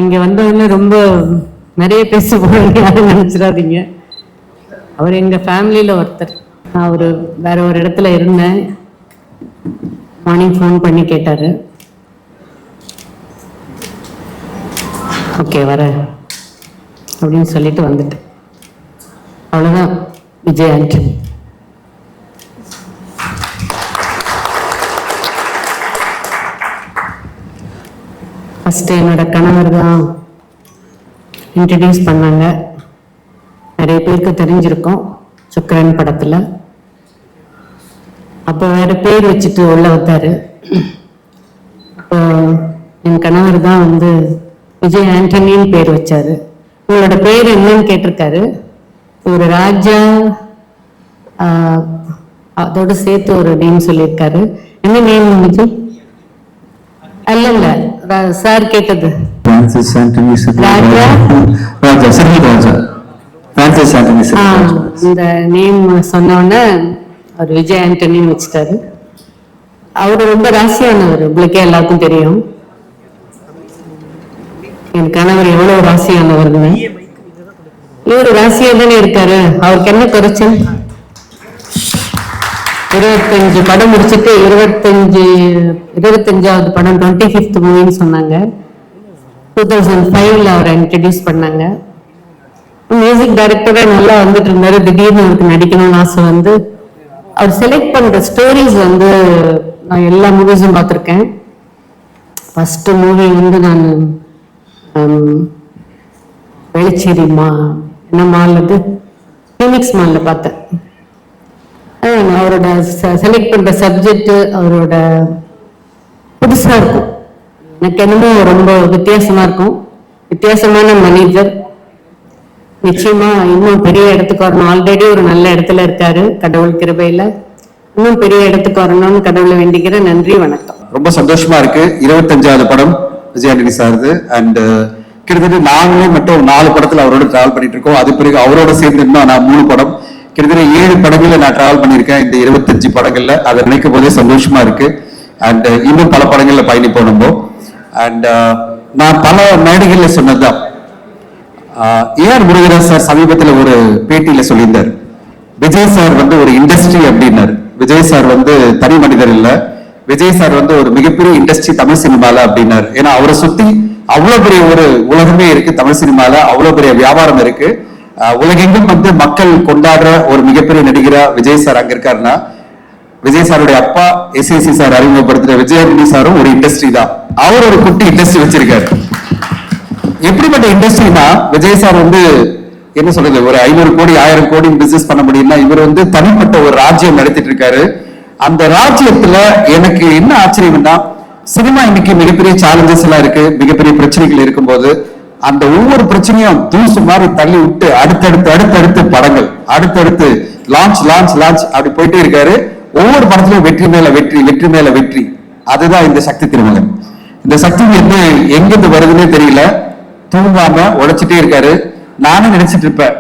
இங்கே வந்தவொடனே ரொம்ப நிறைய பேச போகிறீங்க, யாரும் நினச்சிடாதீங்க. அவர் எங்கள் ஃபேமிலியில் ஒருத்தர். நான் வேற ஒரு இடத்துல இருந்தேன். மார்னிங் ஃபோன் பண்ணி கேட்டார், ஓகே வர அப்படின்னு சொல்லிட்டு வந்துட்டேன். அவ்வளோதான். விஜய் ஆண்டனி. ஃபஸ்ட்டு என்னோட கணவர் தான் இன்ட்ரடியூஸ் பண்ணாங்க. நிறைய பேருக்கு தெரிஞ்சிருக்கும் சுக்கரன் படத்தில். அப்போ வேற பேர் வச்சுட்டு உள்ள வந்தாரு. அப்போ என் கணவர் தான் வந்து விஜய் ஆண்டனின்னு பேர் வச்சாரு. உங்களோட பேர் என்னன்னு கேட்டிருக்காரு. ஒரு ராஜா அதோட சேர்த்து ஒரு நேம் சொல்லியிருக்காரு. என்ன நேம் விஜய்? அல்ல சார் கேட்டது இந்த நேம் சொன்னோன்னு அவர் விஜய் ஆண்டனின்னு வச்சுட்டாரு. அவரு ரொம்ப ராசியானவர், உங்களுக்கே எல்லாருக்கும் தெரியும். என் கணவர் எவ்வளவு ராசியானவர்னு. இவரு ராசியா தானே இருக்காரு, அவருக்கு என்ன குறைச்சல்? 25 படம் முடிச்சுட்டு 25வது படம் 25th மூவின்னு சொன்னாங்க. 2005 அவரை இன்ட்ரடியூஸ் பண்ணாங்க. மியூசிக் டைரக்டரா நல்லா வந்துட்டு இருந்தாரு. திடீர்னு அவருக்கு நடிக்கணும்னு ஆசை வந்து அவர் செலக்ட் பண்ற ஸ்டோரிஸ் வந்து நான் எல்லா மூவிஸும் பார்த்துருக்கேன். ஃபர்ஸ்ட் மூவி வந்து நான் வேளச்சேரி என்ன மால் அது ஃபீனிக்ஸ் மால்ல பார்த்தேன். அவரோட செலக்ட் பண்ற சப்ஜெக்ட் அவரோட புதுசா இருக்கும். எனக்கு என்னமோ ரொம்ப வித்தியாசமா இருக்கும். வித்தியாசமான மனிதர். நிச்சயமா இன்னும் பெரிய இடத்துக்கு வரணும். ஆல்ரெடி ஒரு நல்ல இடத்துல இருக்காரு, கடவுள் கிருபையில. இன்னும் பெரிய இடத்துக்கு வரணும்னு கடவுளை வேண்டிக்கிறேன். நன்றி, வணக்கம். ரொம்ப சந்தோஷமா இருக்கு. 25வது படம் விஜய் ஆண்டனி சார்து. அண்ட் கிட்டத்தட்ட நாங்களே மட்டும் 4 படத்துல அவரோட டிராவல் பண்ணிட்டு இருக்கோம். அது பிறகு அவரோட சேர்ந்து நான் 3 படம், கிட்டத்தட்ட 7 படங்கள்ல நான் டிராவல் பண்ணியிருக்கேன் இந்த 25 படங்கள்ல. அதை நினைக்கும் போதே சந்தோஷமா இருக்கு. அண்ட் இன்னும் பல படங்கள்ல பயணிப்போம் நம்ம. அண்ட் நான் பல மேடைகள்ல சொன்னதுதான். ஏஆர் முருகதாஸ் சார் சமீபத்தில் ஒரு பேட்டியில சொல்லியிருந்தார், விஜய் சார் வந்து ஒரு இண்டஸ்ட்ரி அப்படின்னாரு. விஜய் சார் வந்து தனி மனிதர் இல்ல, விஜய் சார் வந்து ஒரு மிகப்பெரிய இண்டஸ்ட்ரி தமிழ் சினிமால அப்படின்னாரு. ஏன்னா அவரை சுத்தி அவ்வளவு பெரிய ஒரு உலகமே இருக்கு. தமிழ் சினிமால அவ்வளவு பெரிய வியாபாரம் இருக்கு. உலகெங்கும் வந்து மக்கள் கொண்டாடுற ஒரு மிகப்பெரிய நடிகரா விஜய் சார் அங்க இருக்காருன்னா, விஜய் சாருடைய அப்பா எஸ்ஏசி சார் அறிமுகப்படுத்துற விஜய் ஆண்டனி சாரும் ஒரு இண்டஸ்ட்ரி தான். அவர் ஒரு குட்டி இண்டஸ்ட்ரி வச்சிருக்காரு. எப்படிப்பட்ட இண்டஸ்ட்ரினா, விஜய் சார் வந்து என்ன சொல்றது, ஒரு 500 கோடி 1000 கோடி பிசினஸ் பண்ண முடியும்னா, இவர் வந்து தனிப்பட்ட ஒரு ராஜ்யம் நடத்திட்டு இருக்காரு. அந்த ராஜ்யத்துல எனக்கு என்ன ஆச்சரியம்னா, சினிமா இன்னைக்கு மிகப்பெரிய சேலஞ்சஸ் எல்லாம் இருக்கு, மிகப்பெரிய பிரச்சனைகள் இருக்கும்போது அந்த ஒவ்வொரு பிரச்சனையும் தூசு மாதிரி தள்ளி விட்டு அடுத்தடுத்து படங்கள், அடுத்தடுத்து லான்ச் அப்படி போயிட்டே இருக்காரு. ஒவ்வொரு படத்திலும் வெற்றி மேல வெற்றி, வெற்றி மேல வெற்றி. அதுதான் இந்த சக்தி திருமகன். இந்த சக்தி வந்து எங்கிருந்து வருதுன்னே தெரியல. தூங்காம உழைச்சிட்டே இருக்காரு. நானும் நினைச்சிட்டு இருப்பேன்,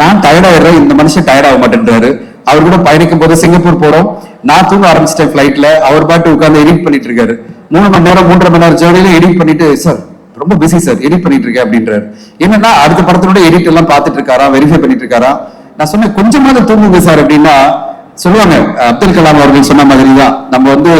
நான் டயர்டாயிடுறேன், இந்த மனுஷன் டயர்ட் ஆக மாட்டேன்றாரு. அவர் கூட பயணிக்கும் போது சிங்கப்பூர் போறோம், நான் தூங்க ஆரம்பிச்சிட்டேன் ஃபிளைட்ல. அவர் பாட்டு உட்கார்ந்து எடிட் பண்ணிட்டு இருக்காரு. 3 மணி நேரம் 3.5 மணி நேரம் ஜேர்னில எடிட் பண்ணிட்டு, சார் ரொம்ப பிஸி சார், எடிட் பண்ணிட்டு இருக்கேன் அப்படின்றாரு. என்னன்னா அடுத்த படத்தினோட எடிட் எல்லாம் பார்த்துட்டு இருக்காரா, வெரிஃபை பண்ணிட்டு இருக்காரா. நான் சொன்னேன், கொஞ்சமாவது தூங்குங்க சார் அப்படின்னா சொல்லுவாங்க. அப்துல் கலாம் அவர்கள் சொன்ன மாதிரி தான், நம்ம வந்து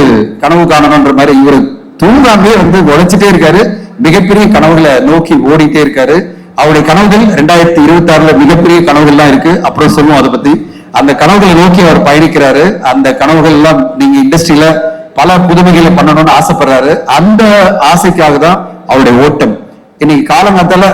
கனவு காணணும்ன்ற மாதிரி இவரு தூங்காமே வந்து உழைச்சிட்டே இருக்காரு. மிகப்பெரிய கனவுகளை நோக்கி ஓடிட்டே இருக்காரு. அவருடைய கனவுகள் 2026ல மிகப்பெரிய கனவுகள்லாம் இருக்கு, அப்புறம் சொல்லுவோம் அதை பத்தி. அந்த கனவுகளை நோக்கி அவர் பயணிக்கிறாரு. அந்த கனவுகள் எல்லாம் நீங்க இண்டஸ்ட்ரியில பல புதுமைகளை பண்ணணும்னு ஆசைப்படுறாரு. அந்த ஆசைக்காக தான் அவருடைய ஓட்டம். இன்னைக்கு காலங்காத்தால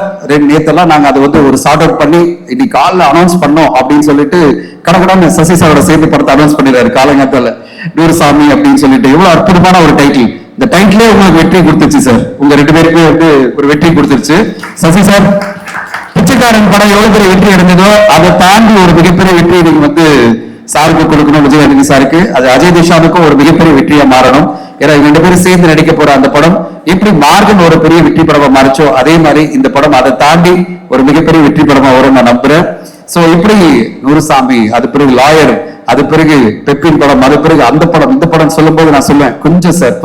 நேத்தெல்லாம் நாங்க அதை வந்து ஒரு சார்ட் அவுட் பண்ணி இன்னைக்கு காலைல அனௌன்ஸ் பண்ணோம் அப்படின்னு சொல்லிட்டு கடற்கடான்னு சசி சாரோட சேர்ந்து படத்தை அனௌன்ஸ் பண்ணிடுறாரு காலங்காத்தால. நூறுசாமி அப்படின்னு சொல்லிட்டு எவ்வளவு அற்புதமான ஒரு டைட்டில். இந்த டைட்டிலே உங்களுக்கு வெற்றி கொடுத்துருச்சு சார். உங்க 2 பேருக்குமே வந்து ஒரு வெற்றி கொடுத்துருச்சு. சசி சார், பிச்சைக்காரன் படம் எவ்வளவு பெரிய வெற்றி அடைந்ததோ அதை தாண்டி ஒரு மிகப்பெரிய வெற்றி நீங்க வந்து சாருக்கு கொடுக்கணும், விஜய் ஆண்டனி சாருக்கு. அது அஜய் தேஷானுக்கும் ஒரு மிகப்பெரிய வெற்றியா மாறணும். ஏன்னா 2 பேரும் சேர்ந்து நடிக்க போற அந்த படம் எப்படி மார்கன் ஒரு பெரிய வெற்றி படமா மாறிச்சோ, அதே மாதிரி இந்த படம் அதை தாண்டி ஒரு மிகப்பெரிய வெற்றி படமா வரும் நான் நம்புறேன். சோ இப்படி நூறுசாமி, அது பிறகு லாயர், அது பிறகு பெப்பின் படம், அது பிறகு அந்த படம், இந்த படம் சொல்லும் போது நான் சொல்லுவேன், கொஞ்சம் சார்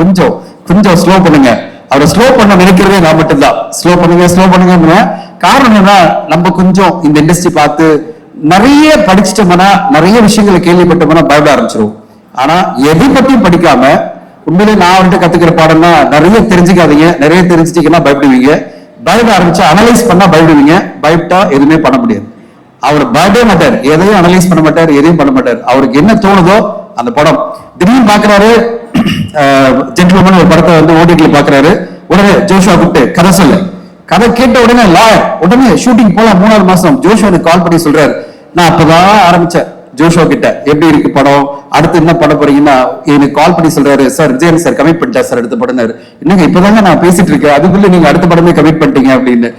கொஞ்சம் ஸ்லோ பண்ணுங்க. அவரை ஸ்லோ பண்ண நினைக்கிறதே நான் மட்டும்தான். ஸ்லோ பண்ணுங்க. காரணம் என்னன்னா, நம்ம கொஞ்சம் இந்த இண்டஸ்ட்ரி பார்த்து நிறைய படிச்சுட்டோம்னா, நிறைய விஷயங்களை கேள்விப்பட்டோம்னா பயப்பட ஆரம்பிச்சிருவோம். ஆனா எதை பத்தியும் படிக்காம, உண்மையிலே நான் அவர்கிட்ட கத்துக்கிற பாடம்னா, நிறைய தெரிஞ்சுக்காதீங்க. நிறைய தெரிஞ்சுட்டீங்கன்னா பயப்படுவீங்க. பயப்பட ஆரம்பிச்சா அனலைஸ் பண்ணா பயப்படுவீங்க. பயப்பட்டா எதுவுமே பண்ண முடியாது. அவர் பயப்படவே மாட்டார், எதையும் அனலைஸ் பண்ண மாட்டார், எதையும் பண்ண மாட்டார். அவருக்கு என்ன தோணுதோ அந்த படம். திடீர்னு பாக்குறாரு, ஜென்டில்மேன் ஒரு படத்தை வந்து ஓடிடில பாக்குறாரு. உடனே ஜோஷுவா கூப்பிட்டு கதை சொல்லு. கதை கேட்ட உடனே உடனே ஷூட்டிங் போலாம். 3வது மாசம் ஜோஷுவா கால் பண்ணி சொல்றாரு, நான் அப்பதான் ஆரம்பிச்சேன் ஜோஷுவா கிட்ட, எப்படி இருக்கு படம், அடுத்து என்ன பண்ண போறீங்கன்னா எனக்கு கால் பண்ணி சொல்றாரு, சார் விஜயன் சார் கமிட் பண்ணிட்டா சார் அடுத்த படம். என்னங்க இப்பதாங்க நான் பேசிட்டு இருக்கேன், அதுக்குள்ள நீங்க அடுத்த படமே கமிட் பண்ணிட்டீங்க அப்படின்னு.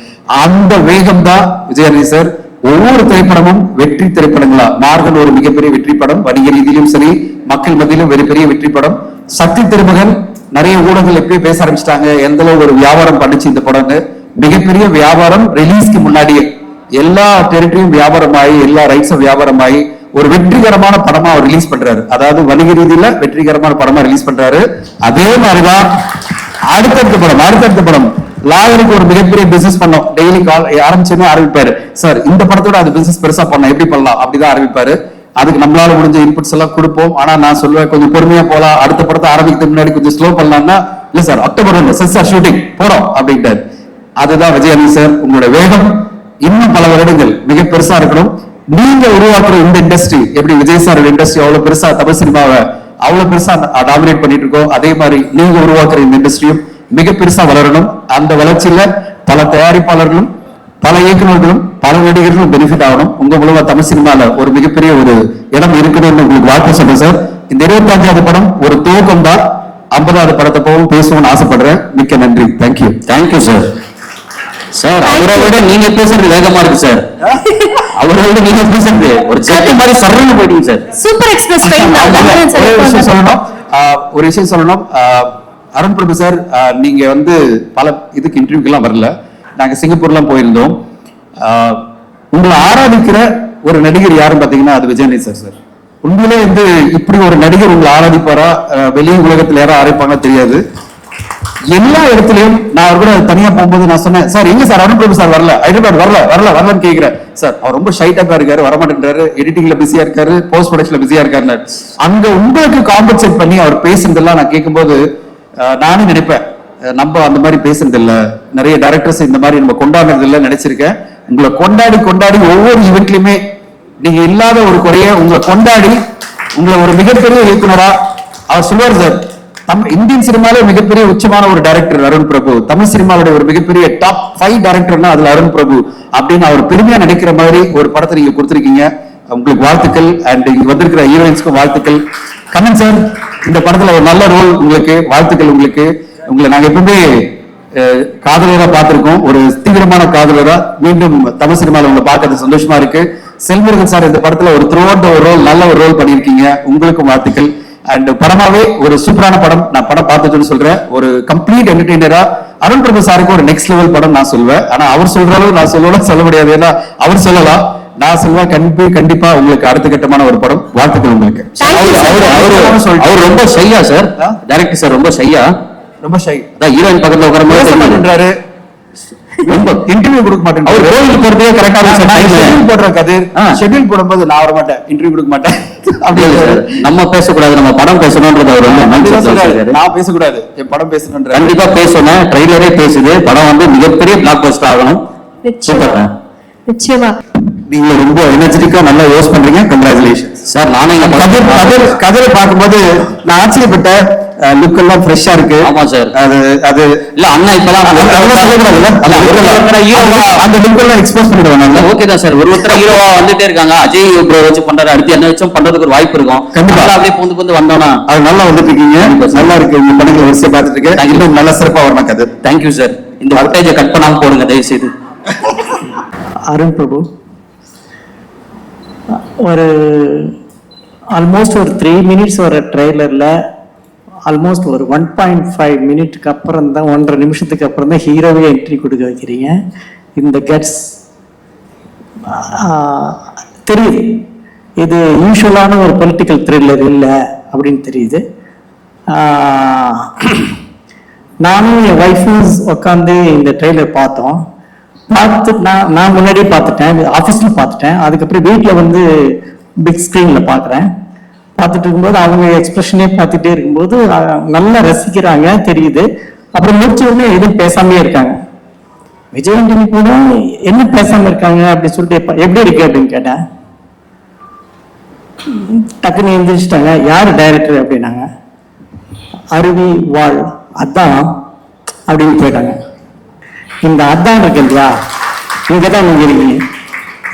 அந்த வேகம் தான் விஜயானி சார். ஒவ்வொரு திரைப்படமும் வெற்றி திரைப்படங்களா. மார்கன் ஒரு மிகப்பெரிய வெற்றி படம், வணிக ரீதியிலும் சரி, மக்கள் மத்தியிலும் பெரிய வெற்றி படம். சக்தி திருமகன் நிறைய ஊடகங்கள் எப்படி பேச ஆரம்பிச்சிட்டாங்க, எந்த அளவு ஒரு வியாபாரம் பண்ணிச்சு இந்த படம்னு. மிகப்பெரிய வியாபாரம் ரிலீஸ்க்கு முன்னாடியே எல்லா டெரிட்டரியும் வியாபாரமாயி, எல்லா ரைட்ஸும் வியாபாரமாயி ஒரு வெற்றிகரமான படமா அவர் ரிலீஸ் பண்றாரு. அதாவது வணிக ரீதியில வெற்றிகரமான படமா ரிலீஸ் பண்றாரு. அதே மாதிரிதான் அடுத்தடுத்த படம் லாயருக்கு ஒரு மிகப்பெரிய பிசினஸ் பண்ணோம். டெய்லி கால் ஆரம்பிச்சுன்னு ஆரம்பிப்பாரு, சார் இந்த படத்தோட அது பிசினஸ் பெருசா பண்ணோம், எப்படி பண்ணலாம் அப்படிதான் ஆரம்பிப்பாரு. அதுக்கு நம்மளால முடிஞ்ச இன்புட்ஸ் எல்லாம் கொடுப்போம். ஆனா நான் சொல்லுவேன், கொஞ்சம் பொறுமையா போலாம், அடுத்த படத்தை ஆரம்பிக்கிறதுக்கு முன்னாடி கொஞ்சம் ஸ்லோ பண்ணலாம்னா, இல்ல சார் அக்டோபர் 1 சார் ஷூட்டிங் போறோம் அப்படின்ட்டாரு. அதுதான் விஜயானி சார். உங்களோட வேகம் இன்னும் பல வருடங்கள் மிக பெருசா இருக்கணும். நீங்க உருவாக்குற இந்த இண்டஸ்ட்ரி, எப்படி விஜய் சார் இண்டஸ்ட்ரி அவ்வளவு பெருசா தமிழ் சினிமாவை அவ்வளவு பெருசா டாமினேட் பண்ணிட்டு இருக்கோம், அதே மாதிரி நீங்க உருவாக்குற இந்த இண்டஸ்ட்ரியும் மிக பெருசா வளரணும். அந்த வளர்ச்சியில பல தயாரிப்பாளர்களும், பல இயக்குநர்களும், பல நடிகர்களும் பெனிஃபிட் ஆகணும். உங்க மூலமா தமிழ் சினிமால ஒரு மிகப்பெரிய ஒரு இடம் இருக்கணும்னு உங்களுக்கு வாழ்த்து சொல்றேன் சார். இந்த 25வது படம் ஒரு துவக்கம் தான். 50வது படத்தை போகும் பேசுவோம்னு ஆசைப்படுறேன். மிக்க நன்றி. Thank you sir. சார் அவரை விட நீங்க பேசுறது வேகமா இருக்கு சார். அவரை விட நீங்க பேசுறது ஒரு செட்டு மாதிரி சரளமா போயிட்டீங்க சார். சூப்பர் எக்ஸ்பிரஸ் ஒரு விஷயம் சொல்லணும். அருண் பிரபு சார், நீங்க வந்து பல இதுக்கு இன்டர்வியூக்கெல்லாம் வரல, நாங்க சிங்கப்பூர்லாம் போயிருந்தோம். உங்களை ஆராதிக்கிற ஒரு நடிகர் யாருன்னு பாத்தீங்கன்னா அது விஜயனி சார். சார் உண்மையிலே வந்து இப்படி ஒரு நடிகர் உங்களை ஆராதிப்பாரா, வெளியே உலகத்துல யாரும் ஆராய்ப்பாங்க தெரியாது. எல்லா இடத்துலயும் நான் அவர் கூட தனியா போகும்போது நான் சொன்னேன், சார் எங்க சார் அருண் பிரபு சார் வரல, ஹைதராபாத் வரலன்னு கேட்கிறேன். சார் அவர் ரொம்ப ஷைட்டா இருக்காரு, வரமாட்டேன்றாரு, எடிட்டிங்ல பிஸியா இருக்காரு, போஸ்ட் ப்ரொடக்ஷன்ல பிஸியா இருக்காரு. அங்க உங்களுக்கு காம்பன்சேட் பண்ணி அவர் பேசுறதெல்லாம் நான் கேட்கும்போது நானும் நினைப்பேன், நம்ம அந்த மாதிரி பேசுறது இல்ல, நிறைய டைரக்டர்ஸ் இந்த மாதிரி நம்ம கொண்டாடுறது இல்ல நினைச்சிருக்கேன். உங்களை கொண்டாடி ஒவ்வொரு ஈவெண்ட்லயுமே நீங்க இல்லாத ஒரு குறைய உங்களை கொண்டாடி உங்களை ஒரு மிகப்பெரிய இயக்குனரா அவர் சொல்வார் சார். இந்தியன் சினிமால மிகப்பெரிய உச்சமான ஒரு டைரக்டர் அருண் பிரபு, தமிழ் சினிமாவோட ஒரு மிகப்பெரிய டாப் 5 டைரக்டர்னா அதுல அருண் பிரபு அப்படின்னு அவர் பெருமையா நினைக்கிற மாதிரி ஒரு படத்தை நீங்க கொடுத்திருக்கீங்க. உங்களுக்கு வாழ்த்துக்கள். அண்ட் இங்க வந்திருக்கிற ஹீரோயின்ஸ்க்கும் வாழ்த்துக்கள். கண்ணன் சார், இந்த படத்துல ஒரு நல்ல ரோல் உங்களுக்கு, வாழ்த்துக்கள் உங்களுக்கு. உங்களை நாங்க எப்பவுமே காதலரா பார்த்திருக்கோம், ஒரு தீவிரமான காதலரா. மீண்டும் தமிழ் சினிமால உங்களை பார்க்கறது சந்தோஷமா இருக்கு. செல்முருகன் சார் இந்த படத்துல ஒரு த்ரூ அவுட் ஒரு ரோல், நல்ல ஒரு ரோல் பண்ணிருக்கீங்க, உங்களுக்கும் வாழ்த்துக்கள். அண்ட் படமாவே ஒரு சூப்பரான படம். நான் படம் பார்த்துட்டு சொல்றேன், ஒரு கம்ப்ளீட் என்டர்டெய்னரா அருண் பிரபு சாருக்கு ஒரு நெக்ஸ்ட் லெவல் படம் நான் சொல்வேன். ஆனா அவர் சொல்ற அளவு நான் சொல்ல முடியாது, ஏன்னா அவர் சொல்லலாம், நான் சொல்லுவேன் கண்டிப்பா உங்களுக்கு அடுத்த கட்டமான ஒரு படம். வாழ்த்துக்கள் உங்களுக்கு. அவர் ரொம்ப ஷையா சார், டைரக்டர் சார் ரொம்ப ஷை. ஹீரோயின் பக்கத்துல உட்கார ரொம்ப இன்டர்வியூ கொடுக்க மாட்டேன். அவர் கோயிலுக்கு போறதே கரெக்டா போடுற கதிர் ஷெட்யூல் போடும்போது நான் வர மாட்டேன், இன்டர்வியூ கொடுக்க மாட்டேன். நம்ம பேசக்கூடாது, நம்ம படம் பேசணும்ன்றது அவர் வந்து நான் பேசக்கூடாது, என் படம் பேசணும்ன்ற கண்டிப்பா பேசணும். ட்ரெய்லரே பேசுது, படம் வந்து மிகப்பெரிய பிளாக் பஸ்டர் ஆகணும். நிச்சயமா நீங்க ரொம்ப எனர்ஜெட்டிக்கா நல்லா யோஸ் பண்றீங்க. Congratulation sir. நானும் கதிரை பார்க்கும்போது நான் ஆச்சரியப்பட்டேன். லுக் எல்லாம் ஃப்ரெஷ்ஷா இருக்கு. ஆமா சார். அது இல்ல அண்ணா இப்பதான் அந்த லுக் எல்லாம் எக்ஸ்போஸ் பண்ணிடுவாங்க. ஓகே தான் சார். ஒருத்தர் ஹீரோவா வந்துட்டே இருக்காங்க, அஜய் ப்ரோ வச்சு பண்றாரு, அடுத்து என்ன வச்சும் பண்றதுக்கு ஒரு வாய்ப்பு இருக்கும். கண்டிப்பா அப்படியே பூந்து வந்தோம்னா அது நல்லா வந்துட்டு இருக்கீங்க, நல்லா இருக்கு. உங்க படங்களை வரிசையை பார்த்துட்டு இருக்கேன், இன்னும் நல்லா சிறப்பா வரணும் கதிர். Thank you sir. இந்த ஃபுட்டேஜை கட் பண்ணாம போடுங்க தயவு செய்து. அருண் பிரபு ஒரு ஆல்மோஸ்ட் ஒரு 3 மினிட்ஸ் வர ட்ரெய்லரில் ஆல்மோஸ்ட் ஒரு 1.5 மினிட்டுக்கு அப்புறம் தான், 1.5 நிமிஷத்துக்கு அப்புறம் தான் ஹீரோவே என்ட்ரி கொடுக்க வைக்கிறீங்க. இந்த கட்ஸ் தெரியுது, இது யூஸ்வலான ஒரு பொலிட்டிக்கல் த்ரில்லர் இல்லை அப்படின்னு தெரியுது. நானும் என் ஒய்ஃபும் உட்காந்து இந்த ட்ரெய்லர் பார்த்தோம். பார்த்து நான் முன்னாடியே பார்த்துட்டேன், ஆஃபீஸில் பார்த்துட்டேன். அதுக்கப்புறம் வீட்டில் வந்து பிக் ஸ்க்ரீனில் பார்க்குறேன். பார்த்துட்டு இருக்கும்போது அவங்க எக்ஸ்பிரஷனே பார்த்துட்டே இருக்கும்போது நல்லா ரசிக்கிறாங்க தெரியுது. அப்புறம் முடிச்ச உடனே எதுவும் பேசாமே இருக்காங்க. விஜயாண்டனி கூட என்ன பேசாம இருக்காங்க அப்படின்னு சொல்லிட்டு எப்படி இருக்கு அப்படின்னு கேட்டேன். டக்குன்னு எழுந்திரிச்சிட்டாங்க. யார் டைரக்டர் அப்படின்னாங்க. அருவி வாழ் அதான் அப்படின்னு போயிட்டாங்க. இந்த அதான் இருக்கு இல்லையா, இங்கதான் நீங்க இருக்கீங்க.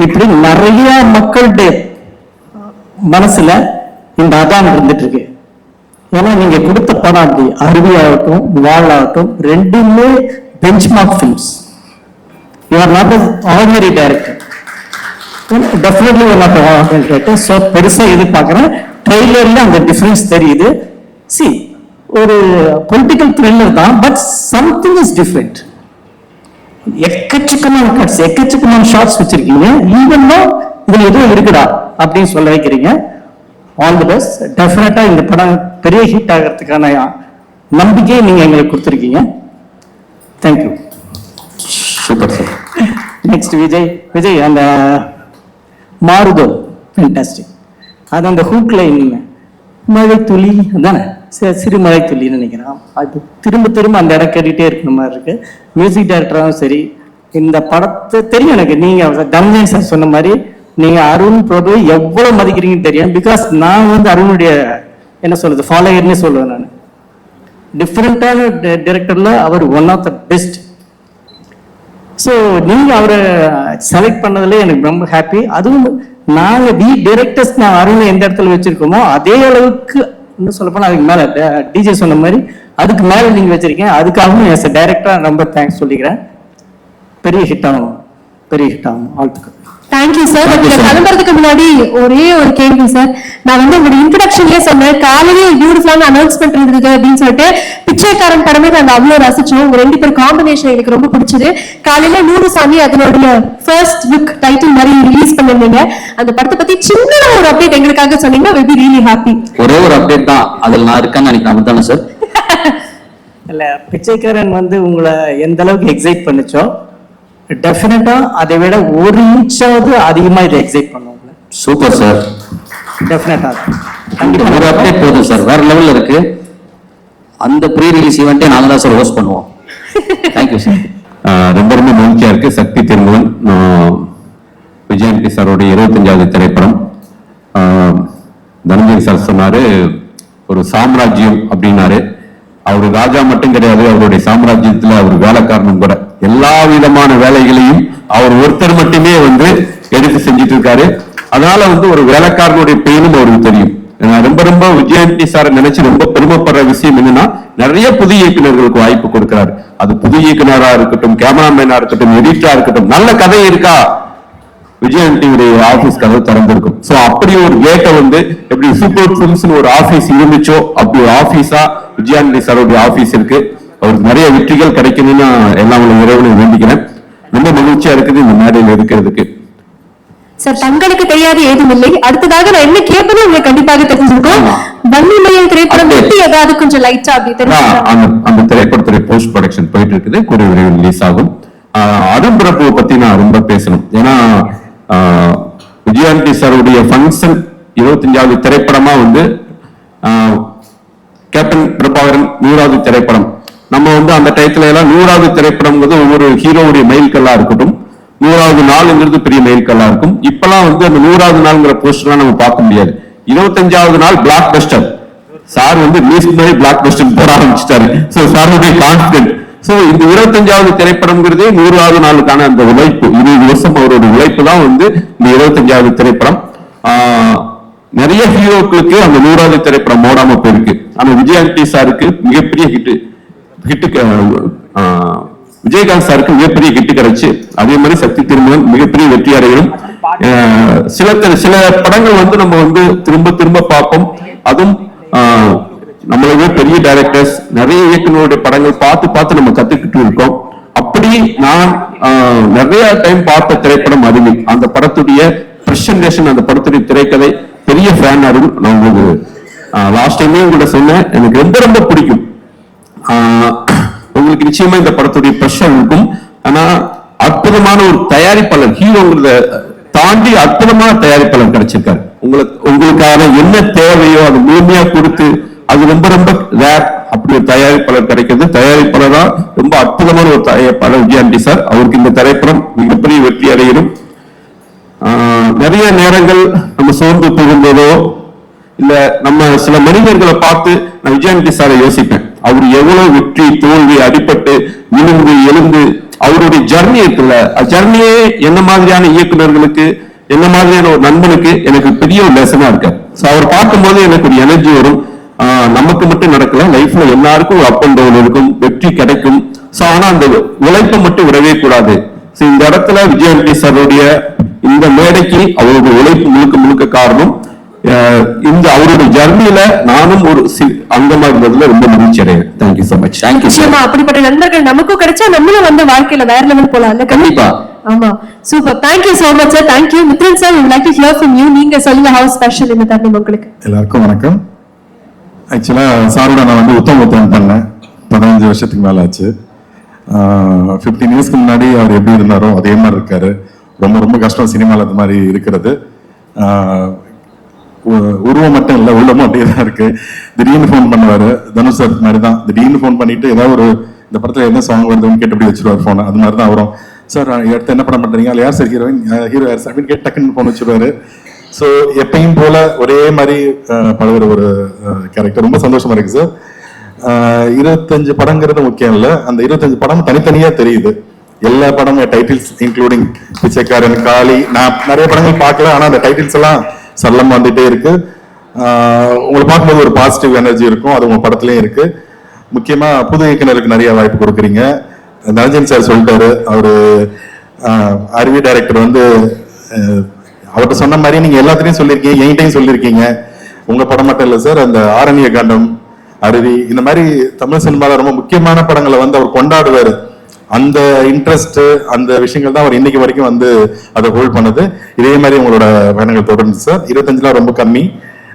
இப்படி நிறைய மக்களுடைய மனசுல இந்த அதான் இருந்துட்டு இருக்கு. ஏன்னா நீங்க கொடுத்த படம் அப்படி அருவி ஆகட்டும் வாழ் ஆகட்டும் ரெண்டுமே benchmark films. You are not ordinary director, definitely you are not ordinary director. So பெருசா எதிர்பார்க்கிறேன். ட்ரெய்லர்ல அந்த டிஃபரன்ஸ் தெரியுது. சி ஒரு பொலிட்டிக்கல் த்ரில்லர் தான், பட் சம்திங் இஸ் டிஃப்ரெண்ட். எக்கச்சக்கமான கட்ஸ், எக்கச்சக்கமான ஷார்ட்ஸ் வச்சிருக்கீங்க. ஈவன் இதுல எதுவும் இருக்குடா அப்படின்னு சொல்ல வைக்கிறீங்க. All the best. டெஃபினட்டா இந்த படம் பெரிய ஹிட் ஆகிறதுக்கான நம்பிக்கையை நீங்க எங்களுக்கு கொடுத்துருக்கீங்க. Thank you. Super sir. Next Vijay அந்த மாறுதோ ஃபேண்டாஸ்டிக். அது அந்த ஹூக் லைன் மழை துளி அதானே, சிறு மழை துளின்னு நினைக்கிறேன். அது திரும்ப திரும்ப அந்த இடம் கேட்டுகிட்டே இருக்கிற மாதிரி இருக்கு. மியூசிக் டைரக்டராகவும் சரி, இந்த படத்தை தெரியும் எனக்கு. நீங்க தனஞ்சயன் சார் சொன்ன மாதிரி நீங்க அருண் பிரபு எவ்வளவு மதிக்கிறீங்கன்னு தெரியும். பிகாஸ் நான் வந்து அருணுடைய என்ன சொல்றது ஃபாலோயர்னே சொல்லுவேன். நான் டிஃப்ரெண்டான டைரக்டர்ல அவர் one of the best. So நீங்க அவரை செலக்ட் பண்ணதுல எனக்கு ரொம்ப ஹாப்பி. அதுவும் நாங்க டைரக்டர்ஸ் நான் அருணை எந்த இடத்துல வச்சிருக்கோமோ அதே அளவுக்கு இன்னும் சொல்ல போனா அதுக்கு மேல டிஜே சொன்ன மாதிரி அதுக்கு மேல நீங்க வச்சிருக்கீங்க. அதுக்காகவும் எஸ் டைரக்டரா ரொம்ப தேங்க்ஸ் சொல்லிக்கிறேன். பெரிய ஹிட் ஆகும், பெரிய ஹிட் ஆகும். ஆல்ட்டுக்கு தேங்க்யூ சார். கிளம்புறதுக்கு முன்னாடி ஒரே ஒரு கேள்வி சார். நான் வந்து உங்களுடைய இன்ட்ரோடக்ஷன்லயே சொன்னேன், காலையிலே பியூட்டிஃபுல்லான அனௌன்ஸ்மெண்ட் இருந்தது அப்படின்னு சொல்லிட்டு. பிச்சைக்காரன் படமே நாங்க அவ்வளவு ரசிச்சோம். உங்க ரெண்டு பேர் காம்பினேஷன் எனக்கு ரொம்ப பிடிச்சது. காலையில நூறுசாமி அதனுடைய ஃபர்ஸ்ட் லுக் டைட்டில் மாதிரி ரிலீஸ் பண்ணிருந்தீங்க. அந்த படத்தை பத்தி சின்ன ஒரு அப்டேட் எங்களுக்காக சொன்னீங்கன்னா we'll be really happy. ஒரே ஒரு அப்டேட் தான், அதுல நான் இருக்கேன்னு நினைக்கிறேன் தானே சார்? இல்ல, பிச்சைக்காரன் வந்து உங்களை எந்த அளவுக்கு எக்ஸைட் பண்ணுச்சோ டெஃபினட்டா அதை விட ஒரு இன்ச்சாவது அதிகமா இதை எக்ஸைட் பண்ணுவாங்க. Super sir. டெஃபினட்டா ஒரு அப்டேட் போதும் சார், வேற லெவல்ல இருக்கு. அந்த ப்ரீ ரிலீஸ் ஈவெண்ட்டே நாங்க தான் சார் ஹோஸ்ட் பண்ணுவோம். Thank you sir. ரொம்ப ரொம்ப மகிழ்ச்சியா இருக்கு. சக்தி திருமகன் விஜயாண்டி சாரோட 25வது திரைப்படம். தனஞ்சயன் சார் சொன்னாரு ஒரு சாம்ராஜ்யம் அப்படின்னாரு. அவரு ராஜா மட்டும் கிடையாது, அவருடைய சாம்ராஜ்யத்துல அவர் வேலைக்காரனும் கூட. எல்லா விதமான வேலைகளையும் அவர் ஒருத்தர் மட்டுமே வந்து எடுத்து செஞ்சிட்டு இருக்காரு. அதனால வந்து ஒரு வேலைக்காரனுடைய பெயரும் அவருக்கு தெரியும். ரொம்ப ரொம்ப விஜயாண்டி சார் நினைச்சு ரொம்ப பெருமைப்படுற விஷயம் என்னன்னா, நிறைய புதிய இயக்குநர்களுக்கு வாய்ப்பு கொடுக்கிறாரு. அது புதிய இயக்குனரா இருக்கட்டும், கேமராமேனா இருக்கட்டும், எடிட்டரா இருக்கட்டும். நல்ல கதை இருக்கா, விஜயாண்டியுடைய ஆபீஸ் கதவு திறந்திருக்கும். சோ அப்படி ஒரு கேட்டை வந்து எப்படி சூப்பர் பிலிம்ஸ் ஒரு ஆபீஸ் இருந்துச்சோ அப்படி ஒரு ஆபீஸா விஜயாண்டி சாரோடைய ஆபீஸ் இருக்கு. அவருக்கு நிறைய வெற்றிகள் கிடைக்கணும்னு எல்லாம் இறைவனை வேண்டிக்கிறேன். ரொம்ப மகிழ்ச்சியா இருக்குது இந்த மேடையில் இருக்கிறதுக்கு. சார் தங்களுக்கு தெரியாது ஏதும் இல்லை. அடுத்ததாக நான் என்ன கேட்பதும் உங்களுக்கு கண்டிப்பாக தெரிஞ்சிருக்கும். வன்னிமயம் திரைப்படம் பற்றி ஏதாவது கொஞ்சம் லைட்டா அப்படி தெரியும். அந்த திரைப்படத்துடைய போஸ்ட் ப்ரொடக்ஷன் போயிட்டு இருக்குது, கூடிய விரைவில் ரிலீஸ் ஆகும். அருண் பிரபுவை பத்தி நான் ரொம்ப பேசணும். ஏன்னா விஜயாண்டி சாருடைய ஃபங்க்ஷன் 25வது திரைப்படமா வந்து கேப்டன் பிரபாகரன் 100வது திரைப்படம். நம்ம வந்து அந்த டயத்துல எல்லாம் 100வது திரைப்படம் ஒவ்வொரு ஹீரோவுடைய மைல்கல்லா இருக்கட்டும், 100வது நாள்ங்கிறது பெரிய மைல்கல்லா இருக்கும். இப்பெல்லாம் வந்து அந்த 100வது நாள்ங்கிற போஸ்டர்லாம் நம்ம பார்க்க முடியாது. 25வது நாள் பிளாக் பஸ்டர். சார் வந்து ரிலீஸ் மாதிரி பிளாக் பஸ்டர் போட ஆரம்பிச்சிட்டாரு. சோ சாருடைய கான்பிடன்ட். சோ இந்த 25வது திரைப்படம்ங்கிறதே 100வது நாளுக்கான அந்த உழைப்பு, 20 வருஷம் அவரோட உழைப்பு தான் வந்து இந்த 25வது திரைப்படம். நிறைய ஹீரோக்களுக்கு அந்த 100வது திரைப்படம் ஓடாம போயிருக்கு. ஆனா விஜயாண்டி சாருக்கு மிகப்பெரிய ஹிட்டு விஜயகாந்த் சாருக்கு மிகப்பெரிய ஹிட்டு கிடைச்சு. அதே மாதிரி சக்தி திருமகன் மிகப்பெரிய வெற்றி அடையும். சில படங்கள் வந்து நம்ம வந்து திரும்ப திரும்ப பார்ப்போம். அதுவும் நம்மளவே பெரிய டைரக்டர்ஸ் நிறைய இயக்குநருடைய படங்கள் பார்த்து நம்ம கத்துக்கிட்டு இருக்கோம். அப்படி நான் நிறைய டைம் பார்த்த திரைப்படம் அருவி. அந்த படத்துடைய பிரசன்டேஷன், அந்த படத்துடைய திரைக்கதை பெரிய ஃபேன் அருள். நான் உங்களுக்கு லாஸ்ட் டைமே உங்கள்கிட்ட சொன்னேன், எனக்கு ரொம்ப ரொம்ப பிடிக்கும். உங்களுக்கு நிச்சயமா இந்த படத்துடைய ப்ரெஷர் இருக்கும். ஆனா அற்புதமான ஒரு தயாரிப்பாளர், ஹீரோங்கிறத தாண்டி அற்புதமான தயாரிப்பாளர் கிடைச்சிருக்காரு. உங்களுக்கான என்ன தேவையோ அது முழுமையா கொடுத்து, அது ரொம்ப ரொம்ப ரேர். அப்படி ஒரு தயாரிப்பாளர் கிடைக்கிறது. தயாரிப்பாளரா ரொம்ப அற்புதமான ஒரு தயாரிப்பாளர் விஜயாண்டி சார். அவருக்கு இந்த திரைப்படம் மிகப்பெரிய வெற்றி அடையணும். நிறைய நேரங்கள் நம்ம சோர்ந்து போகும்போதோ இல்ல நம்ம சில மனிதர்களை பார்த்து நான் விஜயாண்டி சாரை யோசிப்பேன். அவர் எவ்வளவு வெற்றி தோல்வி அடிபட்டு விழுந்து எழுந்து அவருடைய ஜர்னி இருக்குல்ல, ஜர்னியே என்ன மாதிரியான இயக்குநர்களுக்கு, என்ன மாதிரியான ஒரு நண்பனுக்கு எனக்கு பெரிய ஒரு லெசனா இருக்காரு. அவர் பார்க்கும்போது எனக்கு ஒரு எனர்ஜி வரும். நமக்கு மட்டும் நடக்கல, லைஃப்ல எல்லாருக்கும் ஒரு அப் அண்ட் டவுன் இருக்கும், வெற்றி கிடைக்கும். ஆனா அந்த உழைப்பை மட்டும் விடவே கூடாது. இந்த இடத்துல விஜயாண்டி சாருடைய இந்த மேடைக்கு அவருடைய உழைப்பு முழுக்க முழுக்க காரணம். இந்த அவருடைய ஜர்னியில நானும் ஒரு அங்கமா இருந்ததுல ரொம்ப மகிழ்ச்சி அடைகிறேன். Thank you so much. தேங்க்யூ. அப்படிப்பட்ட நண்பர்கள் நமக்கும் கிடைச்சா நம்மளும் வந்து வாழ்க்கையில வேற லெவல் போலாம். கண்டிப்பா. ஆமா, super. Thank you so much sir. Thank you. Mithran sir, we would like to hear from you. நீங்க சொல்லுங்க, how special இந்த தருணம் உங்களுக்கு. எல்லாருக்கும் வணக்கம். ஆக்சுவலா சாரோட நான் வந்து உத்தம் பண்ணேன் 15 வருஷத்துக்கு மேல ஆச்சு. 15 இயர்ஸ்க்கு முன்னாடி அவர் எப்படி இருந்தாரோ அதே மாதிரி இருக்காரு. ரொம்ப ரொம்ப கஷ்டம் சினிமாவில் அது மாதிரி இருக்கிறது. உருவம் மட்டும் இல்லை, உள்ளமும் அப்படியே தான் இருக்கு. திடீர்னு ஃபோன் பண்ணுவாரு, தனுஷ் சார் மாதிரி தான். திடீர்னு ஃபோன் பண்ணிட்டு ஏதாவது ஒரு இந்த படத்துல என்ன சாங் வருதுன்னு கேட்டு அப்படி வச்சிருவார் ஃபோனை. அது மாதிரி தான் அவரும். சார் அடுத்து என்ன படம் பண்றீங்க, யார் சார் ஹீரோயின், ஹீரோ யார் சார் அப்படின்னு கேட்டு டக்குன்னு ஃபோன் வச்சிருவாரு. ஸோ எப்பயும் போல ஒரே மாதிரி பழகுற ஒரு கேரக்டர். ரொம்ப சந்தோஷமா இருக்கு சார். 25 படங்கிறது முக்கியம் இல்லை, அந்த 25 படம் தனித்தனியா தெரியுது. எல்லா படமும் டைட்டில்ஸ் இன்க்ளூடிங் பிச்சைக்காரன், காளி, நான் நிறைய படங்கள் பார்க்கல, ஆனா அந்த டைட்டில்ஸ் எல்லாம் சல்லம் வந்துட்டே இருக்கு. உங்களை பார்க்கும்போது ஒரு பாசிட்டிவ் எனர்ஜி இருக்கும், அது உங்க படத்துலயும் இருக்கு. முக்கியமா புது இயக்குனருக்கு நிறைய வாய்ப்பு கொடுக்குறீங்க. தனஞ்சன் சார் சொல்லிட்டாரு, அவரு அருவி டைரக்டர் வந்து அவர்கிட்ட சொன்ன மாதிரி நீங்க எல்லாத்துலயும் சொல்லியிருக்கீங்க, என்கிட்டையும் சொல்லியிருக்கீங்க. உங்க படம் மட்டும் இல்லை சார், அந்த ஆரண்ய காண்டம், அருவி, இந்த மாதிரி தமிழ் சினிமாவில் ரொம்ப முக்கியமான படங்களை வந்து அவர் கொண்டாடுவாரு. அந்த இன்ட்ரெஸ்ட், அந்த விஷயங்கள் தான் அவர் இன்னைக்கு வரைக்கும் வந்து அதை ஹோல்ட் பண்ணுது. இதே மாதிரி உங்களோட பயணங்கள் தொடர்ந்து சார். 25லாம் ரொம்ப கம்மி,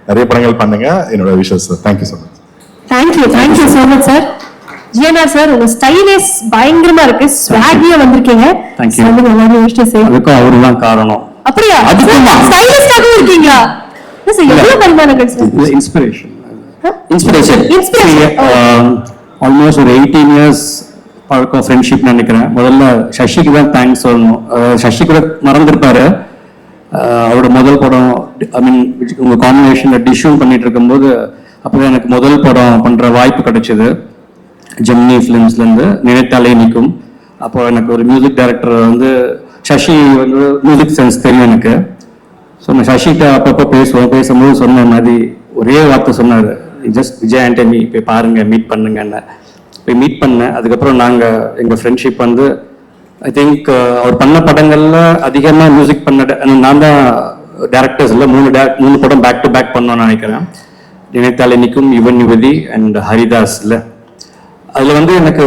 நிறைய படங்கள் பண்ணுங்க. என்னோட wishes sir. Thank you so much. Thank you so much sir. GNR sir, உங்க ஸ்டைலிஷ் பயங்கரமா இருக்கு, ஸ்வாகியா வந்திருக்கீங்க. அதுக்கும் அவரு தான் காரணம். அப்படியா? ஸ்டைலிஷ்டாகவும் இருக்கீங்களா? எவ்வளவு பரிமாணங்கள் சார்? இன்ஸ்பிரேஷன். ஆல்மோஸ்ட் ஒரு 18 இயர்ஸ் பழக்கம், ஃப்ரெண்ட்ஷிப் நினைக்கிறேன். முதல்ல சசிக்கு தான் தேங்க்ஸ் சொல்லணும். சசி கூட மறந்துருப்பாரு. அவரோட முதல் படம், ஐ மீன் உங்க காம்பினேஷன்ல டிஷ்யூம் பண்ணிட்டு இருக்கும்போது அப்போதான் எனக்கு முதல் படம் பண்ற வாய்ப்பு கிடைச்சது. ஜெமினி ஃபிலிம்ஸ்ல இருந்து நினைத்தாலே நிற்கும். அப்போ எனக்கு ஒரு மியூசிக் டைரக்டர் வந்து சசி வந்து மியூசிக் சென்ஸ் தெரியும் எனக்கு. ஸோ நான் சசிகிட்ட அப்பப்போ பேசும்போது சொன்ன மாதிரி ஒரே வார்த்தை சொன்னார், ஜஸ்ட் விஜய் ஆண்டனி போய் பாருங்க, மீட் பண்ணுங்கன்னு. போய் மீட் பண்ணேன். அதுக்கப்புறம் நாங்கள் எங்கள் ஃப்ரெண்ட்ஷிப் வந்து ஐ திங்க் அவர் பண்ண படங்கள்ல அதிகமாக மியூசிக் பண்ண நான் தான் டேரக்டர்ஸ் இல்லை, 3 படம் பேக் டு பேக் பண்ணோன்னு நினைக்கிறேன். நினைத்தாலே நிற்கும், யுவன் யுவதி அண்ட் ஹரிதாஸ் இல்லை. அதில் வந்து எனக்கு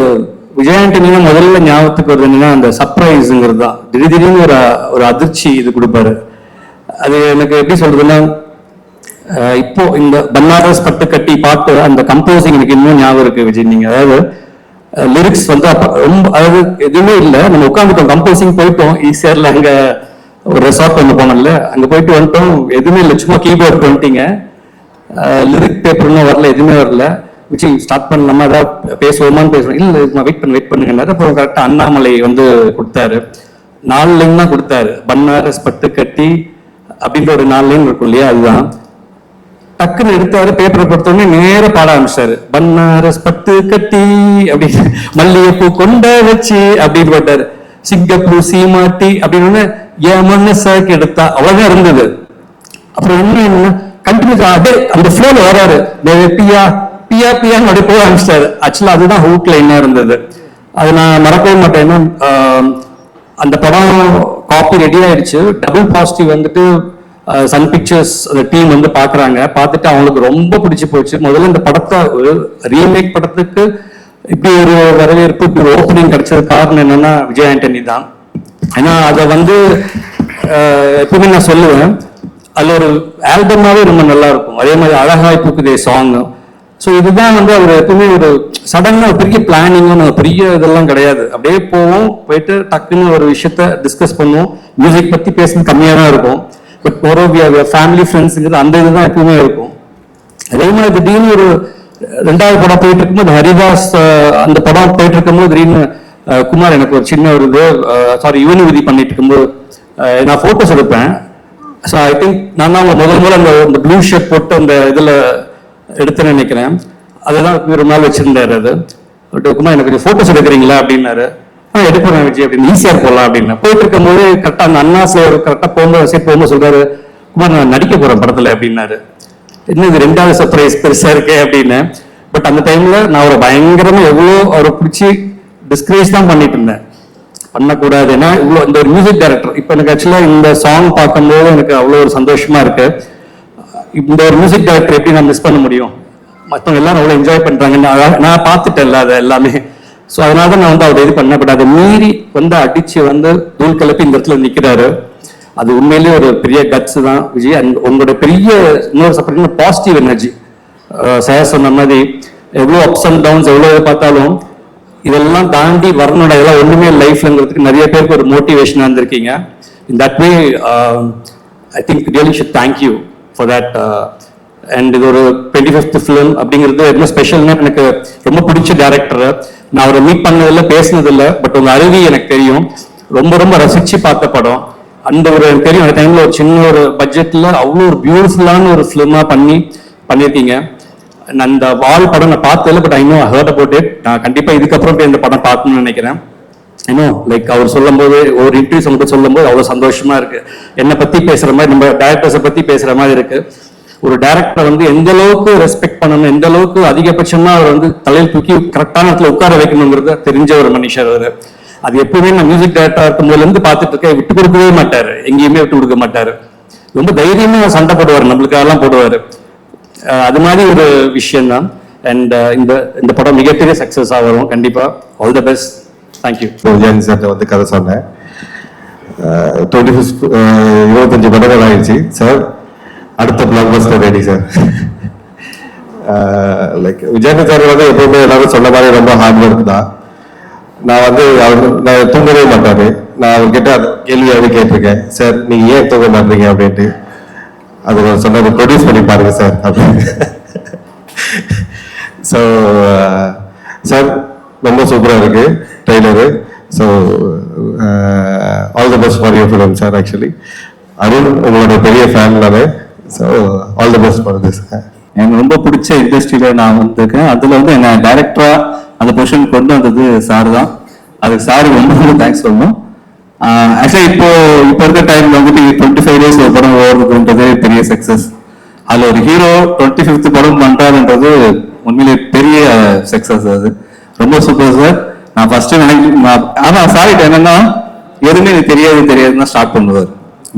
விஜய் ஆண்டனினா முதல்ல ஞாபகத்துக்கு வருது என்னன்னா அந்த சர்ப்ரைஸுங்கிறது தான். திடீர்னு ஒரு அதிர்ச்சி இது கொடுப்பாரு. அது எனக்கு எப்படி சொல்றதுன்னா, இப்போ இந்த பன்னாரஸ் பட்டு கட்டி பாட்டு அந்த கம்போசிங் எனக்கு இன்னும் ஞாபகம் இருக்கு விஜய். நீங்க அதாவது லிரிக்ஸ் வந்து ரொம்ப, அதாவது எதுவுமே இல்லை, நம்ம உட்காந்துட்டோம், கம்போசிங் போயிட்டோம். ஈஸியர்ல அங்க ஒரு ரெசார்ட் ஒன்று போனோம்ல, அங்க போயிட்டு வந்துட்டோம், எதுவுமே இல்லை, சும்மா கீபோர்ட் வந்துட்டீங்க, லிரிக் பேப்பர்னு வரல, எதுவுமே வரல. விஜய் ஸ்டார்ட் பண்ணலாமா, ஏதாவது பேசுவோமான்னு பேசுவோம். இல்லை வெயிட் பண்ணுங்க. அப்புறம் கரெக்டாக அண்ணாமலை வந்து கொடுத்தாரு. 4 லைன் தான் கொடுத்தாரு. பன்னாரஸ் பட்டு கட்டி அப்படின்ற ஒரு 4 லைன் இருக்கும் இல்லையா, அதுதான் டக்குன்னு எடுத்தாரு. பேப்பரை கொடுத்தோடனே நேர பாட ஆரம்பிச்சாரு. பன்னாரஸ் பட்டு கட்டி அப்படின்னு, மல்லிகைப்பூ கொண்ட வச்சு அப்படின்னு போட்டாரு. சிங்கப்பூ சீமாட்டி அப்படின்னு என் மனசாக்கு எடுத்தா அவ்வளவுதான் இருந்தது. அப்புறம் என்ன கண்டினியூஸ் அப்படியே அந்த ஃப்ளோல வராரு. பியா பியா பியான்னு அப்படியே போக ஆரம்பிச்சிட்டாரு. ஆக்சுவலா அதுதான் ஹூக் லைனா இருந்தது. அது நான் மறக்கவே மாட்டேன். அந்த படம் காப்பி ரெடி ஆயிடுச்சு. டபுள் பாசிட்டிவ் வந்துட்டு சன் பிக்சர்ஸ் அந்த டீம் வந்து பாக்குறாங்க. பார்த்துட்டு அவங்களுக்கு ரொம்ப பிடிச்சு போச்சு. முதல்ல இந்த படத்தை ஒரு ரீமேக் படத்துக்கு இப்படி ஒரு வரவேற்பு, இப்படி ஒரு ஓப்பனிங் கிடைச்சது காரணம் என்னன்னா விஜய் ஆண்டனி தான். ஏன்னா அதை வந்து எப்பவுமே நான் சொல்லுவேன், அதுல ஒரு ஆல்பமாவே ரொம்ப நல்லா இருக்கும். அதே மாதிரி அழகாய் பூக்குதே சாங், ஸோ இதுதான் வந்து அவர் எப்பவுமே ஒரு சடனாக ஒரு பெரிய பிளானிங்கும் பெரிய இதெல்லாம் கிடையாது. அப்படியே போவோம், போயிட்டு டக்குன்னு ஒரு விஷயத்த டிஸ்கஸ் பண்ணுவோம். மியூசிக் பற்றி பேசுறது கம்மியாக தான் இருக்கும். பட் ஒரு ஃபேமிலி ஃப்ரெண்ட்ஸுங்கிறது அந்த இதுதான் எப்பவுமே இருக்கும். அதே மாதிரி திடீர்னு ஒரு 2வது படம் போயிட்டு இருக்கும்போது ஹரிதாஸ் அந்த படம் போயிட்டு இருக்கும்போது திடீர்னு குமார் எனக்கு ஒரு சின்ன ஒரு இது யூனிவிதி பண்ணிட்டு இருக்கும்போது நான் ஃபோட்டோஸ் எடுப்பேன். ஸோ ஐ திங்க் நான் தான் முதல்ல அந்த ப்ளூ ஷர்ட் போட்டு அந்த இதில் எடுத்துன்னு நினைக்கிறேன். அதெல்லாம் ஒரு நாள் வச்சிருந்தாரு. அது பட் குமார் எனக்கு கொஞ்சம் ஃபோட்டோஸ் எடுக்கிறீங்களா அப்படின்னாரு. எடுப்பேன் விஜய் அப்படின்னு, ஈஸியாக போகலாம் அப்படின்னு போயிட்டு இருக்கும்போது கரெக்டாக அந்த அண்ணா சார் கரெக்டாக போகும்போது சொல்றாரு, குமார் நான் நடிக்க போகிறேன் படத்தில் அப்படின்னாரு. இன்னும் இது 2வது சர்ப்ரைஸ் பெருசாக இருக்கே அப்படின்னு. பட் அந்த டைம்ல நான் அவரை பயங்கரமா எவ்வளோ அவரை பிடிச்சி டிஸ்கரேஜ் தான் பண்ணிட்டு இருந்தேன். பண்ணக்கூடாது, ஏன்னா இவ்வளோ இந்த ஒரு மியூசிக் டைரக்டர். இப்போ எனக்கு ஆக்சுவலாக இந்த சாங் பார்க்கும்போது எனக்கு அவ்வளோ ஒரு சந்தோஷமா இருக்கு. இந்த ஒரு மியூசிக் டைரக்டர் எப்படி நான் மிஸ் பண்ண முடியும்? மற்றவங்க எல்லாரும் அவ்வளோ என்ஜாய் பண்றாங்கன்னு நான் பார்த்துட்டேன்ல அது எல்லாமே. ஸோ அதனால தான் நான் வந்து அவர் இது பண்ணேன். பட் அதை மீறி வந்து அடிச்சு வந்து தூள் கிளப்பி இந்த இடத்துல நிற்கிறாரு. அது உண்மையிலேயே ஒரு பெரிய கட்ஸ் தான் விஜய். அண்ட் உங்களோட பெரிய இன்னொரு சப்போர்ட் பாசிட்டிவ் எனர்ஜி. சார் சொன்ன மாதிரி எவ்வளோ அப்ஸ் அண்ட் டவுன்ஸ் எவ்வளோ பார்த்தாலும் இதெல்லாம் தாண்டி வரணும்டா, இதெல்லாம் ஒண்ணுமே லைஃப்லங்கிறதுக்கு நிறைய பேருக்கு ஒரு மோட்டிவேஷனாக இருந்திருக்கீங்க. In that way I think really should thank you for that. And இது ஒரு 25th ஃபிலிம் அப்படிங்கிறது ரொம்ப ஸ்பெஷல்னா எனக்கு ரொம்ப பிடிச்ச டேரக்டர். நான் அவரை மீட் பண்ணதில்லை, பேசினதில்லை. பட் உங்க அருவி எனக்கு தெரியும். ரொம்ப ரொம்ப ரசிச்சு பார்த்த படம். அந்த ஒரு எனக்கு தெரியும் அந்த டைம்ல ஒரு சின்ன ஒரு பட்ஜெட்ல அவ்வளோ ஒரு பியூட்டிஃபுல்லான ஒரு ஃபிலிமா பண்ணியிருக்கீங்க. அந்த வால் படம் நான் பார்த்ததில்லை, but I know heard about it. நான் கண்டிப்பா இதுக்கப்புறம் போய் இந்த படம் பார்க்கணும்னு நினைக்கிறேன். இன்னும் லைக் அவர் சொல்லும் போது ஒரு இன்டர்வியூ மட்டும் சொல்லும் போது அவ்வளோ சந்தோஷமா இருக்கு. என்னை பத்தி பேசுற மாதிரி, நம்ம டேரக்டர்ஸை பத்தி பேசுற மாதிரி இருக்கு. ஒரு டேரக்டர் வந்து எந்த அளவுக்கு ரெஸ்பெக்ட் பண்ணணும், எந்த அளவுக்கு அதிகபட்சமா அவர் வந்து தலையில் தூக்கி கரெக்டான இடத்துல உட்கார வைக்கணுங்கிறத தெரிஞ்ச ஒரு மனுஷர் அவர். அது எப்பவுமே நான் மியூசிக் டைரக்டரா இருக்கும்போதுல இருந்து பார்த்துட்டு இருக்கேன். விட்டு கொடுக்கவே மாட்டாரு, எங்கேயுமே விட்டு கொடுக்க மாட்டாரு. ரொம்ப தைரியமா சண்டை போடுவார், நம்மளுக்காகலாம் போடுவாரு. அது மாதிரி ஒரு விஷயம் தான். அண்ட் இந்த படம் மிகப்பெரிய சக்சஸ் ஆகும் கண்டிப்பா. All the best. Thank you. Vijayan sir வந்து கதை சொன்னேன். 25 படங்கள் ஆயிடுச்சு சார். அடுத்த black Bastar ready sir. Like Vijayan sir வந்து எப்பவுமே எல்லாரும் சொன்ன மாதிரி ரொம்ப ஹார்ட் ஒர்க் தான். நான் தூங்கவே மாட்டாரு. நான் அவர்கிட்ட கேள்வியாவது கேட்டிருக்கேன், சார் நீங்க ஏன் தூங்க மாட்டீங்க அப்படின்ட்டு. அது சொன்னது ப்ரொடியூஸ் பண்ணி பாருங்க சார் அப்படின்னு. ஸோ சார் ரொம்ப சூப்பராக இருக்கு trailer. So all the best for your film sir. Actually Arun உங்களோட பெரிய ஃபேன் தானே. So all the best for this. எனக்கு ரொம்ப பிடிச்ச இண்டஸ்ட்ரியில நான் வந்திருக்கேன். அதுல வந்து என்ன டைரக்டரா அந்த பொசிஷன் கொண்டு வந்தது சார் தான். அதுக்கு சாருக்கு ரொம்ப ரொம்ப தேங்க்ஸ் சொல்லணும். ஆக்சுவலி இப்போ இருக்க டைம்ல வந்துட்டு 25 days ஒரு படம் ஓடுறதுன்றது பெரிய சக்சஸ். அதுல ஒரு ஹீரோ 25th படம் பண்றாருன்றது உண்மையிலே பெரிய சக்சஸ். அது ரொம்ப சூப்பர் சார். நான் ஃபர்ஸ்ட் ஆனா சார் என்னன்னா எதுவுமே எனக்கு தெரியாதுன்னு ஸ்டார்ட் பண்ணுவார்.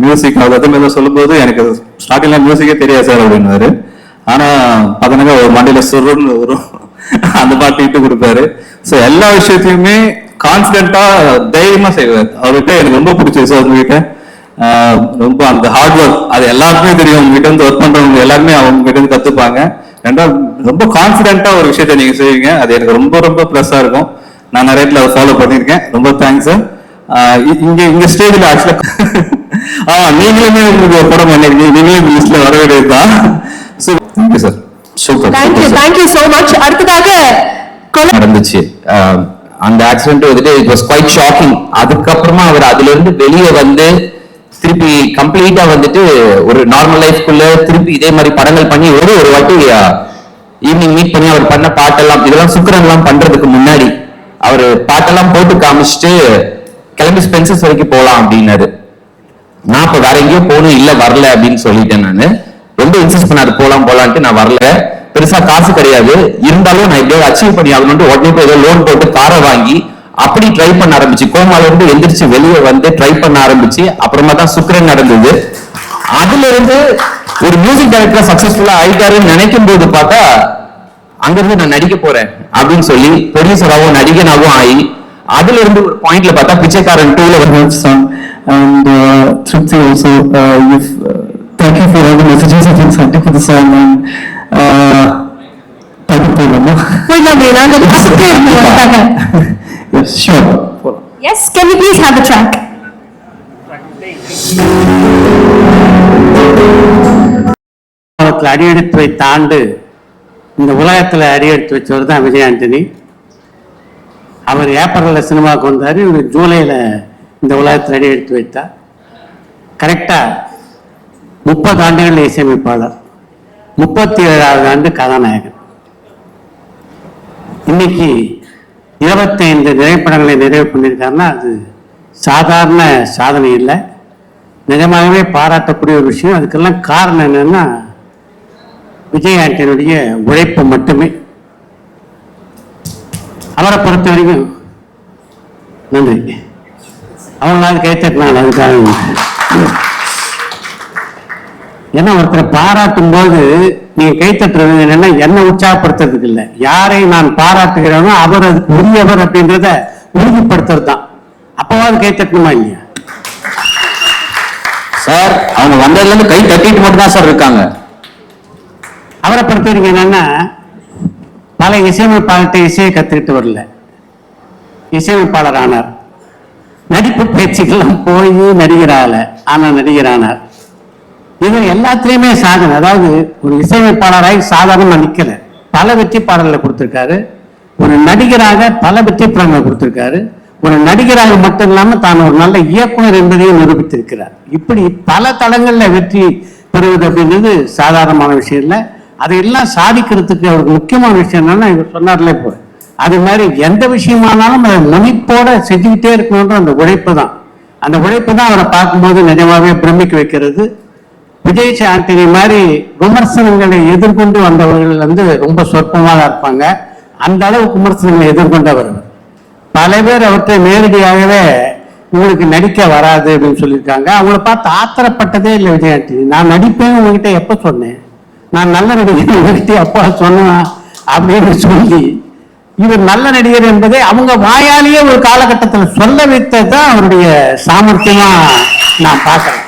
மியூசிக் அவ்வளோ சொல்லும் போது எனக்கு ஸ்டார்டிங்ல மியூசிக்கே தெரியாது சார் அப்படின்னாரு. ஆனா பார்த்தோன்னா ஒரு மண்டையில சுருன்னு வரும், அந்த பாட்டு இட்டு கொடுப்பாரு. ஸோ எல்லா விஷயத்தையுமே கான்பிடென்ட்டா தைரியமா செய்வார். அவர்கிட்ட எனக்கு ரொம்ப பிடிச்சது சார். உங்ககிட்ட ரொம்ப அந்த ஹார்ட் ஒர்க் அது எல்லாருக்குமே தெரியும். உங்ககிட்ட இருந்து ஒர்க் பண்றவங்க எல்லாருமே அவங்க கிட்ட இருந்து கத்துப்பாங்க. ரெண்டாவது ரொம்ப கான்பிடென்ட்டா ஒரு விஷயத்த நீங்க செய்வீங்க. அது எனக்கு ரொம்ப ரொம்ப பிளஸ்ஸா இருக்கும். நான் நிறைய இடத்துல அதை ஃபாலோ பண்ணியிருக்கேன். ரொம்ப தேங்க்ஸ் சார். இங்க ஸ்டேஜ்ல ஆக்சுவலா நீங்களுமே உங்களுக்கு படம் பண்ணிருக்கீங்க. நீங்களே இந்த லிஸ்ட்ல வர வேண்டியதுதான். So thank you sir. Super. Thank you so much. அடுத்ததாக நடந்துச்சு அந்த ஆக்சிடென்ட் வந்துட்டு இட் வாஸ் குவைட் ஷாக்கிங். அதுக்கப்புறமா அவர் அதுல இருந்து வெளியே வந்து திருப்பி கம்ப்ளீட்டா வந்துட்டு ஒரு நார்மல் லைஃப்குள்ள திருப்பி இதே மாதிரி படங்கள் பண்ணி ஒரு வாட்டி ஈவினிங் மீட் பண்ணி அவர் பண்ண பாட்டெல்லாம் இதெல்லாம் சுக்கரன் எல்லாம் பண்றதுக்கு முன்னாடி அவர் பாட்டெல்லாம் போட்டு காமிச்சிட்டு கிளம்பி ஸ்பென்சர்ஸ் வரைக்கும் போகலாம் அப்படின்னாரு. நான் இப்ப வேற எங்கேயோ போகணும் இல்ல வரல அப்படின்னு சொல்லிட்டேன். நான் ரொம்ப இன்சிஸ்ட் பண்ணாரு போலான்ட்டு. நான் வரல, பெருசா காசு கிடையாது, இருந்தாலும் நான் எப்படியோ அச்சீவ் பண்ணி ஆகணும்னு உடனே போய் ஏதோ லோன் போட்டு காரை வாங்கி அப்படி ட்ரை பண்ண ஆரம்பிச்சு, கோமால இருந்து எந்திரிச்சு வெளியே வந்து ட்ரை பண்ண ஆரம்பிச்சு. அப்புறமா தான் சுக்கரன் நடந்தது. அதுல இருந்து ஒரு மியூசிக் டைரக்டர் சக்சஸ்ஃபுல்லா ஆயிட்டாருன்னு நினைக்கும் போது பார்த்தா அங்கிருந்து நான் நடிக்க போறேன் அப்படின்னு சொல்லி ப்ரொடியூசராகவும் நடிகனாகவும் ஆகி அதுல இருந்து ஒரு பாயிண்ட்ல பார்த்தா பிச்சைக்காரன் 2ல வந்து song. And Tripti also, thank you for all the messages that you sent for the song. And போயிடலாமா? போயிடலாம் நாங்க பக்கத்துல இருந்து வந்துட்டாங்க. ஷூர் போலாம். Yes, can you please have the track? அடியெடுத்து வைத்த ஆண்டு இந்த உலகத்துல அடியெடுத்து வச்சவர் தான் விஜய் ஆண்டனி. அவர் ஏப்ரல்ல சினிமாவுக்கு வந்தார், இவர் ஜூலைல இந்த உலகத்தில் அடியெடுத்து வைத்தார். கரெக்டா 30 ஆண்டுகள் இசையமைப்பாளர், 37வது ஆண்டு கதாநாயகன். இன்னைக்கு 25 திரைப்படங்களை நிறைவு பண்ணியிருக்காருன்னா அது சாதாரண சாதனை இல்லை, நிஜமாகவே பாராட்டக்கூடிய ஒரு விஷயம். அதுக்கெல்லாம் காரணம் என்னன்னா விஜய் ஆண்டனியுடைய உழைப்பு மட்டுமே. அவரை பொறுத்த வரைக்கும் நன்றி, அவங்களாவது கைத்தட்டினாங்க அதுக்காக. ஏன்னா ஒருத்தரை பாராட்டும் போது நீங்க கைத்தட்டுறது என்னன்னா என்ன உற்சாகப்படுத்துறதுக்கு இல்லை, யாரை நான் பாராட்டுகிறேனோ அவர் அதுக்கு உரியவர் அப்படின்றத உறுதிப்படுத்துறது தான். அப்பவாது கைத்தட்டணுமா இல்லையா? சார் அவங்க வந்ததுல இருந்து கை தட்டிட்டு மட்டும் தான் சார் இருக்காங்க. அவரை பொறுத்த வரைக்கும் என்னன்னா பல இசையமைப்பாளர்கிட்ட இசையை கத்துக்கிட்டு வரல, இசையமைப்பாளர் ஆனார். நடிப்பு பயிற்சிக்கெல்லாம் போய் நடிகரால ஆனா நடிகரானார். இது எல்லாத்துலயுமே சாதனை. அதாவது ஒரு இசையமைப்பாளராய் சாதாரணமா நிக்கல, பல வெற்றி பாடல்களை கொடுத்திருக்காரு. ஒரு நடிகராக பல வெற்றி படங்களை கொடுத்திருக்காரு. ஒரு நடிகராக மட்டும் இல்லாம தான் ஒரு நல்ல இயக்குனர் என்பதையும் நிரூபித்திருக்கிறார். இப்படி பல தளங்கள்ல வெற்றி பெறுவது அப்படின்றது சாதாரணமான விஷயம் இல்லை. அதையெல்லாம் சாதிக்கிறதுக்கு அவருக்கு முக்கியமான விஷயம் என்னன்னா இவர் சொன்னார்ல இப்போ, அது மாதிரி எந்த விஷயமானாலும் அதை முனைப்போட செஞ்சுக்கிட்டே இருக்கணுன்ற அந்த உழைப்பு தான். அந்த உழைப்பு தான் அவரை பார்க்கும்போது நிஜமாவே பிரமிக்க வைக்கிறது. விஜய் ஆண்டனி மாதிரி விமர்சனங்களை எதிர்கொண்டு வந்தவர்கள் ரொம்ப சொற்பமாக இருப்பாங்க. அந்த அளவுக்கு விமர்சனங்களை எதிர்கொண்டவர். பல பேர் அவற்றை நேரடியாகவே உங்களுக்கு நடிக்க வராது அப்படின்னு சொல்லியிருக்காங்க. அவங்கள பார்த்து ஆத்திரப்பட்டதே இல்லை விஜய் ஆண்டனி. நான் நடிப்பேன் உங்ககிட்ட எப்ப சொன்னேன், நான் நல்ல நடிகர் உங்ககிட்ட அப்பா சொன்னேன் அப்படின்னு சொல்லி இவர் நல்ல நடிகர் என்பதை அவங்க வாயாலேயே ஒரு காலகட்டத்தில் சொல்ல வைத்ததான் அவருடைய சாமர்த்தியமா நான் பார்க்கிறேன்.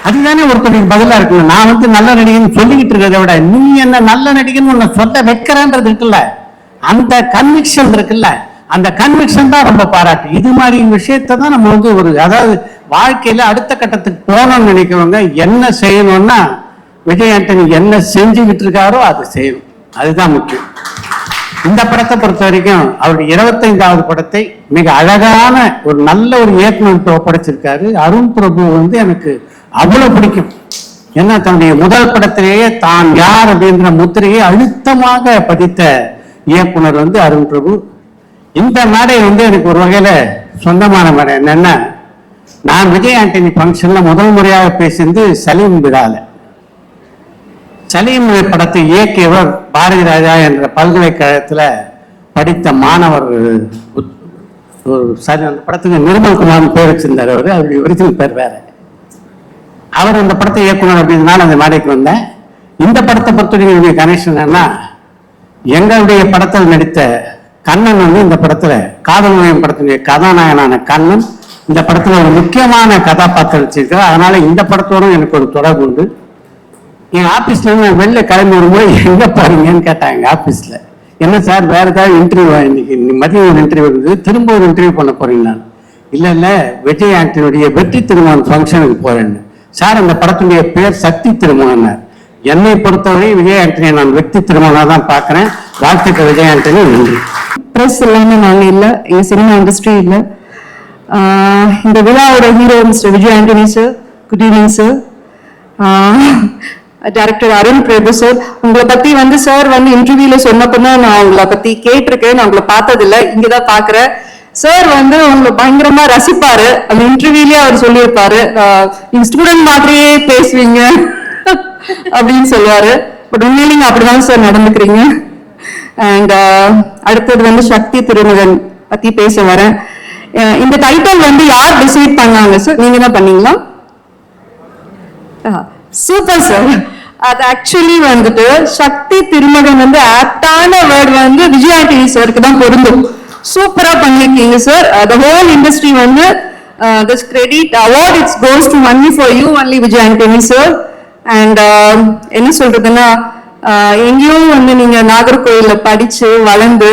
அதுதானே ஒருத்தருக்கு பதிலா இருக்குல்ல. நான் நல்ல நடிகன் சொல்லிக்கிட்டு இருக்கிறத விட நீ என்ன நல்ல நடிகன் உன்னை சொல்ல வைக்கிறன்றது இருக்குல்ல, அந்த கன்விக்ஷன் இருக்குல்ல, அந்த கன்விக்ஷன் தான் ரொம்ப பாராட்டு. இது மாதிரி விஷயத்தை தான் நம்ம ஒரு அதாவது வாழ்க்கையில அடுத்த கட்டத்துக்கு போகணும்னு நினைக்கிறவங்க என்ன செய்யணும்னா விஜய் ஆண்டனி என்ன செஞ்சுக்கிட்டு இருக்காரோ அதை செய்யணும், அதுதான் முக்கியம். இந்த படத்தை பொறுத்த வரைக்கும் அவருடைய 25வது படத்தை மிக அழகான ஒரு நல்ல ஒரு இயக்குநர் ஒப்படைச்சிருக்காரு. அருண் பிரபு எனக்கு அவ்வளவு பிடிக்கும். ஏன்னா தன்னுடைய முதல் படத்திலேயே தான் யார் அப்படின்ற முத்திரையை அழுத்தமாக பதித்த இயக்குனர் அருண் பிரபு. இந்த மேடை எனக்கு ஒரு வகையில சொந்தமான மேடை. என்னன்னா நான் விஜய் ஆண்டனி ஃபங்க்ஷன்ல முதல் முறையாக பேசியது சலீம் விழால. சலீம் படத்தை இயக்கியவர் பாரதி ராஜா என்ற பல்கலைக்கழகத்துல படித்த மாணவர். அந்த படத்துக்கு நிர்மல் குமார் பேர் வச்சிருந்தார். அவருடைய ஒரிஜினல் பேர் வேற. அவர் அந்த படத்தை இயக்குனர் அப்படின்னால அந்த மேடைக்கு வந்தேன். இந்த படத்தை பொறுத்தவரைக்கும் கனெக்ஷன் என்னன்னா எங்களுடைய படத்தில் நடித்த கண்ணன் இந்த படத்துல காதல் நோயம் படத்தினுடைய கதாநாயகனான கண்ணன் இந்த படத்துல ஒரு முக்கியமான கதாபாத்திரம் வச்சிருக்கிறார். அதனால இந்த படத்தோடும் எனக்கு ஒரு தொடர்பு உண்டு. என் ஆபீஸ்ல இருந்து வெளில கிளம்பி வரும்போது எங்க பாருங்கன்னு கேட்டாங்க எங்க ஆபீஸ்ல. என்ன சார் வேற ஏதாவது இன்டர்வியூ, இன்னைக்கு மதியம் ஒரு இன்டர்வியூ இருக்குது, திரும்ப ஒரு இன்டர்வியூ பண்ண போறீங்க? இல்ல விஜய் ஆண்டனியுடைய வெற்றி திருமணம் ஃபங்க்ஷனுக்கு போறேன்னு. சார் அந்த படத்துடைய பேர் சக்தி திருமணம். என்னை பொறுத்தவரை விஜய் ஆண்டனியை நான் வெற்றி திருமணம் தான் பாக்குறேன். வாழ்த்துக்கள் விஜய் ஆண்டனி. நன்றி. பிரஸ் இல்லாம நாங்க இல்ல, எங்க சினிமா இண்டஸ்ட்ரி இல்ல. இந்த விழாவோட hero mister Vijay Antony sir, good evening sir. Director Arun Prabhu sir, உங்களை பத்தி சார் இன்டர்வியூல சொன்னப்பதான் நான் உங்களை பத்தி கேட்டிருக்கேன். நான் உங்களை பார்த்ததில்ல, இங்கதான் பாக்குறேன். சார் உங்களை பயங்கரமா ரசிப்பாரு. அந்த இன்டர்வியூலயே அவர் சொல்லியிருப்பாரு, நீங்க ஸ்டூடெண்ட் மாதிரியே பேசுவீங்க அப்படின்னு சொல்லுவாரு. பட் உண்மையில நீங்க அப்படிதான் சார் நடந்துக்கிறீங்க. அண்ட் அடுத்தது சக்தி திருமகன் பத்தி பேச வரேன். இந்த டைட்டில் யார் டிசைட் பண்ணாங்க சார்? நீங்க தான் பண்ணீங்களா? Super sir. அது ஆக்சுவலி சக்தி திருமகன் ஆப்டான வேர்டு விஜய் ஆண்டனி சாருக்கு தான் பொருந்தும். சூப்பரா பண்ணிருக்கீங்க sir. the whole industry this credit award it goes to only for you only Vijay Antony sir. And என்ன சொல்றதுன்னா எங்கேயும் வந்து நீங்க நாகர்கோயில்ல படிச்சு வளர்ந்து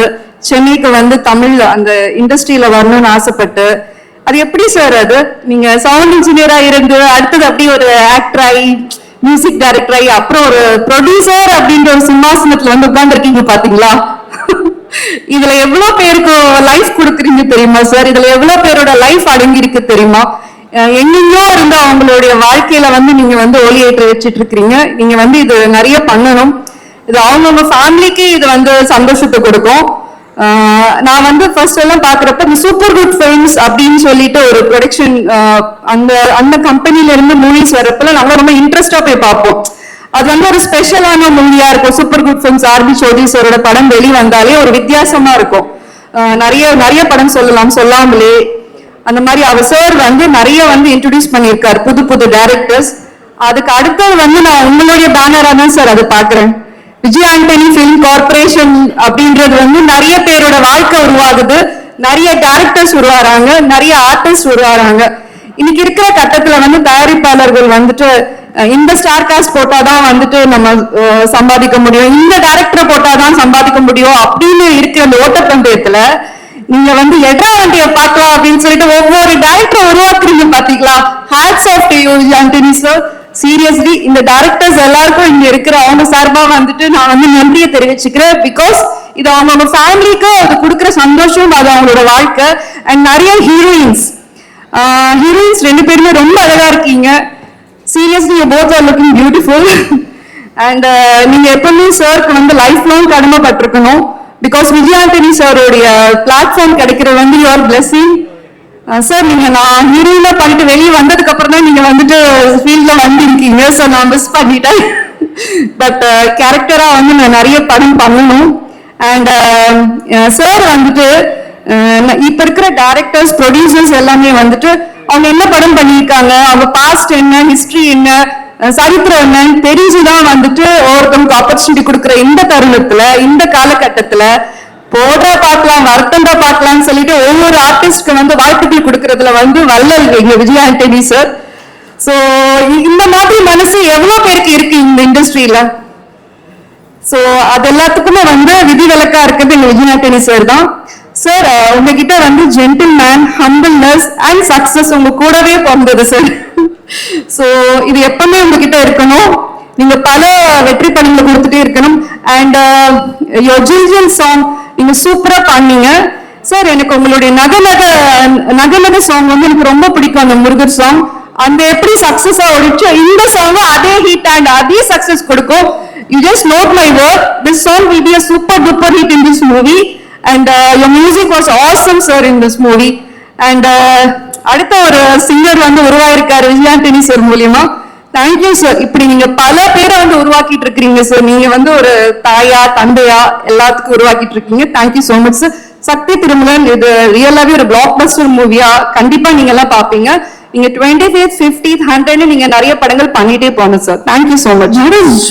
சென்னைக்கு வந்து தமிழ் அந்த இண்டஸ்ட்ரியில வரணும்னு ஆசைப்பட்டு, அது எப்படி சார் அது நீங்க சவுண்ட் இன்ஜினியரா இருந்து அடுத்தது அப்படி ஒரு ஆக்டர் ஆகி மியூசிக் டைரக்டர் ஆகி அப்புறம் ஒரு ப்ரொடியூசர் அப்படின்ற ஒரு சிம்மாசனத்துல வந்து உட்கார்ந்துருக்கீங்க பாத்தீங்களா? இதுல எவ்வளவு பேருக்கு லைஃப் கொடுக்குறீங்க தெரியுமா சார்? இதுல எவ்வளவு பேரோட லைஃப் அடங்கி இருக்கு தெரியுமா? எங்கெங்கயோ இருந்து அவங்களுடைய வாழ்க்கையில வந்து நீங்க வந்து ஒளியேற்ற வச்சுட்டு இருக்கிறீங்க. நீங்க வந்து இது நிறைய பண்ணணும். இது அவங்கவுங்க ஃபேமிலிக்கு இது வந்து சந்தோஷத்தை கொடுக்கும். நான் வந்து ஃபர்ஸ்ட் எல்லாம் பாக்குறப்ப இந்த சூப்பர் குட் ஃபிலிம்ஸ் அப்படின்னு சொல்லிட்டு ஒரு ப்ரொடக்ஷன் அந்த கம்பெனில இருந்து மூவிஸ் வரப்பல நாங்க ரொம்ப இன்ட்ரெஸ்டா போய் பார்ப்போம். அது வந்து ஒரு ஸ்பெஷலான மூவியா இருக்கும். Super Good Films RB Choudhary சாரோட படம் வெளி வந்தாலே ஒரு வித்தியாசமா இருக்கும். நிறைய படம் சொல்லலாம் சொல்லாமலே. அந்த மாதிரி அவர் சார் வந்து நிறைய வந்து இன்ட்ரோடியூஸ் பண்ணியிருக்காரு புது புது டைரக்டர்ஸ். அதுக்கு அடுத்தது வந்து நான் உங்களுடைய பேனரா தான் சார் அது பாக்குறேன். விஜய் ஆண்டனி பிலிம் கார்பரேஷன் அப்படின்றது வந்து நிறைய பேரோட வாழ்க்கை உருவாகுது, நிறைய டைரக்டர்ஸ் உருவாறாங்க, நிறைய ஆர்டிஸ்ட் உருவாறாங்க. இன்னைக்கு இருக்கிற கட்டத்துல வந்து தயாரிப்பாளர்கள் வந்துட்டு இந்த ஸ்டார் காஸ்ட் போட்டாதான் வந்துட்டு நம்ம சம்பாதிக்க முடியும், இந்த டைரக்டர் போட்டாதான் சம்பாதிக்க முடியும் அப்படின்னு இருக்கிற அந்த ஓட்டப்பந்தயத்துல நீங்க வந்து எட்ரா வண்டியை பார்க்கலாம் அப்படின்னு சொல்லிட்டு ஒவ்வொரு டைரக்டர் உருவாக்குறீங்க பாத்தீங்களா? Hats off to you Antony sir. Seriously இந்த டைரக்டர்ஸ் எல்லாருக்கும் இங்க இருக்கிற அவங்க சார்பா வந்துட்டு நான் வந்து நன்றியை தெரிவிச்சுக்கிறேன். பிகாஸ் இது அவங்க ஃபேமிலிக்கு அது கொடுக்குற சந்தோஷம், அது அவங்களோட வாழ்க்கை. அண்ட் நிறைய ஹீரோயின்ஸ் 2 பேருமே ரொம்ப அழகா இருக்கீங்க. Seriously both are looking beautiful. And நீங்க எப்பவுமே சாருக்கு வந்து லைஃப் லாங் கடமைப்பட்டிருக்கணும். பிகாஸ் விஜய் ஆண்டனி சாரோடைய பிளாட்ஃபார்ம் கிடைக்கிறது வந்து யுவர் பிளெஸிங் சார். நீங்க நான் ஹீரோயினா பண்ணிட்டு வெளியே வந்ததுக்கு அப்புறம் தான் நீங்க வந்துட்டு ஃபீல்ட்ல வந்திருக்கீங்க. ஸோ நான் மிஸ் பண்ணிட்டேன். பட் கேரக்டரா வந்து நான் நிறைய படம் பண்ணணும். அண்ட் சார் வந்துட்டு இப்ப இருக்கிற டைரக்டர்ஸ் ப்ரொடியூசர்ஸ் எல்லாமே வந்துட்டு அவங்க என்ன படம் பண்ணியிருக்காங்க, அவங்க பாஸ்ட் என்ன, ஹிஸ்டரி என்ன, சரித்திரம் என்னன்னு தெரிஞ்சுதான் வந்துட்டு ஒருத்தவங்களுக்கு ஆப்பர்ச்சுனிட்டி கொடுக்குற இந்த தருணத்துல இந்த காலகட்டத்துல போதா பார்க்கலாம் வருத்தந்தா பார்க்கலாம்னு சொல்லிட்டு ஒவ்வொரு ஆர்டிஸ்ட்க்கு வந்து வாய்ப்புகள் கொடுக்கறதுல வந்து வல்லல் எங்க விஜய் ஆண்டனி சார். சோ இந்த மாதிரி மனசு எவ்வளவு பேருக்கு இருக்கு இந்த இண்டஸ்ட்ரியில. சோ அது எல்லாத்துக்குமே வந்து விதிவிலக்கா இருக்கிறது எங்க விஜய் ஆண்டனி சார் தான். சார் உங்ககிட்ட வந்து ஜென்டில்மேன், ஹம்பிள்னஸ் அண்ட் சக்சஸ் உங்க கூடவே பிறந்தது சார். சோ இது எப்பவுமே உங்ககிட்ட இருக்கணும். நீங்க பல வெற்றி படங்களை கொடுத்துட்டே இருக்கணும். அண்ட் யோர் ஜில்ஜில் சாங் நீங்க சூப்பரா பண்ணீங்க சார். எனக்கு உங்களுடைய நகநக சாங் வந்து எனக்கு ரொம்ப பிடிக்கும். அந்த முருகர் சாங் அந்த எப்படி சக்சஸா ஓடிச்சோ இந்த சாங் அதே ஹிட் அண்ட் அதே சக்சஸ் கொடுக்கும். You just note my word, this song will be a super duper hit in this movie and your music was awesome sir in this movie. And அடுத்த ஒரு singer வந்து உருவாயிருக்காரு Vijay Antony sir மூலியமா. Thank you sir. இப்படி நீங்க பல பேரை வந்து உருவாக்கிட்டு இருக்கீங்க சார். நீங்க வந்து ஒரு தாயா தந்தையா எல்லாத்துக்கும் உருவாக்கிட்டு இருக்கீங்க. Thank you so much sir. Sakthi Thirumagan இது ரியலாவே ஒரு பிளாக் பஸ்டர் மூவியா கண்டிப்பா நீங்க எல்லாம் பாப்பீங்க. நீங்க 25th 50th 100 நீங்க நிறைய படங்கள் பண்ணிட்டே போகணும் sir. Thank you so much.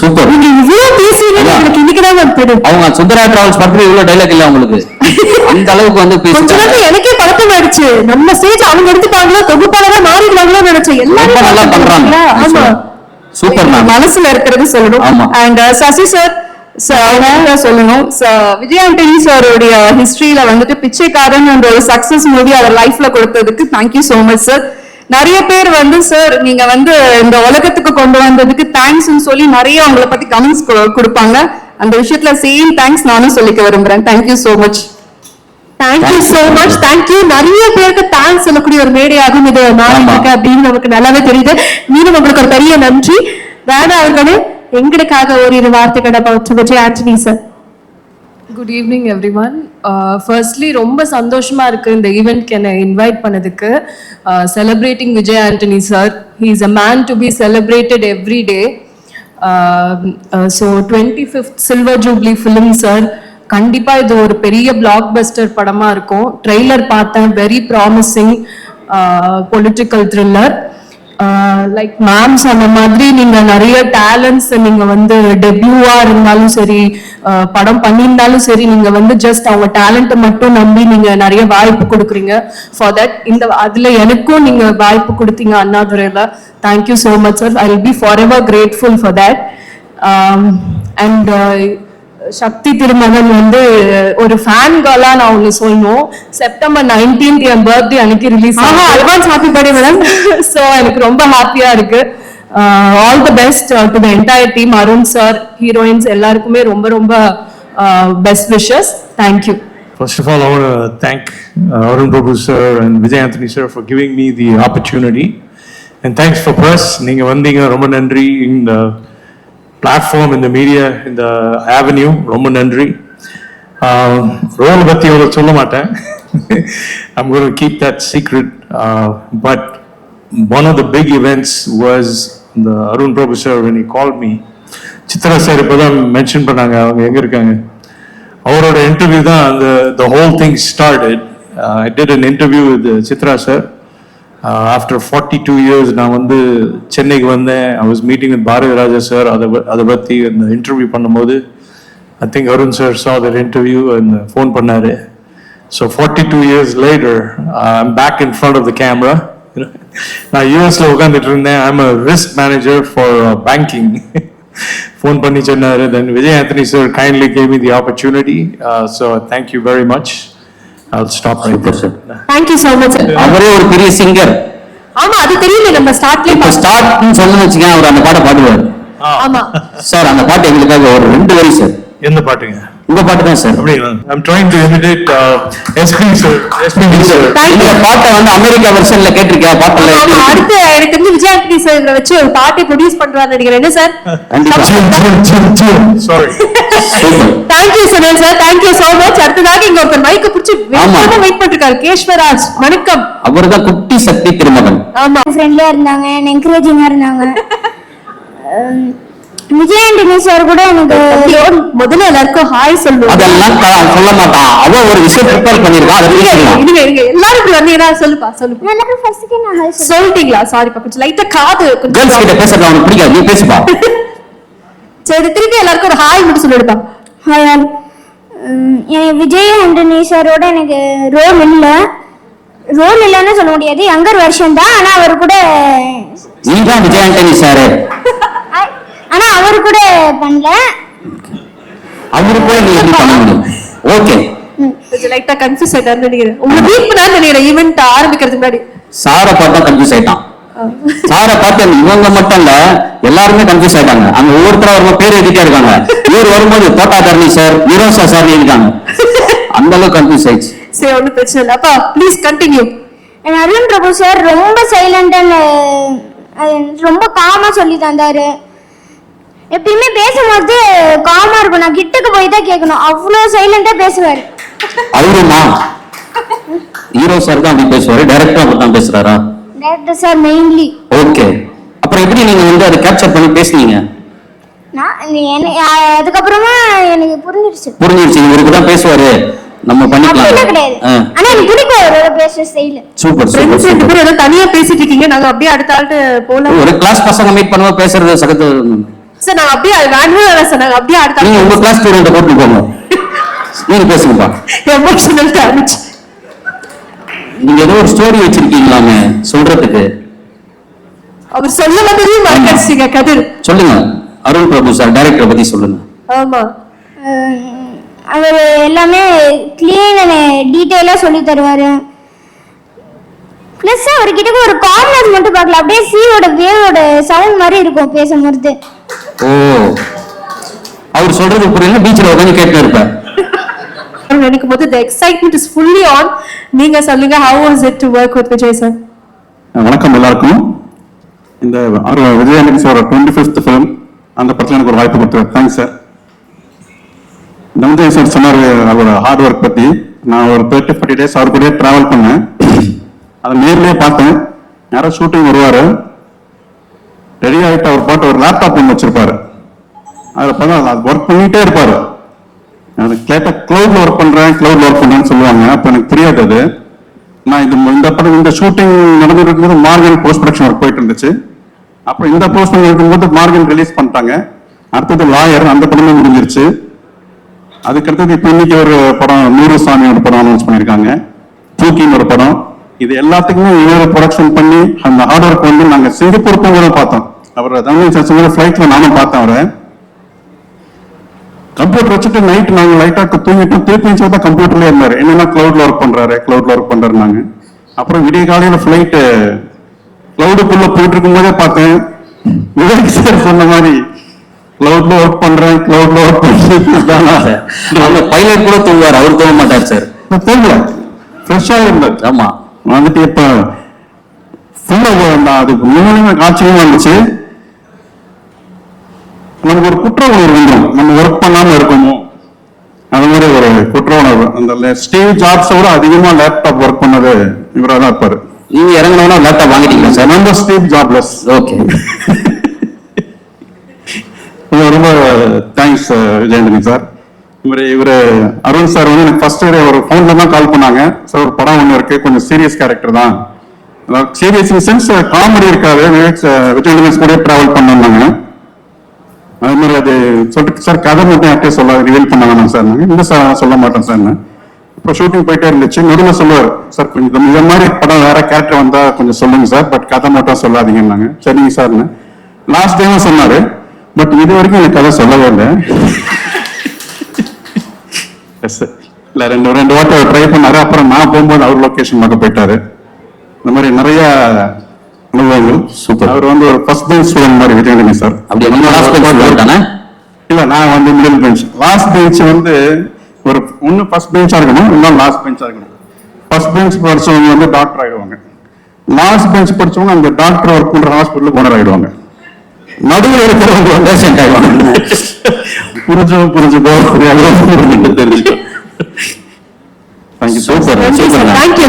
Super. நீங்க இவ்வளவு பேசுறீங்க எனக்கு இன்னைக்குதான் தெரியும். அவங்க சுந்தரா டிராவல்ஸ் படத்துல இவ்வளவு டைலாக் இல்ல உங்களுக்கு அந்த அளவுக்கு வந்து கொஞ்சம் எனக்கே பழக்கம் ஆயிடுச்சு. நம்ம ஸ்டேஜ் அவங்க எடுத்துட்டாங்களோ தொகுப்பாளரா மாறிடுவாங்களோ நினைச்சேன். எல்லாரும் நல்லா பண்றாங்க. ஆமா சூப்பர். மனசுல இருக்கிறது சொல்லணும். அண்ட் சசி சார் சொல்லணும். விஜய் ஆண்டனி சாரோடைய ஹிஸ்டரியில வந்துட்டு பிச்சைக்காரன் ஒரு சக்சஸ் மூவி அவர் லைஃப்ல கொடுத்ததுக்கு தேங்க்யூ சோ மச் சார். நிறைய பேர் வந்து சார் நீங்க வந்து இந்த உலகத்துக்கு கொண்டு வந்ததுக்கு தேங்க்ஸ் சொல்லி நிறைய உங்களை பத்தி கமெண்ட்ஸ் கொடுப்பாங்க. அந்த விஷயத்துல சேம் தேங்க்ஸ் நானும் சொல்லிக்க விரும்புறேன். Thank you so much. Thank you so much. Thank you. நிறைய பேருக்கு தேங்க்ஸ் சொல்லக்கூடிய ஒரு மேடையாகும் இது மாறி இருக்கு அப்படின்னு நமக்கு நல்லாவே தெரியுது. மீண்டும் உங்களுக்கு ஒரு பெரிய நன்றி. வேணா அவர்களே எங்களுக்காக ஒரு வார்த்தைகள் about Vijay Antony sir. Good evening every one. Firstly ரொம்ப சந்தோஷமா இருக்கு இந்த ஈவெண்ட்க்கு என்னை இன்வைட் பண்ணதுக்கு. Celebrating Vijay Antony sir. He is a man to be celebrated every day. So 25th silver jubilee film sir. கண்டிப்பா இது ஒரு பெரிய பிளாக் பஸ்டர் படமா இருக்கும். ட்ரெய்லர் பார்த்தேன், very promising political thriller. Like ma'am சொன்ன மாதிரி நீங்க நிறைய டேலண்ட்ஸ் நீங்க வந்து டெபியூவா இருந்தாலும் சரி படம் பண்ணியிருந்தாலும் சரி நீங்க வந்து ஜஸ்ட் அவங்க டேலண்ட்டை மட்டும் நம்பி நீங்க நிறைய வாய்ப்பு கொடுக்குறீங்க. ஃபார் தட் இந்த அதுல எனக்கும் நீங்க வாய்ப்பு கொடுத்தீங்க அண்ணாதுரையில. Thank you so much sir. I will be forever grateful for that. And Sakthi Thirumagan வந்து ஒரு ஃபேன் கேர்லா நான் ஒண்ணு சொல்லணும். செப்டம்பர் 19th என் பர்த்டே அன்னைக்கு release advance happy birthday madam. So எனக்கு ரொம்ப ஹாப்பியா இருக்கு. All the best to the entire team, Arun sir, heroines எல்லாருக்குமே ரொம்ப ரொம்ப best wishes. Thank you. First of all, I want to thank Arun Prabhu sir and Vijay Anthony sir for giving me the opportunity. And thanks for press. நீங்க வந்தீங்க, ரொம்ப நன்றி. In the platform, in the media, in the avenue, ரொம்ப நன்றி. Role பத்தி ஒரு சொல்ல மாட்டேன். I'm going to keep that secret. But one of the big events was the Arun Prabhu sir when he called me. Chitra sir இப்போதான் mention பண்ணாங்க, அவங்க எங்க இருக்காங்க. அவரோட இன்டர்வியூ தான் the whole thing started. I did an interview with Chitra sir. After 42 years, நான் வந்து சென்னைக்கு வந்தேன். I was meeting with Bharati Raja sir. அதை பற்றி அந்த இன்டர்வியூ பண்ணும்போது I think Arun sir saw that interview and phone பண்ணாரு. So 42 years later, I'm back in front of the camera. நான் யூஎஸ்ல உட்காந்துட்டு இருந்தேன். I'm a risk manager for banking. Phone பண்ணி சொன்னாரு. Then Vijay Anthony sir kindly gave me the opportunity. So thank you very much. I'll stop right there, sir. Thank you so much. அவரே ஒரு பெரிய singer. ஆமா, அது தெரியல. நம்ம இப்ப ஸ்டார்ட்னு சொன்னு வச்சுக்கேன், அவர் அந்த பாட்டை பாடுவார். ஆமா சார், அந்த பாட்டு எங்களுக்காக ஒரு 2 வரி சார். எந்த பாட்டுங்க? உங்க பாட்டு தான் சார். அப்படிங்களா? I'm trying to imitate SP sir. இந்த பாட்டை வந்து அமெரிக்கா வெர்ஷன்ல கேட்டிருக்கேன். பாட்டுல அடுத்து எனக்கு தெரிஞ்சு விஜய் ஆண்டனி சார் இத வச்சு ஒரு பாட்டை ப்ரொடியூஸ் பண்றாருன்னு நினைக்கிறேன். என்ன sir? Sorry. Thank you Sunil sir. Thank you so much. அடுத்ததாக இங்க ஒரு மைக்க பிடிச்சு வெயிட் பண்ணிருக்காரு கேஷ்வராஜ். வணக்கம். அவர்தான் குட்டி சக்தி திருமகன். ஆமா, ஃப்ரெண்ட்லியா இருந்தாங்க, என்கரேஜிங்கா இருந்தாங்க. விஜய் ஆண்டனி சார் கூட எனக்கு முதல்ல எல்லாருக்கும் ஹாய் சொல்லுவோம். அதெல்லாம் சொல்ல மாட்டான். அவன் ஒரு விஷயம் ப்ரிப்பேர் பண்ணிருக்கான். அதை பேசலாம். இருங்க எல்லாரும் இப்படி வந்தீங்கன்னா சொல்லுப்பா. எல்லாரும் ஃபர்ஸ்ட்க்கு நான் ஹாய் சொல்லிட்டீங்களா? சாரிப்பா, கொஞ்சம் லைட்டா காது கேர்ள்ஸ் கிட்ட பேசுறது அவனுக்கு பிடிக்காது. நீ பேசுப்பா. சரி, திருப்பி எல்லாருக்கும் ஒரு ஹாய் மட்டும் சொல்லிடுப்பா. Hi all. எனக்கு விஜய் ஆண்டனி சாரோட எனக்கு ரோல் இல்லைன்னு சொல்ல முடியாது. யங்கர் வெர்ஷன் தான். ஆனா அவர் கூட நீதான் விஜய் ஆண்டனி சார். ஆனா அவர் கூட பண்ணல. அவரு கூட நீ எப்படி பண்ண முடியும்? ஓகே, கொஞ்சம் லைட்டா கன்ஃபியூஸ் ஆயிட்டாருன்னு நினைக்கிறேன். உங்களை மீட் பண்ணான்னு நினைக்கிறேன் ஈவென்ட் ஆரம்பிக்கிறதுக்கு முன்னாடி. சாரை பார்த்தா கன்ஃபியூஸ் ஆயிட்டான். சாரை பார்த்து இவங்க மட்டும் இல்ல, எல்லாருமே கன்ஃபியூஸ் ஆயிட்டாங்க. அங்க ஒவ்வொருத்தர வரும்போது பேர் எழுதிட்டே இருக்காங்க. இவர் வரும்போது தோட்டாதரணி சார், நிரோசா சார் எழுதிட்டாங்க. அந்த அளவுக்கு கன்ஃபியூஸ் ஆயிடுச்சு. சரி, ஒன்றும் பிரச்சனை இல்லை. அப்பா please continue. Arun Prabhu sir ரொம்ப சைலண்டான, ரொம்ப காமா சொல்லி தந்தாரு. எப்பயுமே பேசும்போது காமா இருக்கும். நான் கிட்டக்கு போய் தான் கேட்கணும். அவ்வளவு சைலண்டா பேசுவாரு. அவருமா ஹீரோ சார் தான் அப்படி பேசுவாரு, டைரக்டர் அப்படி தான் பேசுறாரா? Director sir mainly. ஓகே, அப்புறம் எப்படி நீங்க வந்து அதை கேப்சர் பண்ணி பேசுனீங்க? அதுக்கப்புறமா எனக்கு புரிஞ்சிருச்சு. இவருக்கு தான் பேசுவாரு, நம்ம பண்ணிக்கலாம். ஆனா எனக்கு பிடிக்கும் அவரோட பேசுற ஸ்டைல். சூப்பர். ரெண்டு பேரும் ஏதோ தனியா பேசிட்டு இருக்கீங்க. நாங்க அப்படியே அடுத்த ஆள்கிட்ட போலாம். ஒரு கிளாஸ் பசங்க மீட் பண்ணுவோம், பேசுறது சகத்து சார். நாங்க அப்படியே வேணும் சார். நாங்க அப்படியே அடுத்த நீங்க உங்க கிளாஸ் ஸ்டூடெண்ட் கூட்டிட்டு போங்க. நீங்க பேசுங்கப்பா. Emotional damage. நீங்க ஏதோ ஒரு ஸ்டோரி வச்சிருக்கீங்களாமே சொல்றதுக்கு. அவர் சொல்ல வந்ததையும் மறக்கடிச்சீங்க கதிர். சொல்லுங்க, அருண் பிரபு சார் டைரக்டர் பத்தி சொல்லுங்க. ஆமா, அவர் எல்லாமே கிளீன் அண்ட் டீடைலா சொல்லி தருவாரு. பிளஸ் அவர்கிட்ட ஒரு காம்னஸ் மட்டும் பார்க்கலாம். அப்படியே சீவோட வேவோட சவுண்ட் மாதிரி இருக்கும் பேசும்போது. ஓ, அவர் சொல்றது புரியல, பீச்ல உட்கார்ந்து கேட்டு இருப்பேன். நினைக்கும் போது the excitement is fully on. நீங்க சொல்லுங்க, how was it to work with Vijay sir? வணக்கம் எல்லாருக்கும். இந்த Vijay Antony sir 25th film, அந்த படத்துல எனக்கு ஒரு வாய்ப்பு கொடுத்தாரு. Thanks sir. நவதேவ் சார் சொன்னார் அவரோட ஹார்ட் ஒர்க் பத்தி. நான் ஒரு 30-40 days அவர் கூட டிராவல் பண்ணேன். அதை நேர்லயே பார்த்தேன். யாரோ ஷூட்டிங் வருவாரு, ரெடி ஆகிட்டு அவர் பாட்டு ஒரு லேப்டாப் ஒன்று வச்சிருப்பாரு. அதில் பார்த்தா அது ஒர்க் பண்ணிட்டே இருப்பாரு. அது கேட்ட கிளவுட்ல ஒர்க் பண்றேன்னு சொல்லுவாங்க. அப்போ எனக்கு தெரியாது அது. நான் இந்த படம் இந்த ஷூட்டிங் நடந்துட்டு இருக்கும்போது மார்கன் போஸ்ட் ப்ரொடக்ஷன் ஒர்க் போயிட்டு இருந்துச்சு. அப்புறம் இந்த போஸ்ட் இருக்கும்போது மார்கன் ரிலீஸ் பண்ணிட்டாங்க. அடுத்தது லாயர், அந்த படமே முடிஞ்சிருச்சு. அதுக்கடுத்தது இப்போ இன்னைக்கு ஒரு படம் நூறுசாமியோட படம் அனௌன்ஸ் பண்ணியிருக்காங்க. தூக்கின்னு ஒரு படம். இது எல்லாத்துக்குமே இவர் ப்ரொடக்ஷன் பண்ணி அந்த ஹார்ட் ஒர்க் வந்து நாங்கள் சிங்கப்பூர் போய் பார்த்தோம். அவர் தமிழ் ஃபிளைட்ல நானும் பார்த்தேன் அவரை. கம்ப்யூட்டர் வச்சுட்டு நைட் நாங்க லைட்டா தூங்கிட்டோம், திருப்பி பார்த்தா கம்ப்யூட்டர்லயே இருந்தாரு. என்னன்னா கிளவுட்ல ஒர்க் பண்றாருனாங்க. அப்புறம் விடிய காலையில ஃபிளைட்டு கிளவுடுக்குள்ள போயிட்டு இருக்கும் போதே பார்த்தேன், விவேக் சார் சொன்ன மாதிரி கிளவுட்ல ஒர்க் பண்றேன். பைலட் கூட தூங்குவார், அவர் தூங்க மாட்டார் சார். தூங்கல, ஃப்ரெஷ்ஷா இருந்தார். ஆமா, வந்துட்டு இப்ப ஃபுல்லா அதுக்கு முன்னாடி ஆச்சரியமா இருந்துச்சு. நமக்கு ஒரு குற்ற உணர்வு வந்துடும், நம்ம ஒர்க் பண்ணாம இருக்கோமோ அது மாதிரி ஒரு குற்ற உணர்வு. அந்த ஸ்டீவ் ஜாப்ஸை விட அதிகமா லேப்டாப் ஒர்க் பண்ணது இவராக தான் இருப்பாரு. நீங்க இறங்கினா லேப்டாப் வாங்கிட்டீங்களா சார்? நம்ம ஸ்டீவ் ஜாப்லெஸ். ஓகே, ரொம்ப தேங்க்ஸ் விஜயாண்டனி சார். இவரு அருண் சார் வந்து எனக்கு ஃபர்ஸ்ட் ஒரு ஃபோன்ல தான் கால் பண்ணாங்க. சார் ஒரு படம் ஒன்று இருக்கு, கொஞ்சம் சீரியஸ் கேரக்டர் தான், சீரியஸ் இன் சென்ஸ் காமெடி இருக்காது, விஜயாண்டனி கூட டிராவல் பண்ணாங்க. அது மாதிரி அது சொல்லிட்டு சார் கதை மட்டும் யார்ட்டே சொல்ல ரிவீல் பண்ணாங்க சார். இந்த சார் சொல்ல மாட்டேன் சார். இப்போ ஷூட்டிங் போயிட்டே இருந்துச்சு, நடுவில் சொல்லுவார் சார் கொஞ்சம் இந்த மாதிரி படம் வேற கேரக்டர் வந்தா கொஞ்சம் சொல்லுங்க சார், பட் கதை மட்டும் சொல்லாதீங்கன்னாங்க. சரிங்க சார்னு லாஸ்ட் டைம் சொன்னாரு, பட் இது வரைக்கும் எனக்கு கதை சொல்லவே இல்லை. இல்ல ரெண்டு வாட்டி ட்ரை பண்ணாரு. அப்புறம் நான் போகும்போது அவர் லொகேஷன் பார்க்க போயிட்டாரு. இந்த மாதிரி நிறைய அனுபவங்கள். சூப்பர். அவர் வந்து ஒரு ஃபர்ஸ்ட் பெஞ்ச் ஸ்டூடெண்ட் மாதிரி விஜயாண்டனி சார். அப்படி இல்ல, நான் வந்து மிடில் பெஞ்ச். லாஸ்ட் பெஞ்ச் வந்து ஒரு ஒன்னு ஃபர்ஸ்ட் பெஞ்சா இருக்கணும், இன்னும் லாஸ்ட் பெஞ்சா இருக்கணும். ஃபர்ஸ்ட் பெஞ்ச் படிச்சவங்க வந்து டாக்டர் ஆயிடுவாங்க, லாஸ்ட் பெஞ்ச் படிச்சவங்க அந்த டாக்டர் ஒர்க் பண்ற ஹாஸ்பிட்டலுக்கு ஓனர் ஆயிடுவாங்க, நடுவில் இருக்கிறவங்க பேஷண்ட் ஆயிடுவாங்க. புரிஞ்சுக்கோ தெரிஞ்சுக்கோ. Thank you super.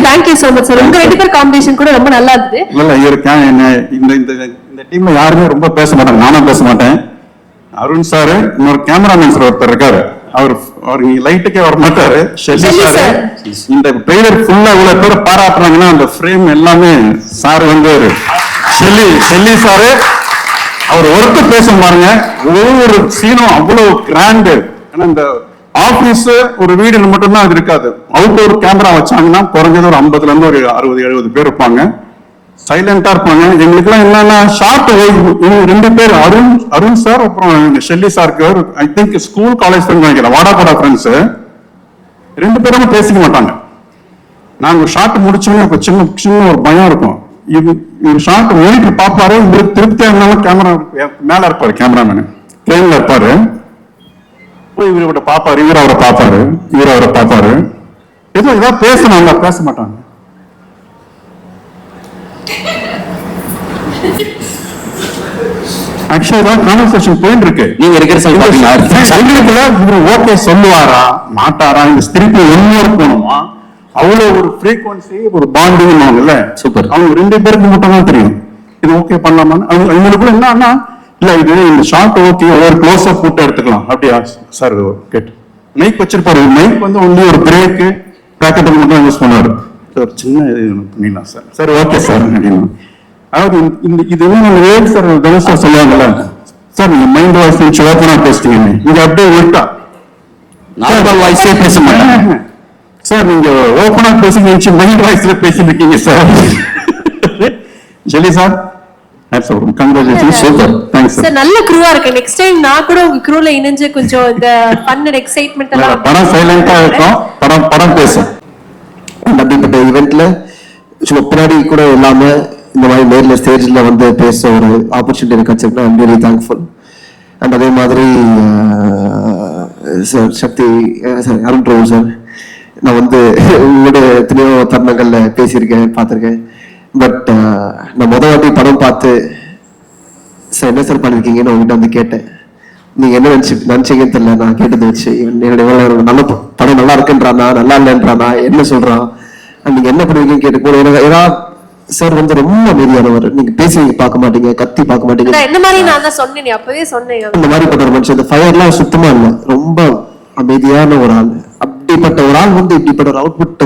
Thank you so much sir. உங்க ரெண்டு பேர் காம்பினேஷன் கூட ரொம்ப நல்லா இருந்தது. இல்ல இருக்கேன் இந்த டீம்ல யாருமே ரொம்ப பேச மாட்டாங்க, நானும் பேச மாட்டேன். அருண் சார், இன்னொரு கேமராமேன் சார் ஒருத்தர் இருக்காரு, அவர் லைட்டுக்கே வர மாட்டாரு, ஷெல்லி சார். இந்த ட்ரெய்லர் ஃபுல்லா இவ்வளவு பேர் பாராட்டுறாங்கன்னா அந்த ஃப்ரேம் எல்லாமே சார் வந்து ஷெல்லி சாரு. அவர் ஒர்க்கு பேச பாருங்க, ஒவ்வொரு சீனும் அவ்வளவு கிராண்டு. ஏன்னா இந்த ஆபீஸ் ஒரு வீடு மட்டும்தான் அது இருக்காது, அவுட்டோர் கேமரா வச்சாங்கன்னா குறைஞ்சது ஒரு 50ல இருந்து ஒரு 60-70 பேர் இருப்பாங்க, சைலண்டா இருப்பாங்க. எங்களுக்கு எல்லாம் என்னன்னா ஷார்ட் ரெண்டு பேர் அருண் சார் அப்புறம் ஷெல்லி சாருக்கு I think school college friend நினைக்கிறேன், வாடாபாடா ஃப்ரெண்ட்ஸ். ரெண்டு பேரும் பேசிக்க மாட்டாங்க. நாங்க ஷார்ட் முடிச்சோன்னு சின்ன ஒரு பயம் இருக்கும். இவர் ஷார்ட் மீட்டர் பாப்பாரு, இவருக்கு திருப்தியா இருந்தாலும் கேமரா மேல இருப்பாரு, கேமராமேன் ட்ரெயின்ல இருப்பாரு, இவரோட பாப்பாரு, இவர் அவரை பாப்பாரு. ஏதாவது பேசணும், பேச மாட்டாங்க. ஆக்சுவலா கான்வர்சேஷன் போயிட்டு இருக்கு. நீங்க இருக்கிற ஓகே சொல்லுவாரா மாட்டாரா, இந்த திருப்பி ஒன்னொரு போகணுமா, அவ்வளவு ஒரு ஃப்ரீக்வன்சி, ஒரு பாண்டிங். சூப்பர். அவங்க ரெண்டு பேருக்கு மட்டும் தான் தெரியும் இது ஓகே பண்ணலாமான்னு. அவங்களுக்குள்ள என்னன்னா இல்ல இது இந்த ஷார்ட் ஓகே, ஒரு க்ளோஸ் அப் போட்டு எடுத்துக்கலாம் அப்படியா சார். கேட்டு மைக் வச்சிருப்பாரு, மைக் வந்து ஒன்லி ஒரு பிரேக்கு பிராக்கெட்டுக்கு மட்டும் யூஸ் பண்ணுவாரு. ஒரு சின்ன பண்ணிடலாம் சார். சரி ஓகே சார் அப்படின்னா. அதாவது இது என்ன சார் தனுஷ் சார் சொல்லுவாங்கல்ல சார், நீங்க மைண்ட் வாய்ஸ் வச்சு ஓப்பனா பேசுறீங்க, நீங்க அப்படியே விட்டா நார்மல் வாய்ஸே பேச மாட்டாங்க சார். நீங்க ஓப்பனா பேசுங்க, மைண்ட் வாய்ஸ்ல பேசிட்டு இருக்கீங்க sir. Jelly sir, super. Sir நல்ல க்ரூவா இருக்கு. நெக்ஸ்ட் டைம் நான் கூட உங்க க்ரூல இணைஞ்சு கொஞ்சம் இந்த ஃபன் அண்ட் எக்ஸைட்மென்ட் எல்லாம். படம் சைலண்டா இருக்கும், படம் பேசும். அப்படிப்பட்ட ஈவெண்ட்ல சும்மா பின்னாடி கூட இல்லாம இந்த மாதிரி நேர்ல ஸ்டேஜ்ல வந்து பேச ஒரு ஆப்பர்ச்சுனிட்டி எனக்கு கிடைச்சிருக்குன்னா ஐம் ரியலி தேங்க்ஃபுல். அண்ட் அதே மாதிரி சார் சக்தி சார், அருண் பிரபு சார், நான் வந்து உங்களோட எத்தனையோ தருணங்கள்ல பேசியிருக்கேன், பார்த்துருக்கேன். பட் நான் முதல் வாட்டி படம் பார்த்து சார் என்ன சார் பண்ணிருக்கீங்கன்னு உங்ககிட்ட வந்து கேட்டேன். நீங்க என்ன நினைச்சீங்கன்னு தெரியல, நான் கேட்டதை வச்சு என்னுடைய நல்ல படம் நல்லா இருக்குன்றானா நல்லா இல்லைன்றானா என்ன சொல்றான், நீங்க என்ன பண்ணுவீங்கன்னு கேட்டு போன ஏதாவது சார் வந்து ரொம்ப அமைதியானவர், நீங்க பேசி பார்க்க மாட்டீங்க, கத்தி பார்க்க மாட்டீங்க. இந்த மாதிரி நான் தான் சொன்னேன், அப்பவே சொன்னேன். இந்த மாதிரிப்பட்ட ஒரு மனுஷன், இந்த ஃபயர்லாம் சுத்தமா இல்லை, ரொம்ப அமைதியான ஒரு ஆள். அப்படிப்பட்ட ஒரு ஆள் வந்து இப்படிப்பட்ட ஒரு அவுட்புட்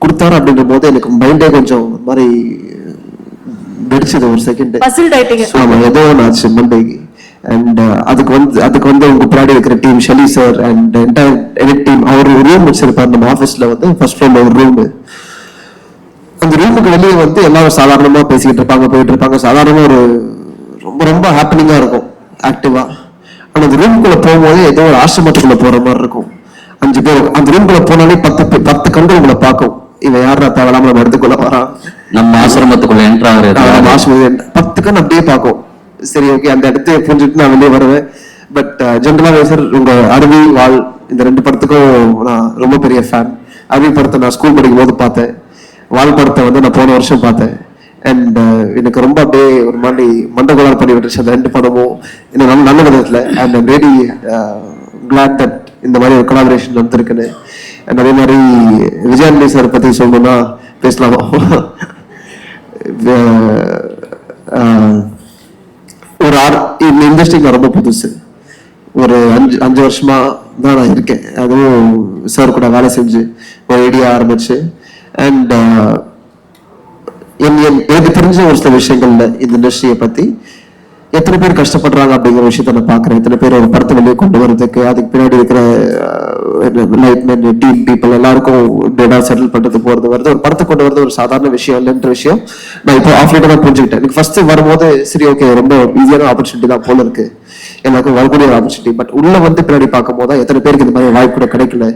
கொடுத்தாரு அப்படின்ற போது எனக்கு மைண்டே கொஞ்சம் மாதிரி வெடிச்சது ஒரு செகண்ட். ஆமா, ஏதோ ஆச்சு மண்டைக்கு. அண்ட் அதுக்கு வந்து உங்க பின்னாடி இருக்கிற team Shelly sir and entire team, அவர் ஒரு ரூம் வச்சிருப்பாரு நம்ம ஆஃபீஸ்ல வந்து ஃபர்ஸ்ட் ஃப்ளோர்ல ஒரு ரூம். அந்த ரூமுக்கு வெளியே வந்து எல்லாரும் சாதாரணமா பேசிக்கிட்டு இருப்பாங்க, போயிட்டு இருப்பாங்க, சாதாரணமா ஒரு ரொம்ப ரொம்ப ஹாப்பினிங்கா இருக்கும், ஆக்டிவா. ஆனா அந்த ரூமுக்குள்ள போகும்போது போகும்போது ஏதோ ஒரு ஆசிரமத்துக்குள்ள போற மாதிரி இருக்கும். 5 பேர் அந்த ரூம்குள்ள போனாலே 10 கண்கள் உங்களை பார்க்கும். இவன் யாரா தேவையில்லாம நம்ம இடத்துக்குள்ள வரான், நம்ம ஆசிரமத்துக்குள்ள என்ட்ரு ஆகுறது 10 கண் அப்படியே பார்க்கும். சரி, ஓகே, அந்த இடத்த புரிஞ்சுட்டு நான் வெளியே வருவேன். பட் ஜென்ரலாவே சார் உங்க அருவி வாழ் இந்த 2 படத்துக்கும் நான் ரொம்ப பெரிய ஃபேன். அருவி படத்தை நான் ஸ்கூல் படிக்கும் போது பார்த்தேன், வாழ் படத்தை வந்து நான் போன வருஷம் பார்த்தேன். அண்ட் எனக்கு ரொம்ப அப்படியே ஒரு மாதிரி மண்டகோளாறு பண்ணி விட்டுருச்சு அந்த 2 படமும் இன்னும் நல்ல விதத்துல. And I'm very glad that இந்த மாதிரி ஒரு கொலாபரேஷன் வந்துருக்குன்னு. அண்ட் அதே மாதிரி விஜயாண்டி சார் பத்தி சொல்லணும்னா பேசலாமா? ஒரு இந்த இண்டஸ்ட்ரிக்கு நான் ரொம்ப புதுசு. ஒரு 5 வருஷமா தான் நான் இருக்கேன். அதுவும் சார் கூட வேலை செஞ்சு ஒரு ஐடியா ஆரம்பிச்சு. அண்ட் எனக்கு தெரிஞ்ச ஒரு சில விஷயங்கள்ல இந்த இண்டஸ்ட்ரியை பத்தி எத்தனை பேர் கஷ்டப்படுறாங்க அப்படிங்கிற விஷயத்த நான் பாக்குறேன். எத்தனை பேர் ஒரு படத்தை வெளியே கொண்டு வரதுக்கு அதுக்கு பின்னாடி இருக்கிற லைட்மேன் டீம் பீப்புள் எல்லாருக்கும் டேட்டா செட்டில் பண்றது போறது வருது. ஒரு படத்தை கொண்டு வரது ஒரு சாதாரண விஷயம் இல்லைன்ற விஷயம் நான் இப்போ ஆஃப்லைட்டா தான் புரிஞ்சுக்கிட்டேன். எனக்கு ஃபர்ஸ்ட் வரும்போது சரி, ஓகே, ரொம்ப ஈஸியான ஆப்பர்ச்சுனிட்டி தான் போல இருக்கு, எல்லாருக்கும் வரக்கூடிய ஒரு ஆப்பர்ச்சுனிட்டி. பட் உள்ள வந்து பின்னாடி பார்க்கும் போது எத்தனை பேருக்கு இந்த மாதிரி வாய்ப்பு கூட கிடைக்கல,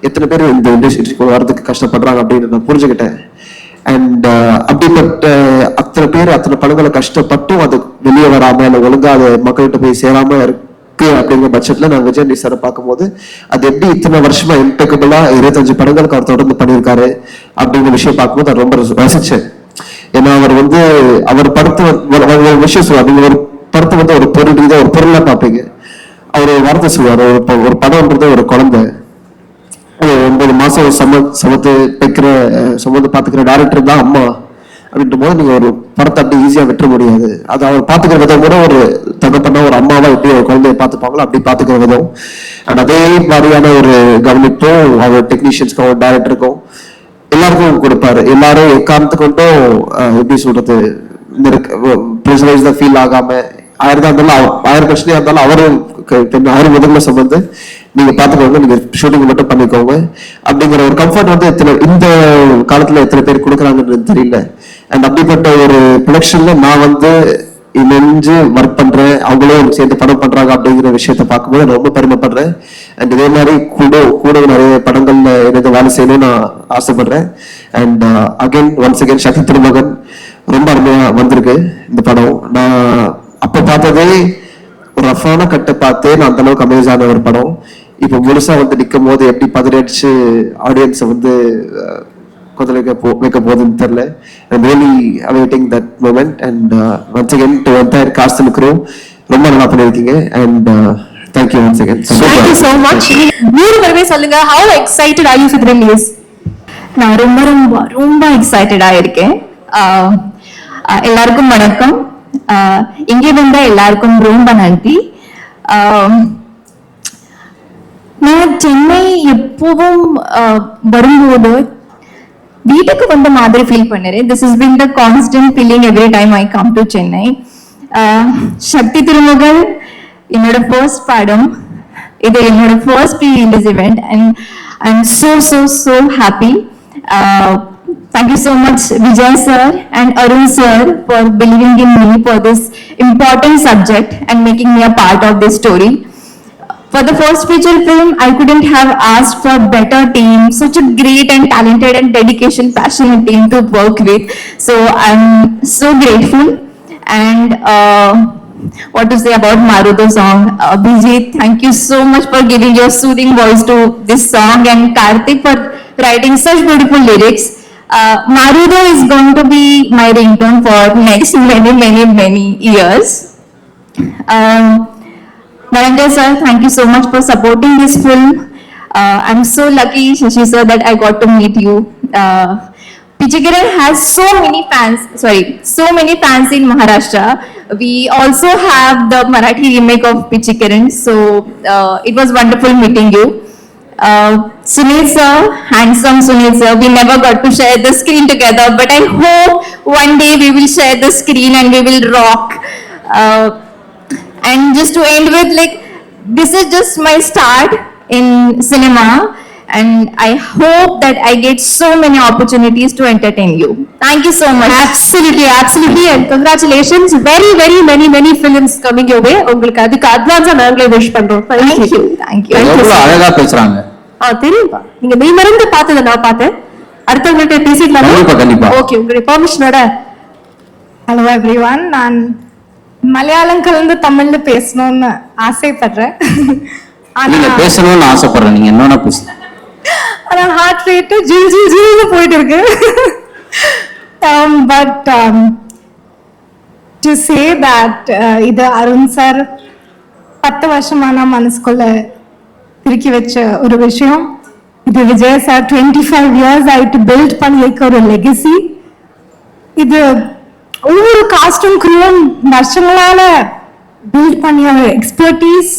எத்தனை பேர் இந்த இண்டஸ்ட்ரிக்குள்ள வரதுக்கு கஷ்டப்படுறாங்க அப்படின்னு நான் புரிஞ்சுக்கிட்டேன். அண்ட் அப்படிப்பட்ட அத்தனை பேர் அத்தனை படங்களை கஷ்டப்பட்டும் அது வெளியே வராம இல்லை ஒழுங்கா அது மக்கள்கிட்ட போய் சேராம இருக்கு அப்படிங்கிற பட்சத்துல நான் விஜய் சாரை பார்க்கும்போது அது எப்படி இத்தனை வருஷமா இம்பெக்கபிளா 25 படங்களுக்கு அவர் தொடர்ந்து பண்ணியிருக்காரு அப்படிங்கிற விஷயம் பார்க்கும்போது நான் ரொம்ப ரசிச்சேன். ஏன்னா அவர் வந்து அவர் படத்தை விஷயம் சொல்லுவார், நீங்க ஒரு படத்தை வந்து ஒரு பொருள் ரீதியா ஒரு பொருளா பார்ப்பீங்க. அவர் ஒரு வார்த்தை சொல்லுவார், ஒரு படம்ன்றது ஒரு குழந்தை 9 மாசம் சமத்து பாத்துக்கிற டைரக்டர் தான் அம்மா அப்படின்ற போது நீங்க ஒரு படத்தை அப்படி ஈஸியா விட்டுற முடியாது. அது அவர் பாத்துக்கிற விதம் கூட ஒரு தகப்பனா ஒரு அம்மாவா எப்படி ஒரு குழந்தைய பார்த்துப்பாங்களோ அப்படி பாத்துக்கிற விதம். அண்ட் அதே மாதிரியான ஒரு கவனிப்பும் அவர் டெக்னீஷியன்ஸ்க்கும் அவர் டைரக்டருக்கும் எல்லாருக்கும் கொடுப்பாரு. எல்லாரும் எக்காரணத்து கொண்டும் எப்படி சொல்றது ப்ரெஷரைஸ் தான் ஃபீல் ஆகாம 1000 இருந்தாலும் 1000 பிரச்சனையா இருந்தாலும் அவரும் முதல்ல சுமந்து நீங்க பாத்துக்கோங்க, நீங்க ஷூட்டிங் மட்டும் பண்ணிக்கோங்க அப்படிங்கிற ஒரு கம்ஃபர்ட் வந்து இந்த காலத்துல எத்தனை பேர் கொடுக்குறாங்கன்றது தெரியல. அண்ட் அப்படிப்பட்ட ஒரு ப்ரொடக்ஷன்ல நான் வந்து இணைஞ்சு ஒர்க் பண்றேன், அவங்களும் சேர்ந்து படம் பண்றாங்க அப்படிங்கிற விஷயத்த பார்க்கும்போது நான் ரொம்ப பெருமைப்படுறேன். அண்ட் இதே மாதிரி கூட நிறைய படங்கள்ல எனக்கு வேலை செய்யணும்னு நான் ஆசைப்படுறேன். அண்ட் ஒன்ஸ் அகேன் சக்தி திருமகன் ரொம்ப அருமையா வந்திருக்கு இந்த படம். நான் அப்ப பார்த்ததே ஒரு ரஃபான கட்டை பார்த்தே நான் அந்த அளவுக்கு அமேஸ் ஆன ஒரு படம். இப்ப முழுசா வந்து நிற்கும் போது எப்படி பதறடிச்சு ஆடியன்ஸை வந்து கொதலைக்க வைக்க போகுதுன்னு தெரியல. I'm really awaiting that moment and once again to entire cast and crew ரொம்ப நல்லா பண்ணிருக்கீங்க and thank you once again. Thank you so much. மூணு பேருமே சொல்லுங்க, how excited are you for the release? நான் ரொம்ப ரொம்ப ரொம்ப எக்ஸைட்டடா இருக்கேன். எல்லாருக்கும் வணக்கம். இங்கே வந்த எல்லாருக்கும் ரொம்ப நன்றி. நான் சென்னை எப்பவும் வரும்போது வீட்டுக்கு வந்த மாதிரி ஃபீல் பண்ணுறேன். This is been the constant feeling every time I come to Chennai. Sakthi Thirumagal என்னோட ஃபர்ஸ்ட் படம், இது என்னோட first pre release event and I am so happy. Thank you so much Vijay sir and Arun sir for believing in me for this important subject and making me a part of this story. For the first feature film, I couldn't have asked for better team, such a great and talented and passionate team to work with. So I'm so grateful. And what to say about Marudo song? Bijit, thank you so much for giving your soothing voice to this song, and Karthik for writing such beautiful lyrics. Marudo is going to be my ringtone for next many years. Narendra sir, thank you so much for supporting this film. I'm so lucky, Shashi sir, that I got to meet you. Pichikiran has so many fans in Maharashtra. We also have the Marathi remake of Pichikiran, so it was wonderful meeting you. Sunil sir, handsome Sunil sir, we never got to share the screen together, but I hope one day we will share the screen and we will rock. And just to end with, like, this is just my start in cinema, and I hope that I get so many opportunities to entertain you. Thank you so much. Absolutely, absolutely, and congratulations. Very, very many films coming your way. உங்களுக்கு அதுக்கு அட்வான்ஸா நாங்களே wish பண்றோம். Thank you. Thank you. எவ்வளவு அழகா பேசுறாங்க. தெரியும்பா. நீங்க மெய் மறந்து பார்த்ததை நான் பார்த்தேன். அடுத்தவங்கள்ட்ட பேசிடலாமா? கண்டிப்பா, கண்டிப்பா. ஓகே, உங்களுடைய பெர்மிஷனோட. ஹலோ எவ்ரிவன், நான் மலையாளம் கலந்து தமிழ்ல பேசணும்னு ஆசைப்படுறேன். நீங்க பேசணும்னு ஆசைப்படுறேன். நீங்க என்னன்னா பேசுங்க. ஆனா ஹார்ட் ரேட் ஜில் போயிட்டு இருக்கு. பட் டு சே தட் இது அருண் சார் 10 வருஷமான மனசுக்குள்ள திருக்கி வச்ச ஒரு விஷயம். இது விஜய் சார் 25 years ஆயிட்டு பில்ட் பண்ணி வைக்க ஒரு லெகசி. இது ஒவ்வொரு காஸ்டும் க்ரூவும் வருஷங்களால பில்ட் பண்ணிய எக்ஸ்பர்டீஸ்,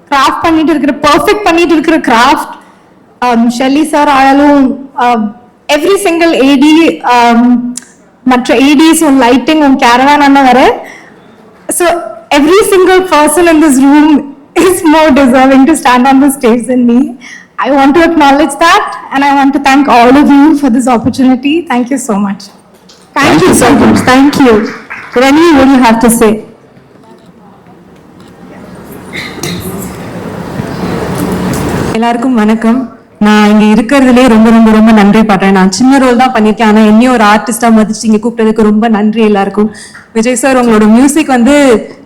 கிராஃப்ட் பண்ணிட்டு இருக்கிற, பெர்ஃபெக்ட் பண்ணிட்டு இருக்கிற கிராஃப்ட். ஷெல்லி சார் ஆனாலும் எவ்ரி சிங்கிள் ஏடி, மற்ற ஏடிஸ், உன் லைட்டிங், உன் கேரவான் அண்ணா வர. So every single person in this room is more deserving to stand on the stage than me. I want to acknowledge that and I want to thank all of you for this opportunity. Thank you so much. Thank you so much. Thank you. Rani, what do you have to say? எல்லாருக்கும் வணக்கம். நான் இங்க இருக்கிறதுலே ரொம்ப ரொம்ப ரொம்ப நன்றி பண்றேன். நான் சின்ன ரோல் தான் பண்ணிருக்கேன், ஆனா என்னையும் ஒரு ஆர்டிஸ்டா மதிச்சு இங்க கூப்பிட்டதுக்கு ரொம்ப நன்றி எல்லாருக்கும். விஜய் சார், உங்களோட மியூசிக் வந்து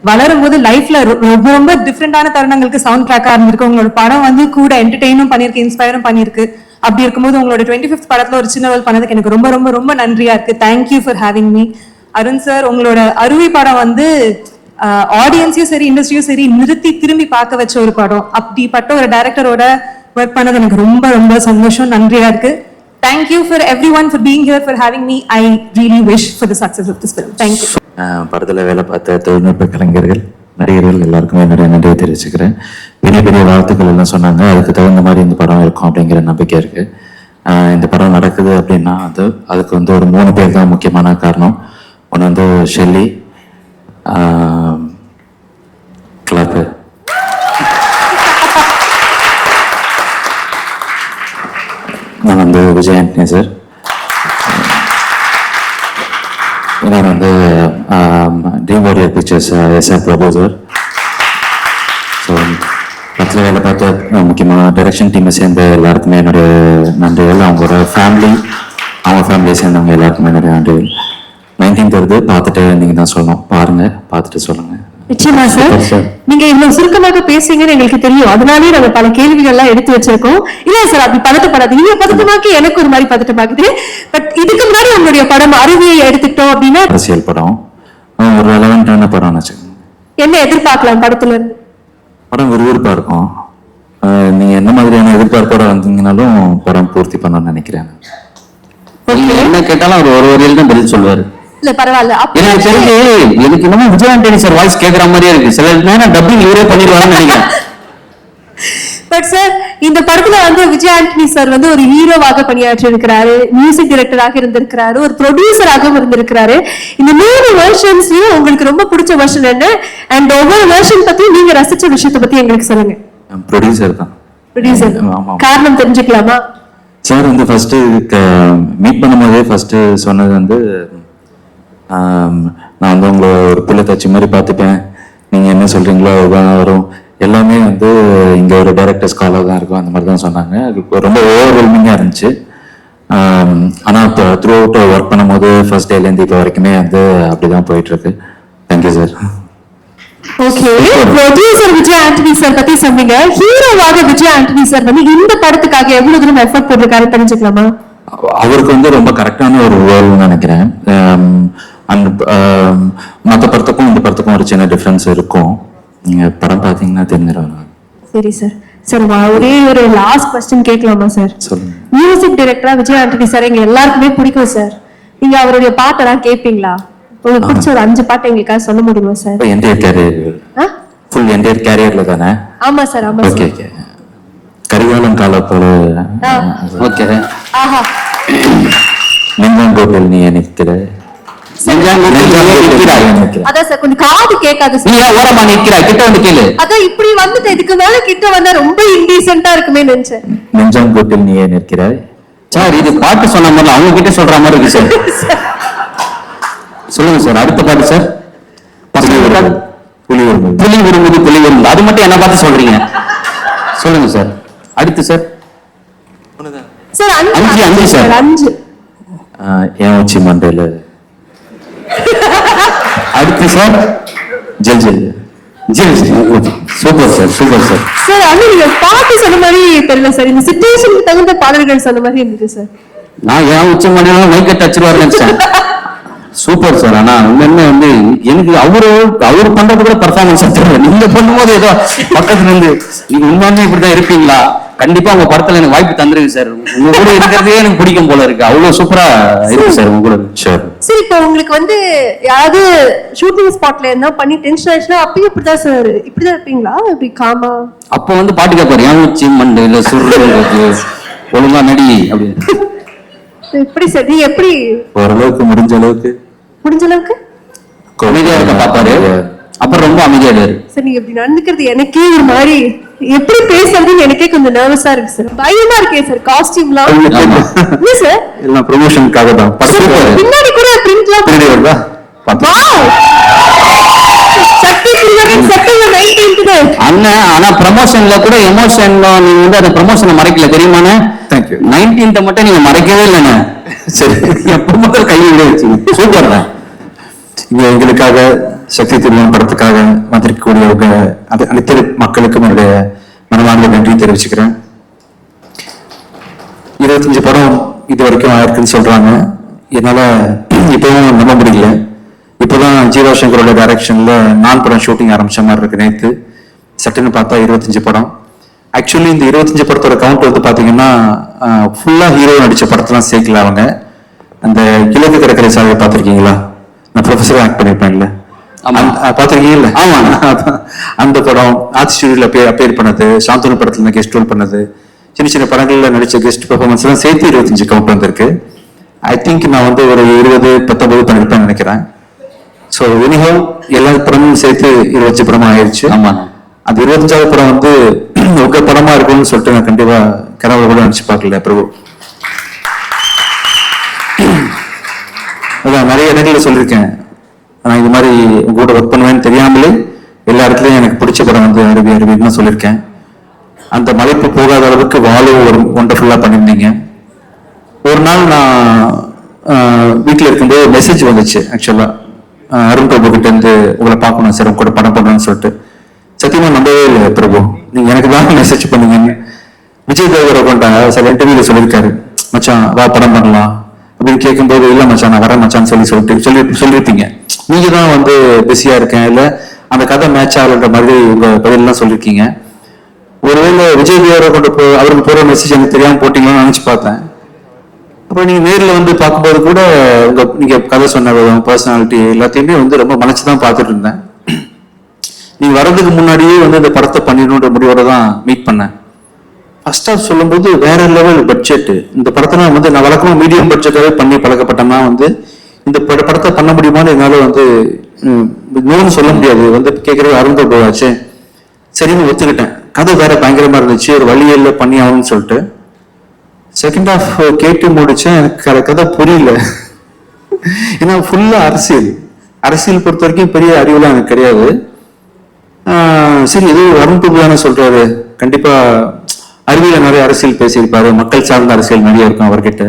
வளரும் போது லைஃப்ல ரொம்ப ரொம்ப டிஃப்ரெண்டான தருணங்களுக்கு சவுண்ட் ட்ராக்கா இருந்திருக்கு. உங்களோட படம் வந்து கூட என்டர்டெயினும் பண்ணிருக்கு, இன்ஸ்பயரும் பண்ணிருக்கு. அப்படி இருக்கும்போது உங்களோட 25th படத்துல ஒரு சின்ன ரோல் பண்ணதுக்கு எனக்கு ரொம்ப ரொம்ப ரொம்ப நன்றியா இருக்கு. Thank you for having me. Arun sir, உங்களோட அருவி படம் வந்து ஆடியன்ஸையும் சரி இண்டஸ்ட்ரியும் சரி நிறுத்தி திரும்பி பார்க்க வச்ச ஒரு படம். அப்படிப்பட்ட ஒரு டைரக்டரோட ஒர்க் பண்ணது எனக்கு ரொம்ப ரொம்ப சந்தோஷம், நன்றியா இருக்கு. Thank you for everyone for being here, for having me. I really wish for the success of this film. Thank you. படத்துல வேலை பார்த்த தொழில்நுட்ப கலைஞர்கள், நடிகர்கள் எல்லாருக்குமே நிறைய நன்றியை தெரிவிச்சுக்கிறேன். பெரிய பெரிய வாழ்த்துக்கள் எல்லாம் சொன்னாங்க. அதுக்கு தகுந்த மாதிரி இந்த படம் இருக்கும் அப்படிங்கிற நம்பிக்கை இருக்கு. இந்த படம் நடக்குது அப்படின்னா அதுக்கு வந்து ஒரு 3 பேர் தான் முக்கியமான காரணம். ஒன்று வந்து ஷெல்லி, கிளப்பு, நான் வந்து விஜய் ஆண்டனி சார், இன்னொரு வந்து ட்ரீம் வாரியர் பிக்சர்ஸ் எஸ்ஆர் பிரபு சார். ஸோ படத்தில் வேலை பார்த்த முக்கியமாக டைரக்ஷன் டீமை சேர்ந்த எல்லாருக்குமே என்னுடைய நன்றிகள். அவங்களோட ஃபேமிலியை சேர்ந்தவங்க எல்லாருக்குமே என்னுடைய நன்றிகள். 19th வருது, பார்த்துட்டு நீங்க தான் சொல்லணும். பாருங்க, பார்த்துட்டு சொல்லுங்க. நிச்சயமா சார். நீங்க இவ்வளவு சுருக்கமாக பேசுவீங்கன்னு எங்களுக்கு தெரியும், அதனாலே நாங்க பல கேள்விகள் எல்லாம் எடுத்து வச்சிருக்கோம். இல்ல சார், அப்படி பதட்டப்படாது. நீங்க பதட்டமாக்கி எனக்கு ஒரு மாதிரி பதட்டமாக்குது. பட் இதுக்கு முன்னாடி உங்களுடைய படம் அருவியை எடுத்துக்கிட்டோம் அப்படின்னா அரசியல் படம், ஒரு ரெலவெண்டான படம்னு வச்சுக்கோங்க. என்ன எதிர்பார்க்கலாம் படத்துல இருந்து? படம் விறுவிறுப்பா இருக்கும். நீங்க என்ன மாதிரியான எதிர்பார்ப்போட வந்தீங்கன்னாலும் படம் பூர்த்தி பண்ணணும்னு நினைக்கிறேன். என்ன கேட்டாலும் அவர் ஒரு வரியில் தான் பதில் சொல்லுவாரு. இல்ல பரவாயில்ல. எனக்கு தெரிஞ்சு எனக்கு இன்னமும் விஜய் ஆண்டனி சார் வாய்ஸ் கேட்கற மாதிரியே இருக்கு. சில நேரம் டப்பிங் இவரே பண்ணிடுவாருன்னு நினைக்கிறேன். பட் சார், இந்த படத்துல வந்து விஜய் ஆண்டனி சார் வந்து ஒரு ஹீரோவாக பணியாற்றி இருக்கிறாரு, மியூசிக் டைரக்டராக இருந்திருக்கிறாரு, ஒரு ப்ரொடியூசராகவும் இருந்திருக்கிறாரு. இந்த 3 வெர்ஷன்ஸ்லயும் உங்களுக்கு ரொம்ப பிடிச்ச வெர்ஷன் என்ன? அண்ட் ஒவ்வொரு வெர்ஷன் பத்தி நீங்க ரசிச்ச விஷயத்தை பத்தி எங்களுக்கு சொல்லுங்க. ப்ரொடியூசர் தான். ப்ரொடியூசர் காரணம் தெரிஞ்சுக்கலாமா? சார் வந்து ஃபர்ஸ்ட் மீட் பண்ணும்போதே ஃபர்ஸ்ட் சொன்னது வந்து நான் வந்து உங்களை ஒரு புள்ள தச்சு மாதிரி பார்த்துப்பேன், நீங்க என்ன சொல்றீங்களோ அதுதான் வரும், எல்லாமே வந்து இங்க ஒரு டைரக்டர்ஸ் காலாக தான் இருக்கும், அந்த மாதிரி தான் சொன்னாங்க. அது ரொம்ப ஓவர்வெல்மிங்கா இருந்துச்சு. ஆனா இப்போ த்ரூ அவுட் ஒர்க் பண்ணும்போது ஃபர்ஸ்ட் டேலேருந்து இப்போ வரைக்குமே வந்து அப்படிதான் போயிட்டு இருக்கு. Thank you sir. Okay, producer Vijay Antony sir பத்தி சொன்னீங்க. ஹீரோவாக விஜய் ஆண்டனி சார் வந்து இந்த படத்துக்காக எவ்வளவு தூரம் எஃபர்ட் போட்டிருக்காரு தெரிஞ்சுக்கலாமா? அவருக்கு வந்து ரொம்ப கரெக்டான ஒரு ரோல்னு நினைக்கிறேன். மற்ற படத்துக்கும் இந்த படத்துக்கும் ஒரு சின்ன டிஃபரன்ஸ் இருக்கும். நீங்க படம் பாத்தீங்கன்னா தெரிஞ்சிடும். சரி சார். சார், ஒரே ஒரு லாஸ்ட் क्वेश्चन கேட்கலாமா சார்? சொல்லுங்க. மியூசிக் டைரக்டரா விஜய் ஆண்டனி சார் எங்க எல்லாருக்குமே பிடிக்கும் சார். நீங்க அவருடைய பாட்டெல்லாம் கேட்பீங்களா? உங்களுக்கு பிடிச்ச ஒரு 5 பாட்டு எங்களுக்காக சொல்ல முடியுமா sir? Entire career, full entire கேரியர்ல தானே? ஆமா சார், ஆமா சார். Okay okay. கரிகாலம் காலத்தோட ஓகே. ஆஹா. நெஞ்சங்கோட்டில் நீ நிற்கிற, அதான் சார் கொஞ்சம் காது கேட்காது நீ சார். ஏன் ஓரமா நிக்கிறாய்? கிட்ட வந்து கேளு. அதான் இப்படி வந்துட்டு இதுக்கு மேல கிட்ட வந்தா ரொம்ப இன்டீசென்ட்டா இருக்குமே நினைச்சேன். நெஞ்சாங்கூட்டில் நீ ஏன் நிற்கிறாய்? சார் இது பாட்டு சொன்ன மாதிரி அவங்க கிட்ட சொல்ற மாதிரி இருக்கு சார். சொல்லுங்க சார், அடுத்த பாட்டு சார். புலி விரும்புது. அது மட்டும் என்ன பார்த்து சொல்றீங்க? சொல்லுங்க சார். அடுத்து சார். சார் அஞ்சு சார். 5 ஏன் உச்சி மண்டையில. அடுத்து sir. Gel gel gel. Super sir, super sir. Sir நீங்க பாட்டு சொன்ன மாதிரி தெரியல சார், இந்த சிச்சுவேஷனுக்கு தகுந்த பாடல்கள் சொன்ன மாதிரி இருந்துச்சு சார். நான் ஏன் உச்சி மண்டையில மைக்கெட் அடிச்சிருவாரு நினைச்சேன். Super sir. ஆனா உண்மையுமே வந்து எனக்கு அவரு பண்றது கூட பர்ஃபார்மன்ஸ் தெரியல. நீங்க பண்ணும்போது ஏதோ பக்கத்துல இருந்து நீங்க உண்மையுமே இப்படிதான் இருப்பீங்களா? கண்டிப்பா உங்க படத்துல எனக்கு வாய்ப்பு தந்துருக்கு சார். உங்க கூட இருக்கிறதே எனக்கு பிடிக்கும் போல இருக்கு. அவ்வளவு சூப்பரா இருக்கு சார் உங்க கூட. சார் சரி, இப்போ உங்களுக்கு வந்து யாராவது ஷூட்டிங் ஸ்பாட்ல இருந்தா பண்ணி டென்ஷன் ஆயிடுச்சுன்னா அப்பயும் இப்படிதான் சார், இப்படிதான் இருப்பீங்களா? இப்படி காமா அப்ப வந்து பாட்டு கேட்பாரு, ஏன் உச்சி மண்டையில சுருட்டு ஒழுங்கா நடி அப்படின்னு. எப்படி சார், நீங்க எப்படி ஓரளவுக்கு முடிஞ்ச அளவுக்கு அமைதியா இருக்க பாப்பாரு, அப்புறம் ரொம்ப அமைதியாடுவாரு. சார் நீங்க இப்படி நடந்துக்கிறது எனக்கே ஒரு மாதிரி எப்படி பேசுறதுன்னு எனக்கே கொஞ்சம் நர்வஸா இருக்கு சார். பயமா இருக்கே சார். காஸ்டியூம்லாம் என்ன சார்? எல்லாம் ப்ரொமோஷனுக்காக தான். பின்னாடி கூட பிரிண்ட்லாம் வருதா? அண்ணன் ஆனா ப்ரமோஷன்ல கூட எமோஷன்ல நீங்க வந்து அந்த ப்ரமோஷனை மறைக்கல தெரியுமாண்ணே? தேங்க்யூ. 19th மட்டும் நீங்க மறைக்கவே இல்லைண்ணே. சரி, எப்ப முதல் கையில் வச்சு சூப்பர் தான். இங்க எங்களுக்காக சக்தி திருமணம் படத்துக்காக வந்திருக்கக்கூடியவங்க அனைத்து மக்களுக்கும் என்னுடைய மனமார்ந்த நன்றி தெரிவிச்சுக்கிறேன். 25 படம் இது வரைக்கும் ஆயிருக்குன்னு சொல்றாங்க. என்னால இப்பவும் நம்ப முடியல. இப்போதான் ஜீவா சங்கரோட டைரக்ஷன்ல நான் படம் ஷூட்டிங் ஆரம்பிச்ச மாதிரி இருக்கு. நேற்று சட்டுன்னு பார்த்தா 25 படம். ஆக்சுவலி இந்த 25 படத்தோட கவுண்ட் வந்து பாத்தீங்கன்னா ஃபுல்லா ஹீரோ நடிச்ச படத்தெல்லாம் சேர்க்கல. அவங்க அந்த கிழக்கு கடற்கரை சாலை பார்த்திருக்கீங்களா? நான் ப்ரொஃபஸரா ஆக்ட் பண்ணிருப்பேன்ல, பாத்திருக்கீங்கல்ல? ஆமா, அந்த படம் ஆர்ட் ஸ்டுடியோல அப்பேர் பண்ணது, சாந்தனு படத்துல கெஸ்ட் ரோல் பண்ணது, சின்ன சின்ன படங்கள்ல நடிச்ச கெஸ்ட் பெர்ஃபார்மன்ஸ் எல்லாம் சேர்த்து 25 கவுண்ட் வந்திருக்கு. ஐ திங்க் நான் வந்து ஒரு 20-19 பண்ணிருப்பேன் நினைக்கிறேன். ஸோ எனிஹோ எல்லா படமும் சேர்த்து 25 படமா ஆயிடுச்சு. ஆமா, அது 25வது படம் வந்து உங்க படமா இருக்கும்னு சொல்லிட்டு நான் கண்டிப்பா கனவுல கூட நினைச்சு பார்க்கல பிரபு. அதான் நிறைய இடங்கள்ல சொல்லியிருக்கேன், நான் இது மாதிரி உங்க கூட ஒர்க் பண்ணுவேன்னு தெரியாமலே எல்லா இடத்துலயும் எனக்கு பிடிச்ச படம் வந்து அருவின்னு சொல்லியிருக்கேன். அந்த மலைப்பு போகாத அளவுக்கு வாழும் ஒரு ஒண்டர்ஃபுல்லா பண்ணியிருந்தீங்க. ஒரு நாள் நான் வீட்டில் இருக்கும்போது மெசேஜ் வந்துச்சு. ஆக்சுவலா அருண் பிரபு கிட்ட இருந்து உங்களை பார்க்கணும் சார், உங்க கூட படம் பண்ணுறேன்னு சொல்லிட்டு. சத்தியமா நம்பவே இல்லை பிரபு, நீங்க எனக்கு தான் மெசேஜ் பண்ணுங்கன்னு. விஜய் தேவரை கொண்டாங்க சில இன்டர்வியூல சொல்லியிருக்காரு, மச்சான் வா படம் பண்ணலாம் அப்படின்னு கேட்கும்போது, இல்ல மச்சான் நான் வரேன் மச்சான்னு சொல்லியிருப்பீங்க. நீங்க தான் வந்து பிஸியா இருக்கேன், இல்ல அந்த கதை மேட்ச் ஆகலன்ற மாதிரி உங்க பதிலெல்லாம் சொல்லியிருக்கீங்க. ஒருவேளை விஜய் தேவரை கொண்டு அவருக்கு போற மெசேஜ் எனக்கு தெரியாம போட்டீங்கன்னு நினைச்சு பார்த்தேன். அப்புறம் நீங்க நேரில் வந்து பார்க்கும்போது கூட நீங்க கதை சொன்ன விதம், பர்சனாலிட்டி எல்லாத்தையுமே வந்து ரொம்ப மலைச்சுதான் பார்த்துட்டு இருந்தேன். நீங்க வர்றதுக்கு முன்னாடியே வந்து இந்த படத்தை பண்ணிடணுன்ற முடிவோட தான் மீட் பண்ணேன். ஃபர்ஸ்ட் ஆஃப் சொல்லும்போது வேற லெவல் பட்ஜெட். இந்த படத்தை நான் வந்து நான் வழக்கமா மீடியம் பட்ஜெட்டாவே பண்ணி பழக்கப்பட்டேன்னா வந்து இந்த படத்தை பண்ண முடியுமான்னு என்னால வந்து நோன்னு சொல்ல முடியாது. வந்து கேட்கறது அருந்த போவாச்சு, சரின்னு ஒத்துக்கிட்டேன். கதை வேற பயங்கரமா இருந்துச்சு, ஒரு வழியில பண்ணி ஆகணும்னு சொல்லிட்டு செகண்ட் ஹாஃப் கேட்டு முடிச்சேன். எனக்கு கதை புரியல. ஏன்னா ஃபுல்லா அரசியல் பொறுத்த வரைக்கும் பெரிய அறிவுலாம் எனக்கு கிடையாது. சரி ஏதோ அருண் பிரபு தானே சொல்றாரு, கண்டிப்பா அறிவியல நிறைய அரசியல் பேசியிருப்பாரு, மக்கள் சார்ந்த அரசியல் நிறைய இருக்கும் அவர்கிட்ட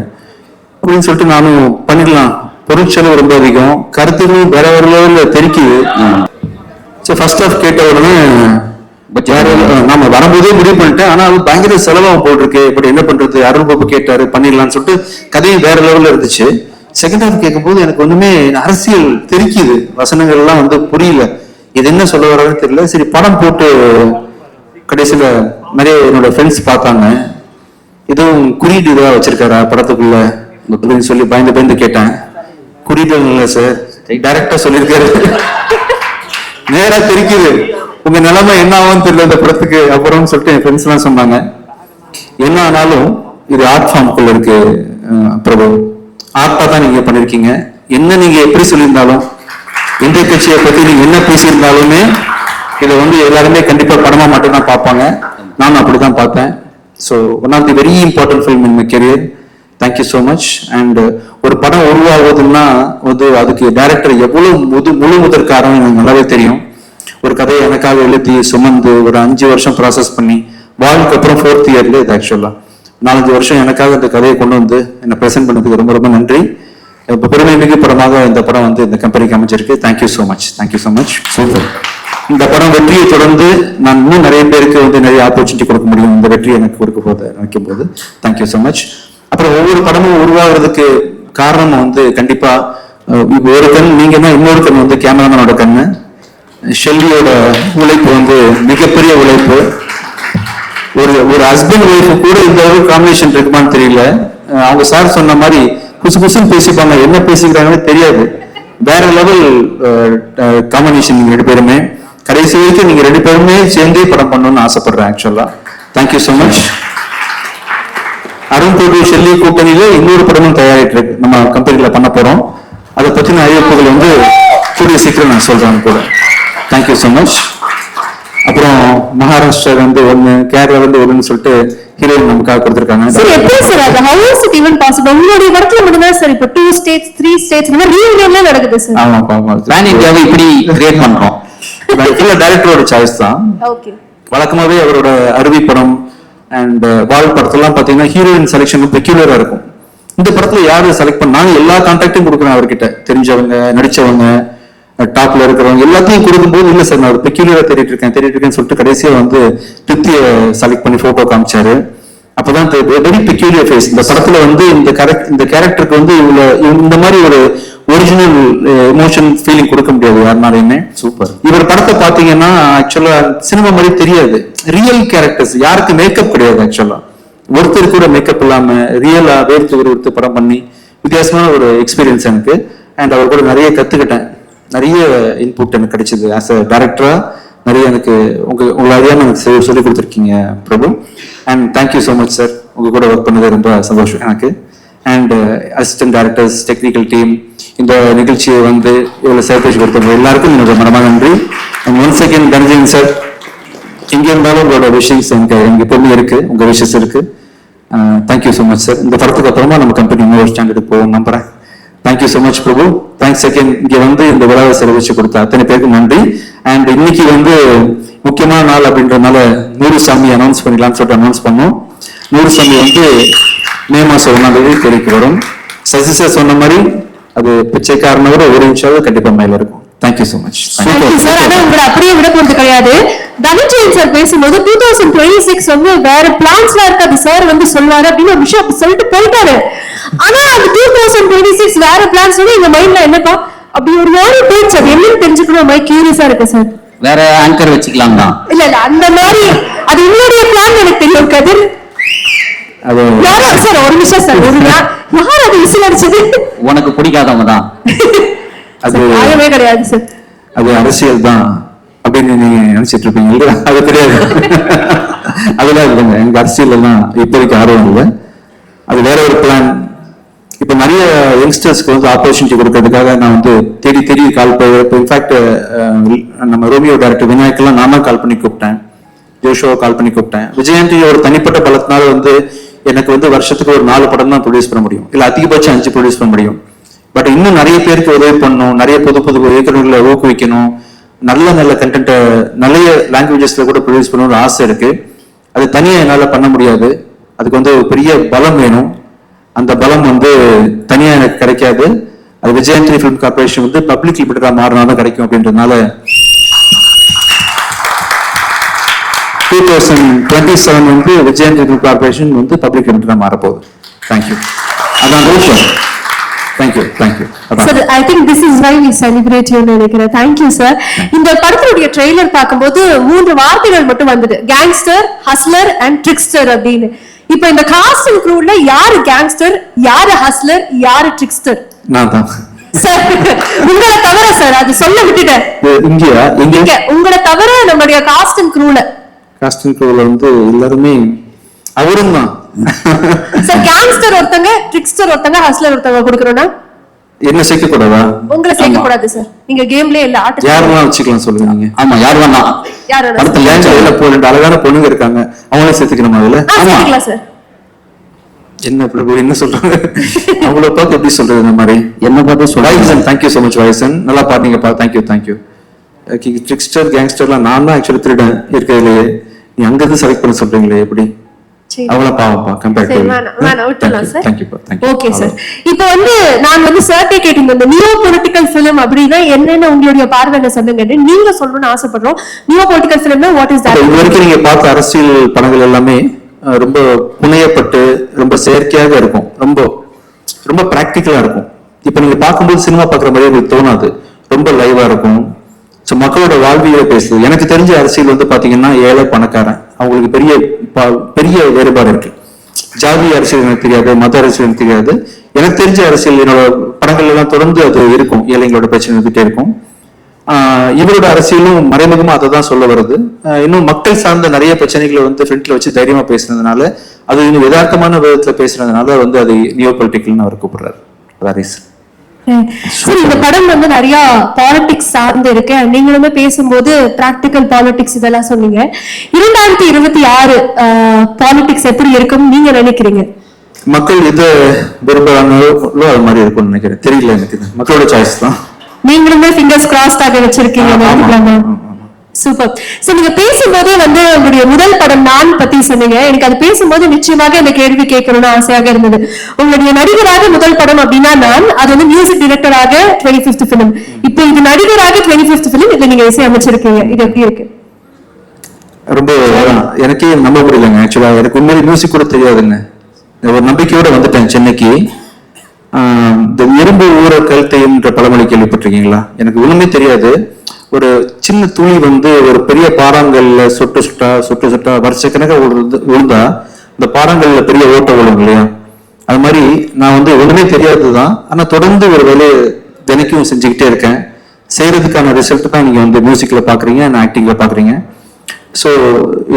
அப்படின்னு சொல்லிட்டு நானும் பண்ணிடலாம். பொருட்செலவு ரொம்ப அதிகம், கருத்துகளும் வேற வேற லெவல்ல தெரிக்குது. ஃபர்ஸ்ட் ஹாஃப் கேட்ட உடனே நாம வரும்போதே முடிவு பண்ணிட்டேன். ஆனா அது பயங்கர செலவாக போட்டிருக்கு, இப்படி என்ன பண்றது, அருண் பாபு கேட்டாரு பண்ணிடலாம்னு சொல்லிட்டு கதையும் வேற லெவல்ல இருந்துச்சு. செகண்ட் ஹாஃப் கேட்கும் போது எனக்கு ஒண்ணுமே அரசியல் தெரிக்குது, வசனங்கள் எல்லாம் வந்து புரியல, இது என்ன சொல்ல வர்றதுன்னு தெரியல. சரி படம் போட்டு கடைசியில நிறைய என்னோட ஃப்ரெண்ட்ஸ் பார்த்தாங்க, இதுவும் குறியீடு இதுவா வச்சிருக்காரா படத்துக்குள்ள அப்படின்னு சொல்லி பயந்து கேட்டேன். குறியீடு இல்லை சார், டைரக்டா சொல்லியிருக்காரு. நேரா தெரிக்குது, உங்க நிலைமை என்ன ஆகும்னு தெரியல இந்த படத்துக்கு அப்புறம்னு சொல்லிட்டு என் ஃப்ரெண்ட்ஸ் எல்லாம் சொன்னாங்க. என்ன ஆனாலும் இது ஆர்ட் ஃபார்முக்குள்ள இருக்கு பிரபு, ஆர்ட்டா தான் நீங்க பண்ணிருக்கீங்க. என்ன நீங்க எப்படி சொல்லியிருந்தாலும், இந்திய கட்சியை பத்தி நீங்க என்ன பேசியிருந்தாலுமே இதை வந்து எல்லாருமே கண்டிப்பா படமா மட்டும் தான் பார்ப்பாங்க. நானும் அப்படிதான் பார்த்தேன். So one of the very important film in my career. Thank you so much. And ஒரு படம் உருவாகுதுன்னா வந்து அதுக்கு டைரக்டர் எவ்வளவு முழு முதற் காரணம் எனக்கு நல்லாவே தெரியும். ஒரு கதையை எனக்காக எழுதி சுமந்து ஒரு 5 வருஷம் ப்ராசஸ் பண்ணி வாழ்க்கை அப்புறம் 4th இயர்ல இது ஆக்சுவலா 4-5 வருஷம் எனக்காக இந்த கதையை கொண்டு வந்து என்னை ப்ரெசென்ட் பண்ணதுக்கு ரொம்ப ரொம்ப நன்றி. இப்போ பெருமை மிகு படமாக இந்த படம் வந்து இந்த கம்பெனிக்கு அமைச்சிருக்கு. Thank you so much. Thank you so much. Super. இந்த படம் வெற்றியை தொடர்ந்து நான் இன்னும் நிறைய பேருக்கு வந்து நிறைய ஆப்பர்ச்சுனிட்டி கொடுக்க முடியும். இந்த வெற்றி எனக்கு கொடுக்க போது நினைக்கும் போது தேங்க்யூ ஸோ மச். அப்புறம் ஒவ்வொரு படமும் உருவாகிறதுக்கு காரணம் வந்து கண்டிப்பா ஒரு கண் நீங்க தான், இன்னொரு கண் வந்து கேமராமேனோட கண்ணு. ஷெல்லியோட உழைப்பு வந்து மிகப்பெரிய உழைப்பு. ஒரு ஹஸ்பண்ட் ஒய்ஃபு கூட இந்த அளவுக்கு காம்பினேஷன் இருக்குமான்னு தெரியல. அவங்க சார் சொன்ன மாதிரி குசு குசுன்னு பேசிப்பாங்க, என்ன பேசிக்கிறாங்கன்னு தெரியாது. வேற லெவல் காம்பினேஷன் நீங்க 2 பேருமே. கடைசி வரைக்கும் நீங்க 2 பேருமே சேர்ந்தே படம் பண்ணணும்னு ஆசைப்படுறேன் ஆக்சுவலா. Thank you so much. Arun Prabhu Shelly கூட்டணியில இன்னொரு படமும் தயாரிட்டு இருக்கு, நம்ம கம்பெனில பண்ண போறோம். அதை பற்றின அறிவிப்புகள் வந்து கூடிய சீக்கிரம் நான் சொல்றேன் கூட. Thank you so much. அப்புறம் மகாராஷ்டிரா வந்து 1, கேரளா வந்து 1ன்னு சொல்லிட்டு ஹீரோயின் நமக்காக கொடுத்துருக்காங்க. சார் எப்படி சார் அது how is it even possible? உங்களுடைய படத்துல மட்டும்தான் சார் இப்போ 2 states 3 states இந்த மாதிரி ரீயூனியன்ல நடக்குது சார். ஆமா ஆமா. பிளான் இந்தியாவை இப்படி கிரியேட் பண்றோம். இல்ல டைரக்டரோட சாய்ஸ் தான். ஓகே. வழக்கமாவே அவரோட அருவி படம் அண்ட் வால் படத்தெல்லாம் பாத்தீங்கன்னா ஹீரோயின் செலெக்ஷன் பெக்யூலரா இருக்கும். இந்த படத்துல யாரு செலக்ட் பண்ணாங்க எல்லா கான்டாக்டும் கொடுக்குறேன் அவர்கிட்ட, தெரிஞ்சவங்க நடிச்சவங்க டாப்ல இருக்கிறவங்க எல்லாத்தையும் கொடுக்கும்போது இல்ல சார் நான் ஒரு பெக்யூலரா தேடிட்டு இருக்கேன்னு சொல்லிட்டு கடைசியா வந்து திருப்திய செலக்ட் பண்ணி போட்டோ காமிச்சாரு. அப்பதான் வெரி பெக்யூலியர் ஃபேஸ். இந்த படத்துல வந்து இந்த கேரக்டருக்கு வந்து இந்த மாதிரி ஒரு ஒரிஜினல் எமோஷன் ஃபீலிங் கொடுக்க முடியாது யாருனாலையுமே. சூப்பர். இவர் படத்தை பாத்தீங்கன்னா ஆக்சுவலா சினிமா மாதிரி தெரியாது. ரியல் கேரக்டர்ஸ், யாருக்கு மேக்கப் கிடையாது ஆக்சுவலா. ஒருத்தர் கூட மேக்கப் இல்லாம ரியலா வேர்த்து படம் பண்ணி வித்தியாசமான ஒரு எக்ஸ்பீரியன்ஸ் எனக்கு. அண்ட் அவர் கூட நிறைய கத்துக்கிட்டேன், நிறைய இன்புட் எனக்கு கிடைச்சது ஆஸ் அ டைரக்டரா. நிறைய எனக்கு உங்களை அறியாம எனக்கு சொல்லி கொடுத்துருக்கீங்க Prabhu. And thank you so much sir. உங்க கூட ஒர்க் பண்ணது ரொம்ப சந்தோஷம் எனக்கு. And assistant directors, technical team, இந்த நிகழ்ச்சியை வந்து இவ்வளவு சர்ப்ரைஸ் கொடுத்தவங்க எல்லாருக்கும் என்னோட மனமாக நன்றி. And once again Dhananjayan sir, எங்க இருந்தாலும் உங்களோட விஷயஸ் எனக்கு எப்பவுமே இருக்கு, உங்க விஷயஸ் இருக்கு. Thank you so much sir. இந்த படத்துக்கு அப்புறமா நம்ம கம்பெனி இன்னொரு ஸ்டாண்டர்டுக்கு போவோம் நம்புறேன். Thank you so much Prabhu. Thanks again. இங்க வந்து இந்த விழாவை செலவழிச்சு கொடுத்த அத்தனை பேருக்கு நன்றி. அண்ட் இன்னைக்கு வந்து முக்கியமான நாள் அப்படின்றதுனால 100 சாமி அனௌன்ஸ் பண்ணிடலாம்னு சொல்லிட்டு அனௌன்ஸ் பண்ணோம். 100 சாமி வந்து மே மாசம் 1ஆம் தேதி தேதிக்கு வரும். சசி சார் சொன்ன மாதிரி அது பிச்சைக்காரனோட 1 நிமிஷம் கண்டிப்பா மேல இருக்கும். Thank you so much. சார் ஆனா உங்களை அப்படியே விட போறது கிடையாது. தனஞ்சயன் சார் பேசும்போது 2026 வந்து வேற பிளான்ஸ்லாம் இருக்காது சார் வந்து சொல்லுவாரு அப்படின்னு ஒரு விஷயம் சொல்லிட்டு போயிட்டாரு. ஆனா அந்த 2026 வேற பிளான்ஸ் வந்து எங்க மைண்ட்ல என்னப்பா அப்படி ஒரு மாதிரி போயிடுச்சு. அது என்னன்னு தெரிஞ்சுக்கணும் மாதிரி கியூரியஸா இருக்கு சார். வேற ஆங்கர் வச்சுக்கலாம் தான். இல்ல அந்த மாதிரி அது உங்களுடைய பிளான் எனக்கு தெரியும் கதிர். யாரோ சார் ஒரு நிமிஷம் சார், யார் அது விசில் அடிச்சது? உனக்கு பிடிக்காதவங்க தான். அது ஆகவே கிடையாது சார். அது அரசியல் தான் அப்படின்னு நீங்க நினைச்சிட்டு இருப்பீங்க. அது கிடையாது. அதெல்லாம் இல்லைங்க. எனக்கு அரசியல் எல்லாம் இப்போதைக்கு ஆர்வம் இல்லை. அது வேற ஒரு பிளான். இப்ப நிறைய யங்ஸ்டர்ஸ்க்கு வந்து ஆப்பர்ச்சுனிட்டி கொடுக்கறதுக்காக நான் வந்து தேடி கால் இப்போ இன்ஃபேக்ட் நம்ம ரோமியோ டைரக்டர் விநாயக்கெல்லாம் நான் தான் கால் பண்ணி கூப்பிட்டேன், ஜோஷோவை கால் பண்ணி கூப்பிட்டேன். விஜயந்தி ஒரு தனிப்பட்ட பலத்தினால வந்து எனக்கு வந்து வருஷத்துக்கு ஒரு 4 படம் தான் ப்ரொடியூஸ் பண்ண முடியும், இல்ல அதிகபட்சம் 5 ப்ரொடியூஸ் பண்ண முடியும். பட் இன்னும் நிறைய பேருக்கு உதவி பண்ணணும், நிறைய புது இயக்குநர்களை ஊக்குவிக்கணும், நல்ல கண்டென்ட்டை நிறைய லாங்குவேஜஸ்ல கூட ப்ரொடியூஸ் பண்ணணும்னு ஆசை இருக்கு. அது தனியா என்னால பண்ண முடியாது. அதுக்கு வந்து ஒரு பெரிய பலம் வேணும். அந்த பலம் வந்து தனியா எனக்கு கிடைக்காது. அது விஜயந்திரி ஃபிலிம் கார்பரேஷன் வந்து பப்ளிக் லிமிடெடா மாறினாலும் கிடைக்கும் அப்படின்றதுனால 2027 வந்து விஜயந்திரி ஃபிலிம் கார்பரேஷன் வந்து பப்ளிக் லிமிடெடா மாறப்போகுது. தேங்க்யூ. அதான் விஷயம். Thank you. Sir, I think this is why we celebrate you நினைக்கிறேன். Thank you sir. இந்த படத்துடைய ட்ரெய்லர் பார்க்கும்போது 3 வார்த்தைகள் மட்டும் வந்தது, கேங்ஸ்டர், ஹஸ்லர் அண்ட் ட்ரிக்ஸ்டர் அப்படின்னு. இப்போ இந்த காஸ்ட் அண்ட் க்ரூல யாரு கேங்ஸ்டர், யாரு ஹஸ்லர், யாரு ட்ரிக்ஸ்டர்? நான் தான் சார். உங்களை தவிர சார், அது சொல்ல விட்டுட்டேன். இங்க உங்களை தவிர நம்மளுடைய காஸ்ட் அண்ட் க்ரூல வந்து எல்லாருமே அவரும் தான் சார். கேங்ஸ்டர் ஒருத்தங்க, ட்ரிக்ஸ்டர் ஒருத்தங்க, ஹஸ்லர் ஒருத்தங்க கொடுக்கறோம்னா என்ன சேர்க்க கூடாதா? உங்களை சேர்க்க கூடாது சார். நீங்க கேம்லயே இல்ல ஆட்ட. யாரெல்லாம் வச்சுக்கலாம் சொல்லுங்க நீங்க. ஆமா, யார் வேணா. யார் அடுத்த லேண்ட்ல போன அழகான பொண்ணுங்க இருக்காங்க, அவங்களே சேர்த்துக்கணுமா அதுல? ஆமா சார். என்ன பிரபு என்ன சொல்றாங்க? அவங்கள பார்த்து எப்படி சொல்றது இந்த மாதிரி? என்ன பார்த்து சொல்லுங்க. தேங்க்யூ so much வாய்சன், நல்லா பாத்தீங்கப்பா. தேங்க்யூ. ட்ரிக்ஸ்டர் கேங்ஸ்டர்லாம் நான் தான் ஆக்சுவலி திருடன் இருக்கிறதுலையே. நீ அங்க இருந்து செலக்ட் பண்ண சொல்றீங்களே எப்படி? அவங்கள பாவப்பா கம்பேர் டு. Okay sir. இப்போ வந்து நான் வந்து சார்ட்டே கேட்டிருந்தேன், இந்த நியோ பொலிட்டிக்கல் ஃபிலிம் அப்படின்னா என்னன்னு உங்களுடைய பார்வையில சொல்லுங்க. நீங்க சொல்லணும்னு ஆசைப்படுறோம். நியோ பொலிட்டிக்கல் ஃபிலிம்னா வாட் இஸ் தட்? இது வரைக்கும் நீங்க பார்த்த அரசியல் படங்கள் எல்லாமே ரொம்ப புனையப்பட்டு ரொம்ப செயற்கையாக இருக்கும், ரொம்ப பிராக்டிக்கலா இருக்கும். இப்ப நீங்க பார்க்கும்போது சினிமா பார்க்குற மாதிரி உங்களுக்கு தோணாது, ரொம்ப லைவா இருக்கும். ஸோ மக்களோட வாழ்வியலை பேசுது. எனக்கு தெரிஞ்ச அரசியல் வந்து பாத்தீங்கன்னா ஏழை பணக்காரன் அவங்களுக்கு பெரிய வேறுபாடு இருக்கு. ஜாதி அரசியல் எனக்கு தெரியாது, மத அரசியல் எனக்கு தெரியாது. எனக்கு தெரிஞ்ச அரசியல் என்னோட படங்கள் எல்லாம் தொடர்ந்து அது இருக்கும், ஏழைங்களோட பிரச்சனை இருந்துட்டே இருக்கும். இவரோட அரசியலும் மறைமுகமா அதை தான் சொல்ல வருது. இன்னும் மக்கள் சார்ந்த நிறைய பிரச்சனைகளை வந்து ஃப்ரண்ட்ல வச்சு தைரியமா பேசுனதுனால, அது இன்னும் யதார்த்தமான விதத்துல பேசுனதுனால வந்து அது நியோ பொலிட்டிக்கல்னு அவர் கூப்பிடுறாரு. இந்த படம் வந்து நிறைய பாலிடிக்ஸ் சார்ந்து இருக்கு. நீங்களுமே பேசும்போது பிராக்டிக்கல் பாலிடிக்ஸ் இதெல்லாம் சொன்னீங்க. 2026 பாலிடிக்ஸ் எப்படி இருக்கும் நீங்க நினைக்கிறீங்க? மக்கள் எது விரும்புறாங்களோ அது மாதிரி இருக்கும்னு நினைக்கிறேன். தெரியல, எனக்கு மக்களோட சாய்ஸ் தான். நீங்களுமே ஃபிங்கர்ஸ் கிராஸ்ட் ஆக வச்சிருக்கீங்க. சூப்பர். சோ நீங்க பேசும்போதே வந்து உங்களுடைய முதல் படம் நான் பத்தி சொன்னீங்க. எனக்கு அது பேசும்போது நிச்சயமாக இந்த கேள்வி கேட்கணும்னு ஆசையாக இருந்தது. உங்களுடைய நடிகராக முதல் படம் அப்படின்னா நான், அது வந்து மியூசிக் டைரக்டராக 25th ஃபிலிம். இப்போ இது நடிகராக 25th ஃபிலிம், இதுல நீங்க இசை அமைச்சிருக்கீங்க. இது எப்படி இருக்கு? ரொம்ப எனக்கே நம்ப முடியலங்க. ஆக்சுவலா எனக்கு உண்மையிலே மியூசிக் கூட தெரியாதுங்க. ஒரு நம்பிக்கையோட வந்துட்டேன் சென்னைக்கு. இந்த இரும்பு ஊற கழுத்தையும்ன்ற பழமொழி கேள்விப்பட்டிருக்கீங்களா? எனக்கு ஒண்ணுமே தெரியாது. ஒரு சின்ன துளி வந்து ஒரு பெரிய பாறாங்கல்ல சொட்டு சொட்டா வருஷக்கணக்காக விழுந்தா இந்த பாறாங்கல்ல பெரிய ஓட்ட விழும் இல்லையா? அது மாதிரி நான் வந்து ஒண்ணுமே தெரியாதுதான், ஆனா தொடர்ந்து ஒரு வேலையை தினைக்கும் செஞ்சுக்கிட்டே இருக்கேன். செய்யறதுக்கான ரிசல்ட் தான் நீங்க வந்து மியூசிக்ல பாக்குறீங்க, நான் ஆக்டிங்ல பாக்குறீங்க. ஸோ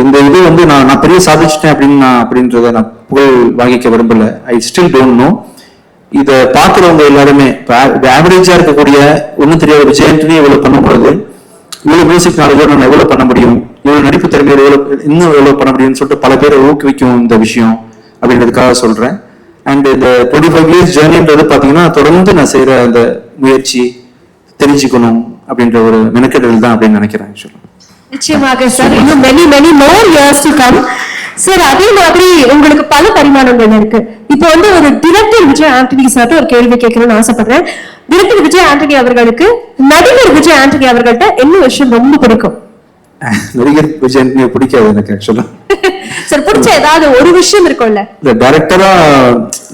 இந்த இது வந்து நான் பெரிய சாதிச்சிட்டேன் அப்படின்றத நான் புகழ் வாங்கிக்க விரும்பல. I still don't know. இதை பாக்குறவங்க எல்லாருமே ஆவரேஜா இருக்கக்கூடிய ஒன்னும் தெரியாத விஜய் ஆண்டனி இவ்வளவு பண்ணும்போது, இவ்வளவு மியூசிக் நாலேஜோட நான் எவ்வளவு பண்ண முடியும், இவ்வளவு நடிப்பு திறமையோட இன்னும் எவ்வளவு பண்ண முடியும்னு சொல்லிட்டு பல பேரை ஊக்குவிக்கும் இந்த விஷயம் அப்படின்றதுக்காக சொல்றேன். அண்ட் இந்த 25 years ஜேர்னின்றது பாத்தீங்கன்னா தொடர்ந்து நான் செய்யற அந்த முயற்சி, தெரிஞ்சுக்கணும் அப்படின்ற ஒரு மெனக்கெடல் தான் அப்படின்னு நினைக்கிறேன். நிச்சயமாக சார், இன்னும் many more years to come. Sir அதே மாதிரி உங்களுக்கு பல பரிமாணங்கள் இருக்கு. இப்போ வந்து ஒரு டிரெக்டர் விஜய் ஆண்டனி சார் ஒரு கேள்வி கேட்கணும்னு ஆசைப்படுறேன். டிரெக்டர் விஜய் ஆண்டனி அவர்களுக்கு நடிகர் விஜய் ஆண்டனி அவர்கள்ட்ட என்ன விஷயம் ரொம்ப பிடிக்கும்? நடிகர் விஜய் ஆண்டனி பிடிக்காது எனக்கு ஆக்சுவலா. சார் பிடிச்ச ஏதாவது ஒரு விஷயம் இருக்கும்ல? இந்த டைரக்டரா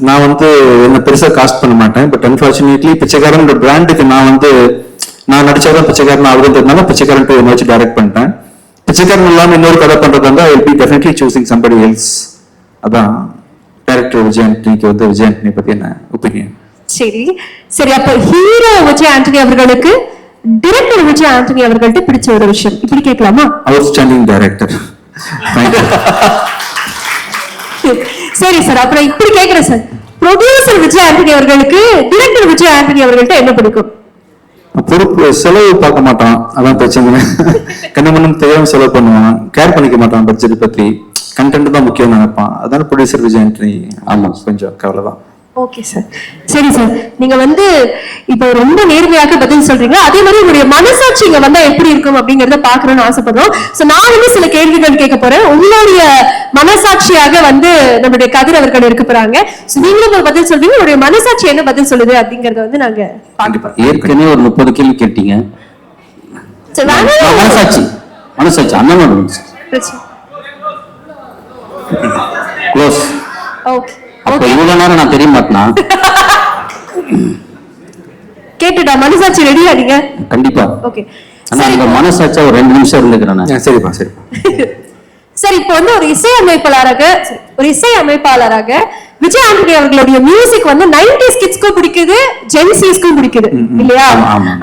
நான் வந்து என்ன பெருசா காஸ்ட் பண்ண மாட்டேன். பட் அன்பார்ச்சுனேட்லி பிச்சைக்காரன் பிராண்டுக்கு நான் நடிச்சாதான் பிச்சைக்காரன் ஆகுதுன்றதுனால பிச்சைக்காரன் போய் வச்சு டைரக்ட் பண்ணிட்டேன். பிச்சைக்காரன் இல்லாம இன்னொரு கதை பண்றது வந்து ஐ will be definitely choosing somebody else. அதான் டைரக்டர் விஜய் ஆண்டனிக்கு வந்து விஜய் ஆண்டனி பத்தி என்ன ஒப்பீனியன். சரி அப்ப ஹீரோ விஜய் ஆண்டனி அவர்களுக்கு டைரக்டர் விஜய் ஆண்டனி அவர்கள்ட்ட பிடிச்ச ஒரு விஷயம் இப்படி கேட்கலாமா? Outstanding director. சரி சார், அப்புறம் இப்படி கேட்கிறேன் சார், ப்ரொடியூசர் விஜய் ஆண்டனி அவர்களுக்கு டைரக்டர் விஜய் ஆண்டனி அவர்கள்ட்ட என்ன பிடிக்கும்? பொறுப்பு செலவு பார்க்க மாட்டான், அதான் பிரச்சனை. கண்ணமண்ணும் தெரியாம செலவு பண்ணுவான், கேர் பண்ணிக்க மாட்டான், பட்ஜெட் பத்தி கண்டென்ட் தான் முக்கியம் நினைப்பான். அதான் ப்ரொடியூசர் விஜய் ஆண்டனி. ஆமா, கொஞ்சம் கவலை தான். Okay sir. சரி சார், நீங்க வந்து இப்போ ரொம்ப நேர்மையாக பதில் சொல்றீங்க. அதே மாதிரி உங்களுடைய மனசாட்சி இங்க வந்தா எப்படி இருக்கும் அப்படிங்கறத பாக்கணும்னு ஆசைப்படுறோம். சோ நான் வந்து சில கேள்விகள் கேட்க போறேன். உங்களுடைய மனசாட்சியாக வந்து நம்மளுடைய கதிர் அவர்கள் இருக்க போறாங்க. நீங்களும் பதில் சொல்றீங்க, உங்களுடைய மனசாட்சி என்ன பதில் சொல்லுது அப்படிங்கறத வந்து நாங்க கண்டிப்பா. ஏற்கனவே ஒரு 30 கேள்வி கேட்டீங்க. மனசாட்சி அண்ணன் க்ளோஸ். ஓகே. அப்ப இவ்வளவு நேரம் நான் தெரிய மாட்டேனா? கேட்டுடா, மனசாட்சி ரெடியா நீங்க? கண்டிப்பா. ஓகே. ஆனா இந்த மனசாட்சியா ஒரு 2 நிமிஷம் இருந்துக்கிறேன். சரிப்பா. சரி, இப்போ வந்து ஒரு இசையமைப்பாளராக விஜய் ஆண்டனி அவர்களுடைய மியூசிக் வந்து 90s கிட்ஸ்க்கும் பிடிக்குது, ஜென்சிஸ்க்கும் பிடிக்குது இல்லையா?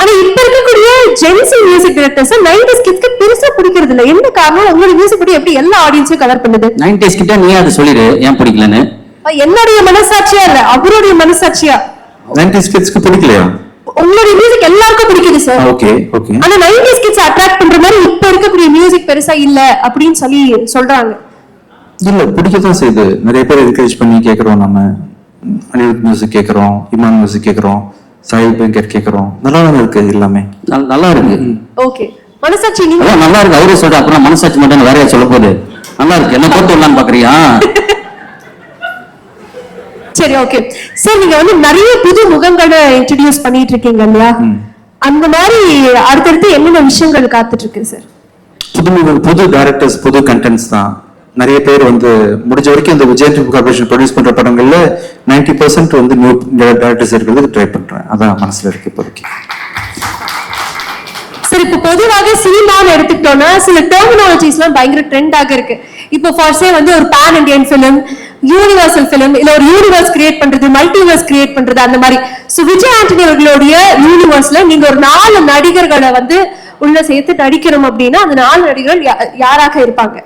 ஆனா இப்ப இருக்கக்கூடிய ஜென்சி மியூசிக் டைரக்டர்ஸ் 90s கிட்ஸ்க்கு பெருசா பிடிக்கிறது இல்ல. என்ன காரணம்? உங்களுடைய மியூசிக் படி எப்படி எல்லா ஆடியன்ஸையும் கவர் பண்ணுது? 90s கிட்ட நீ அதை சொல்லிடு ஏன் பிடிக்கலன்னு. என்னுடைய மனசாட்சியா இல்ல, அவருடைய மனசாட்சியா? 90s கிட்ஸ்க்கு பிடிக்கலையா? உங்களுடைய மியூசிக் எல்லாருக்கும் பிடிக்குது சார். Okay okay. ஆனா 90s கிட்ஸ் அட்ராக்ட் பண்ற மாதிரி இப்ப இருக்கக்கூடிய மியூசிக் பெருசா இல்ல அப்படின்னு சொல்லி சொல்றாங்க. இல்ல பிடிக்கதான் செய்யுது. நிறைய பேர் என்கரேஜ் பண்ணி கேட்கறோம். நம்ம அனிருத் மியூசிக் கேட்கறோம், இமான் மியூசிக் கேட்கறோம், சாய் பெங்கர் கேட்கறோம். நல்லா இருக்கு எல்லாமே. நல்லா இருக்கு. ஓகே மனசாட்சி நீங்க நல்லா இருக்கு அவரே சொல்ற. அப்புறம் மனசாட்சி மட்டும் வேறையா சொல்ல போகுது. நல்லா இருக்கு. என்ன போட்டு விடலான்னு பாக்குறியா? சரி ஓகே சார். நீங்க வந்து நிறைய புது முகங்களை இன்ட்ரோடியூஸ் பண்ணிட்டு இருக்கீங்க இல்லையா? அந்த மாதிரி அடுத்தடுத்து என்னென்ன விஷயங்கள் காத்துட்டு இருக்கு சார்? புது டைரக்டர்ஸ், புது கண்டென்ட்ஸ் தான். நிறைய பேர் வந்து முடிஞ்ச வரைக்கும் இந்த விஜய் கார்பரேஷன் ப்ரொடியூஸ் பண்ற படங்கள்ல 90% வந்து நியூ டைரக்டர்ஸ் இருக்கிறதுக்கு ட்ரை பண்றேன். அதான் மனசுல இருக்கு இப்போதைக்கு. சரி இப்போ பொதுவாக சினிமான்னு எடுத்துக்கிட்டோம்னா சில டெர்மினாலஜிஸ் எல்லாம் பயங்கர ட்ரெண்டாக இருக்கு. இப்போ ஃபார்ஸே வந்து ஒரு pan Indian film, universal film, இல்ல ஒரு யூனிவர்ஸ் கிரியேட் பண்றது, மல்டிவர்ஸ் கிரியேட் பண்றது, அந்த மாதிரி. சோ விஜய் ஆண்டனி அவர்களுடைய யூனிவர்ஸ்ல நீங்க ஒரு 4 நடிகர்களை வந்து உள்ள சேர்த்து நடிக்கணும் அப்படின்னா அந்த 4 நடிகர்கள் யாராக இருப்பாங்க?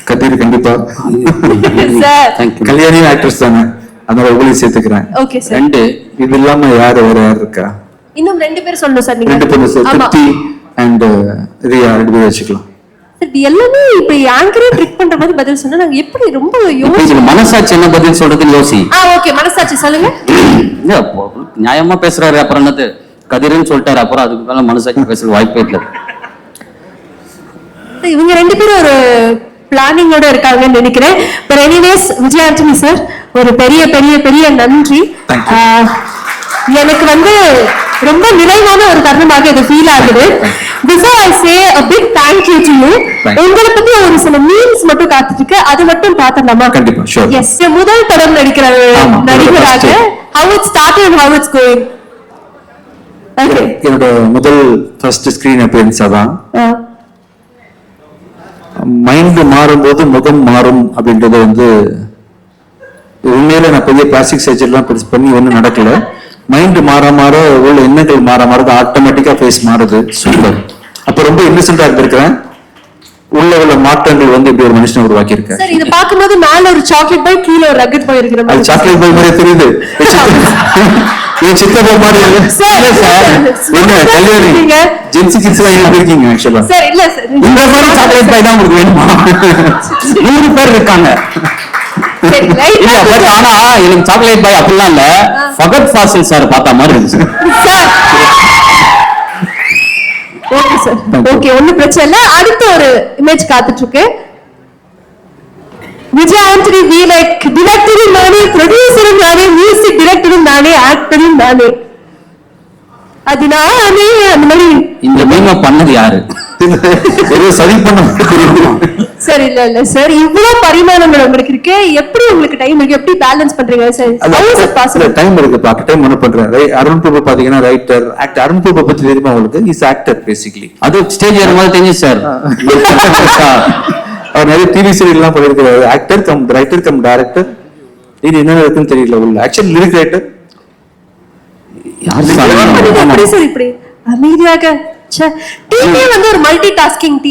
கதிர் கண்டிப்பா. கல்யாணி ஆக்ட்ரஸ் தானே, அதனால உங்களையும் சேர்த்துக்கிறேன். Okay sir. 2 இது இல்லாம வேற யார் இருக்கா? இன்னும் 2 பேர் சொல்லணும் சார். நீங்க 2 பேர் சார், திருப்தி அண்ட் ரியா 2 பேர் வச்சுக்கலாம். இது எல்லாமே இப்ப ஆங்கரே ட்ரிக் பண்ற மாதிரி பதில் சொன்னா நாங்க எப்படி ரொம்ப மனசாட்சி என்ன பதில் சொல்றதுன்னு யோசி. ஓகே மனசாட்சி சொல்லுங்க. நியாயமா பேசுறாரு. அப்புறம் என்னது கதிரன்னு சொல்லிட்டாரு. அப்புறம் அதுக்கு மேல மனசாட்சி பேசுற வாய்ப்பே இல்லை. இவங்க 2 பேரும் ஒரு பிளானிங்கோட இருக்காங்கன்னு நினைக்கிறேன். But anyways Vijay Antony sir ஒரு பெரிய பெரிய பெரிய நன்றி. எனக்கு வந்து ரொம்ப நிறைவான ஒரு தருணமாக இது ஃபீல் ஆகுது. Before I say a big thank you to you, உங்களை பத்தி ஒரு சில மீம்ஸ் மட்டும் காத்துட்டு இருக்கு. அது மட்டும் பாத்துடலாமா? கண்டிப்பா ஷூர். எஸ் முதல் படம் நடிக்கிற நடிகராக how it started and how it's going. Okay என்னோட முதல் ஃபர்ஸ்ட் ஸ்கிரீன் அப்பியரன்ஸ் அதான். மைண்ட் மாறும்போது முகம் மாறும் அப்படின்றது வந்து உண்மையில நான் பெரிய பிளாஸ்டிக் சர்ஜரிலாம் பண்ணி ஒன்றும் நடக்கல. மைண்ட் மாற மாற உள்ள எண்ணங்கள் மாற மாற ஆட்டோமேட்டிக்கா ஃபேஸ் மாறுது. சூப்பர். அப்ப ரொம்ப இன்னசென்டா இருந்திருக்கிறேன். உள்ள மாற்றங்கள் வந்து இப்படி ஒரு மனுஷனை உருவாக்கி இருக்கேன். சார் இத பாக்கும்போது மேல ஒரு சாக்லேட் பாய் கீழ ஒரு ரக்கெட் பாய் இருக்கிற மாதிரி. அது சாக்லேட் பாய் மாதிரி தெரியுது. என் சித்தப்பா மாதிரி இல்ல சார். என்ன கல்யாணி ஜென்சி கிட்ஸ் எல்லாம் இருக்கீங்க ஆக்சுவலா. சார் இல்ல சார் இந்த மாதிரி சாக்லேட் பாய் தான் உங்களுக்கு வேணுமா? 100 பேர் இருக்காங்க. இல்ல பட் ஆனா எனக்கு சாக்லேட் பாய் அப்படிலாம் இல்ல. ஃபகத் ஃபாசில் சார் பார்த்த மாதிரி இருந்துச்சு. Okay sir. ஓகே ஒண்ணும் பிரச்சனை இல்ல. அடுத்த ஒரு இமேஜ் காத்துட்டு இருக்கு. விஜய் ஆண்டனி வி லைக் டைரக்டரும் நானே, ப்ரொடியூசரும் நானே, மியூசிக் டைரக்டரும் நானே, ஆக்டரும் நானே. அது நானே. அந்த மாதிரி இந்த மீம பண்ணது யாரு? சரி பண்ண சார் இல்ல இல்ல சார் இவ்வளவு பரிமாணங்கள் உங்களுக்கு இருக்கு. எப்படி உங்களுக்கு டைம் இருக்கு? எப்படி பேலன்ஸ் பண்றீங்க சார்? டைம் இருக்கு. பாக்க டைம் என்ன பண்றேன். அருண் பிரபு பாத்தீங்கன்னா ரைட்டர், ஆக்டர். அருண் பிரபு பத்தி தெரியுமா உங்களுக்கு? Is actor basically. அது ஸ்டேஜ் ஏறும்போது தெரிஞ்சு சார். அவர் நிறைய டிவி சீரியல் எல்லாம் பண்ணிருக்காரு. Actor come writer cum director. இது என்ன இருக்குன்னு தெரியல. உள்ள ஆக்சுவலி லிரிக் ரைட்டர். யாரு சார் இப்படி அமைதியாக? டீமே வந்து ஒரு மல்டி டாஸ்கிங் டீம்.